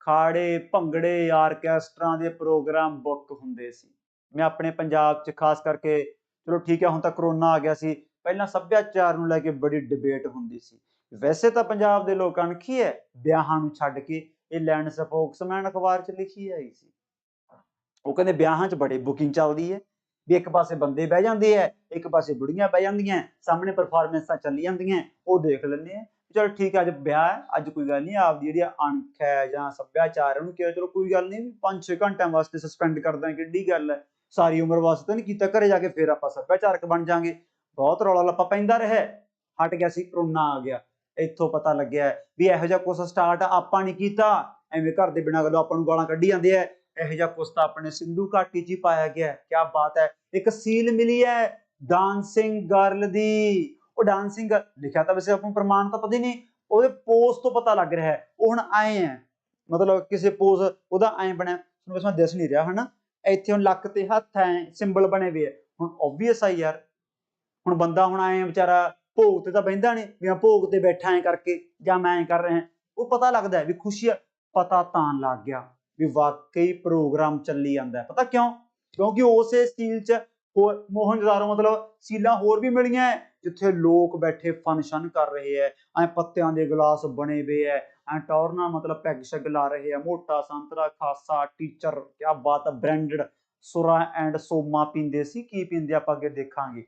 ਖਾੜੇ, ਭੰਗੜੇ, ਆਰਕੈਸਟਰਾਂ ਦੇ ਪ੍ਰੋਗਰਾਮ ਬੁੱਕ ਹੁੰਦੇ ਸੀ। ਮੈਂ ਆਪਣੇ ਪੰਜਾਬ 'ਚ ਖਾਸ ਕਰਕੇ, ਚਲੋ ਠੀਕ ਹੈ ਹੁਣ ਤਾਂ ਕਰੋਨਾ ਆ ਗਿਆ ਸੀ, ਪਹਿਲਾਂ ਸੱਭਿਆਚਾਰ ਨੂੰ ਲੈ ਕੇ ਬੜੀ ਡਿਬੇਟ ਹੁੰਦੀ ਸੀ। ਵੈਸੇ ਤਾਂ ਪੰਜਾਬ ਦੇ ਲੋਕ ਅਣਖੀ ਹੈ, ਵਿਆਹਾਂ ਨੂੰ ਛੱਡ ਕੇ ਇਹ ਲਾਈਨ ਸਪੋਕਸਮੈਨ ਅਖਬਾਰ 'ਚ ਲਿਖੀ ਆਈ ਸੀ। ਉਹ ਕਹਿੰਦੇ ਵਿਆਹਾਂ 'ਚ ਬੜੀ ਬੁਕਿੰਗ ਚੱਲਦੀ ਹੈ, ਵੀ ਇੱਕ ਪਾਸੇ ਬੰਦੇ ਬਹਿ ਜਾਂਦੇ ਹੈ, ਇੱਕ ਪਾਸੇ ਬੁੜੀਆਂ ਬਹਿ ਜਾਂਦੀਆਂ, ਸਾਹਮਣੇ ਪਰਫਾਰਮੈਂਸਾਂ ਚੱਲੀ ਜਾਂਦੀਆਂ, ਉਹ ਦੇਖ ਲੈਂਦੇ ਆ। ਚਲ ਠੀਕ ਹੈ, ਅੱਜ ਵਿਆਹ ਹੈ, ਅੱਜ ਕੋਈ ਗੱਲ ਨਹੀਂ, ਆਪਦੀ ਜਿਹੜੀ ਅਣਖ ਹੈ ਜਾਂ ਸੱਭਿਆਚਾਰ ਉਹਨੂੰ ਕਿਹਾ ਚਲੋ ਕੋਈ ਗੱਲ ਨਹੀਂ, 5-6 ਘੰਟਿਆਂ ਵਾਸਤੇ ਸਸਪੈਂਡ ਕਰਦਾ, ਕਿੱਡੀ ਗੱਲ ਹੈ, ਸਾਰੀ ਉਮਰ ਵਾਸਤੇ ਤਾਂ ਨਹੀਂ ਕੀਤਾ, ਘਰੇ ਜਾ ਕੇ ਫਿਰ ਆਪਾਂ ਸੱਭਿਆਚਾਰਕ ਬਣ ਜਾਾਂਗੇ। ਬਹੁਤ ਰੌਲਾ ਲੱਪਾ ਪੈਂਦਾ ਰਿਹਾ, ਹਟ ਗਿਆ ਸੀ, ਕਰੋਨਾ ਆ ਗਿਆ। ਇੱਥੋਂ ਪਤਾ ਲੱਗਿਆ ਵੀ ਇਹੋ ਜਿਹਾ ਕੁਛ ਸਟਾਰਟ ਆਪਾਂ ਨਹੀਂ ਕੀਤਾ, ਐਵੇਂ ਘਰ ਦੇ ਬਿਨਾਂ ਗੱਲੋਂ ਆਪਾਂ ਨੂੰ ਗਾਲਾਂ ਕੱਢੀ ਜਾਂਦੇ ਆ। ਇਹੋ ਜਿਹਾ ਕੁਛ ਤਾਂ ਆਪਣੇ ਸਿੰਧੂ ਘਾਟੀ 'ਚ ਹੀ ਪਾਇਆ ਗਿਆ। ਕਿਆ ਬਾਤ ਹੈ। ਇੱਕ ਸੀਲ ਮਿਲੀ ਹੈ ਡਾਂਸਿੰਗ ਗਰਲ ਦੀ। ਉਹ ਡਾਂਸਿੰਗ ਲਿਖਿਆ ਤਾਂ ਵੈਸੇ ਆਪਾਂ ਨੂੰ ਪ੍ਰਮਾਣ ਤਾਂ ਪਤਾ ਹੀ ਨਹੀਂ, ਉਹਦੇ ਪੋਜ਼ ਤੋਂ ਪਤਾ ਲੱਗ ਰਿਹਾ ਹੈ। ਉਹ ਹੁਣ ਆਏ ਹੈ, ਮਤਲਬ ਕਿਸੇ ਪੋਜ਼ ਉਹਦਾ ਐਂ ਬਣਿਆ, ਤੁਹਾਨੂੰ ਵੈਸੇ ਦਿਸ ਨਹੀਂ ਰਿਹਾ ਹਨਾ, ਇੱਥੇ ਹੁਣ ਲੱਕ ਤੇ ਹੱਥ ਐ ਸਿੰਬਲ ਬਣੇ ਹੋਏ ਆ। ਹੁਣ ਓਬਵੀਅਸ ਆ ਯਾਰ, ਹੁਣ ਬੰਦਾ ਹੁਣ ਆਏ ਵਿਚਾਰਾ ਭੋਗ ਤੇ ਤਾਂ ਬਹਿੰਦਾ ਨਹੀਂ ਵੀ ਮੈਂ ਭੋਗ ਤੇ ਬੈਠਾ ਐ ਕਰਕੇ ਜਾਂ ਮੈਂ ਐਂ ਕਰ ਰਿਹਾ। ਉਹ ਪਤਾ ਲੱਗਦਾ ਵੀ ਖੁਸ਼ੀ ਪਤਾ ਤਾਂ ਲੱਗ ਗਿਆ ਵੀ ਵਾਕਈ ਪ੍ਰੋਗਰਾਮ ਚੱਲੀ ਜਾਂਦਾ। ਪਤਾ ਕਿਉਂ? ਕਿਉਂਕਿ ਉਸੇ ਸੀਲ 'ਚ ਹੋਰ ਮੋਹਨਜਦਾਰੋ ਮਤਲਬ ਸੀਲਾਂ ਹੋਰ ਵੀ ਮਿਲੀਆਂ ਜਿੱਥੇ ਲੋਕ ਬੈਠੇ ਫੰਕਸ਼ਨ ਕਰ ਰਹੇ ਹੈ, ਐ ਪੱਤਿਆਂ ਦੇ ਗਲਾਸ ਬਣੇ ਹੋਏ ਹੈ, ਐ ਟੌਰਨਾ ਮਤਲਬ ਪੈਗ ਸ਼ੈਗ ਲਾ ਰਹੇ ਆ, ਮੋਟਾ ਸੰਤਰਾ ਖਾਸਾ ਟੀਚਰ, ਕਿਆ ਬਾਤ, ਬ੍ਰਾਂਡਡ ਸੁਰਾ ਐਂਡ ਸੋਮਾ ਪੀਂਦੇ ਸੀ। ਕੀ ਪੀਂਦੇ ਆਪਾਂ ਅੱਗੇ ਦੇਖਾਂਗੇ।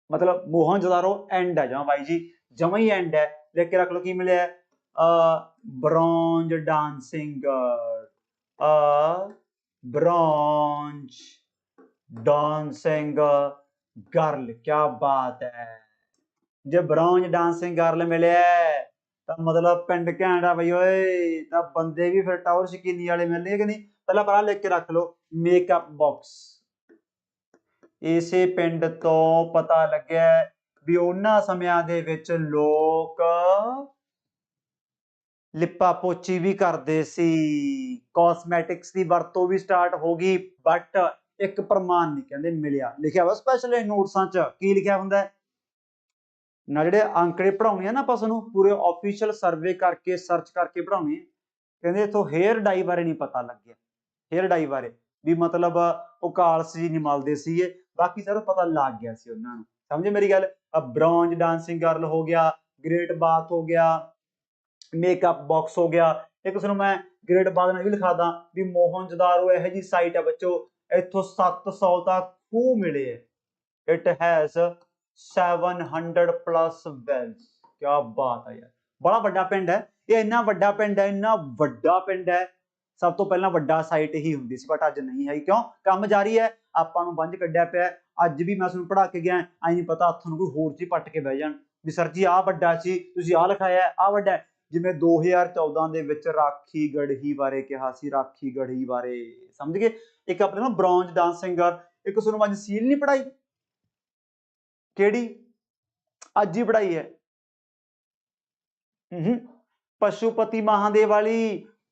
ਮਤਲਬ ਮੋਹਨਜਦਾਰੋ ਐਂਡ ਹੈ ਜਮਾ ਬਾਈ ਜੀ, ਜਮਾ ਹੀ ਐਂਡ ਹੈ। ਲਿਖ ਕੇ ਰੱਖ ਲਓ ਕੀ ਮਿਲਿਆ, bronze dancing bronze dancing girl. क्या बात है, जे ब्रॉन्ज डांसिंग गर्ल मिले तो मतलब पिंड घैंट है बई ओए, तो बंदे भी फिर टॉर शकीनी वाले मिलने कि नहीं। पहला पढ़ा लिख के रख लो मेकअप बॉक्स। इसे पिंड तो पता लग्या भी उन्हां समयां दे विच लोक लिपा पोची भी करते सी, कॉस्मैटिक्स की वरतों भी स्टार्ट हो गई। बट एक प्रमाण नहीं कहते मिलिया, लिखा हुआ स्पैशल नोट्सां च की लिखा हुंदा ना, जिहड़े अंकड़े पढ़ाउणे आ ना आपां तुहानूं पूरे ऑफिशियल सर्वे करके सर्च करके पढ़ाउणे। कहंदे इत्थों हेयर डाई बारे नहीं पता लग्या, हेयर डाई बारे भी मतलब ਉਹ ਕਾਲਸ ਜੀ ਨਹੀਂ ਮਲਦੇ ਸੀਗੇ, बाकी सारा पता लग गया सी उन्हां नूं। समझे मेरी गल। ब्रॉन्ज डांसिंग गर्ल हो गया, ग्रेट बाथ हो गया, मेकअप बॉक्स हो गया। एक उसनूं मैं ग्रेट बाथ नाल भी लिखा दा भी मोहनजोदारो इहो जी साइट है बच्चों, इत्थों 700 तक खूह मिले है। It has 700 plus wells. क्या बात है यार, बड़ा वड्डा पिंड है ये, इन्ना वड्डा पिंड है, इन्ना वड्डा पिंड है। सब तो पहला वड्डा साइट ही हुंदी सी, बट अज नहीं है। क्यों? काम जारी है, आपां नूं बंज कड्डिया पिया। अज भी मैं तुहानूं पढ़ा के गया, आई नहीं पता हत्थों कोई होर चीज पट के बह जाण भी सर जी आ वड्डा सी, तुसीं आ लिखाया आ वड्डा। जिवें 2014 ਦੇ ਵਿੱਚ ਰਾਖੀ ਗੜ੍ਹੀ ਬਾਰੇ ਕਿਹਾ ਸੀ, ਰਾਖੀ ਗੜ੍ਹੀ ਬਾਰੇ समझ गए। एक अपने ना ब्रॉन्ज डांसिंग गर्ल, एक तुहानू अज सील नहीं पढ़ाई, केड़ी अज ही पढ़ाई है। पशुपति महादेव वाली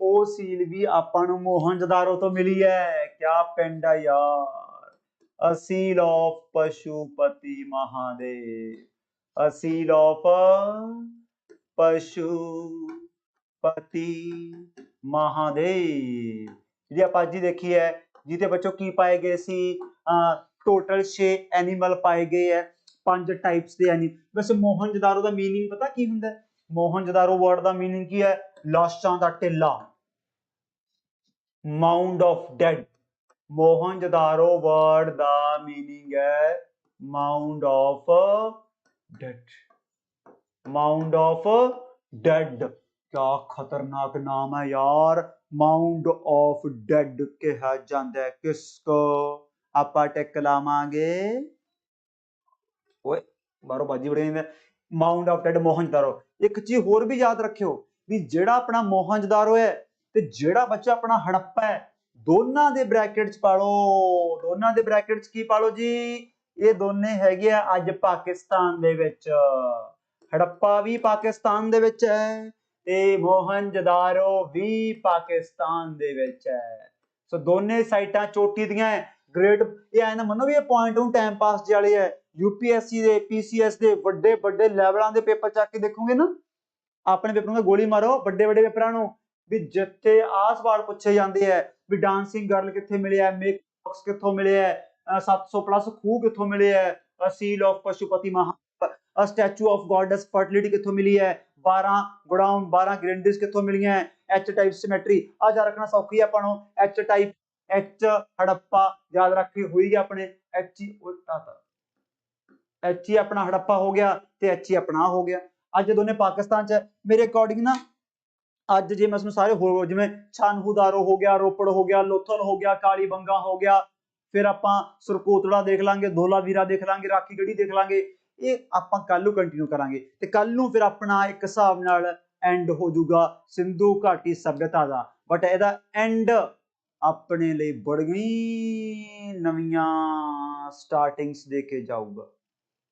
ओ सील भी आपां नू मोहनजोदारो तो मिली है। क्या पिंड है यार, a seal of Pashupati Mahadev, a seal of Pashupati Mahadev ji आप अज ही देखी है, जिहदे बच्चों की पाए गए सी टोटल 6 एनीमल पाए गए है, 5 टाइप्स के एनीमल। वैसे मोहनजोदारो का मीनिंग पता की हुंदा है? मोहनजोदारो वर्ड का मीनिंग की है? लाशां दा टिल्ला, mound of dead. Mohenjodaro word का मीनिंग है mound of dead, mound of dead. क्या खतरनाक नाम है यार, माउंड ऑफ डेड कहा जाता है किसको? आपां टिक लावांगे, ओए बारो बाजी बड़े माउंड ऑफ डेड मोहनजोदारो। एक चीज होर भी याद रखियो भी जेड़ा अपना मोहनजोदारो है ते जेड़ा बच्चा अपना हड़प्पा है, दोनों दे ब्रैकेट च पालो, दोनों दे ब्रैकेट च की पालो जी, ये दोने हैगे आ अज पाकिस्तान दे विच। हड़प्पा भी पाकिस्तान दे विच है ते मोहनजोदारो भी पाकिस्तान दे विच है। सो दोने साइटां चोटी दियां है। ग्रेड ये ऐ ना मनो भी ये पॉइंट हूं टाइम पास जे वाले है। यूपीएससी दे पीसीएस दे बड़े बड़े लेवलों के पेपर चक के देखोगे ना, अपने पेपर में गोली मारो बड़े बड़े पेपरों नूं भी जिथे आ सवाल पूछे जाते हैं भी डांसिंग गर्ल कित्थे मिले है, मेक बॉक्स कित्थों मिले है, 700 प्लस खूह कित्थों मिले है, सील ऑफ पशुपति महा, स्टैचू ऑफ गॉडेस फर्टिलिटी कित्थों मिली है, 12 गोडाउन 12 ग्रेंडिस कित्थों मिली है, एच टाइप सिमेट्री आ याद रखना सौखी है अपनों। एच टाइप एच हड़प्पा याद रखी हुई है अपने, एच ही एच ही अपना हड़प्पा हो गया ते एच ही अपना हो गया। अज दोने पाकिस्तान च मेरे अकॉर्डिंग ना, अज जे मैं सारे हो जिवें छानहूदारो हो गया, रोपड़ हो गया, लोथल हो गया, काली बंगा हो गया, फिर आपां सरकोतड़ा देख लांगे, धोलावीरा देख लांगे, राखी गढ़ी देख लांगे, ये आपां कल नूं कंटिन्यू करांगे ते कल नूं फिर अपना एक हिसाब नाल एंड हो जाऊगा सिंधु घाटी सभ्यता दा। बट इहदा एंड अपने लिए बड़ी नवीं स्टार्टिंग्स दे के जाऊगा,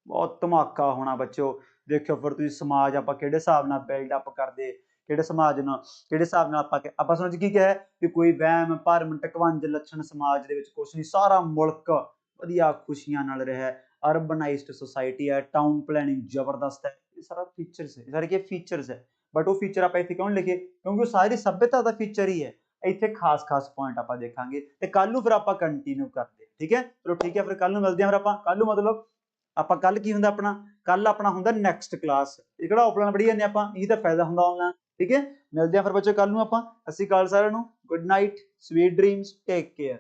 बहुत धमाका होना बच्चों। देखियो फिर तुसीं समाज आपां किहड़े हिसाब नाल बिल्डअप करदे, किहड़े समाज नाल किहड़े हिसाब नाल आपां समझ की क्या है कि कोई वहम भरम टकवंज लक्षण समाज दे विच कुछ नहीं, सारा मुल्क वधिया खुशियां नाल रहा, अर्बनाइज्ड सोसाइटी है, टाउन प्लानिंग जबरदस्त है, ये सारा फीचर्स है, सारे के फीचर्स है। बट वो फीचर आपां इत्थे क्यों लिखे? क्योंकि वो सारी सभ्यता का फीचर ही है। इत्थे खास खास पॉइंट आपां देखांगे ते कल नूं फिर आपां कंटिन्यू करदे, ठीक है? चलो ठीक है, फिर कल नूं मिलदे हां। फिर आपां कल नूं मतलब आपां कल की हुंदा अपना, कल अपना हुंदा नैक्सट क्लास। ये किहड़ा ऑफलाइन पढ़ी जांदे आपां, यही तां फायदा हुंदा ऑनलाइन, ठीक है? मिलदे हां फिर बच्चों कल नूं आपां। अस्सी काल सारिआं नूं, good night, sweet dreams, take care.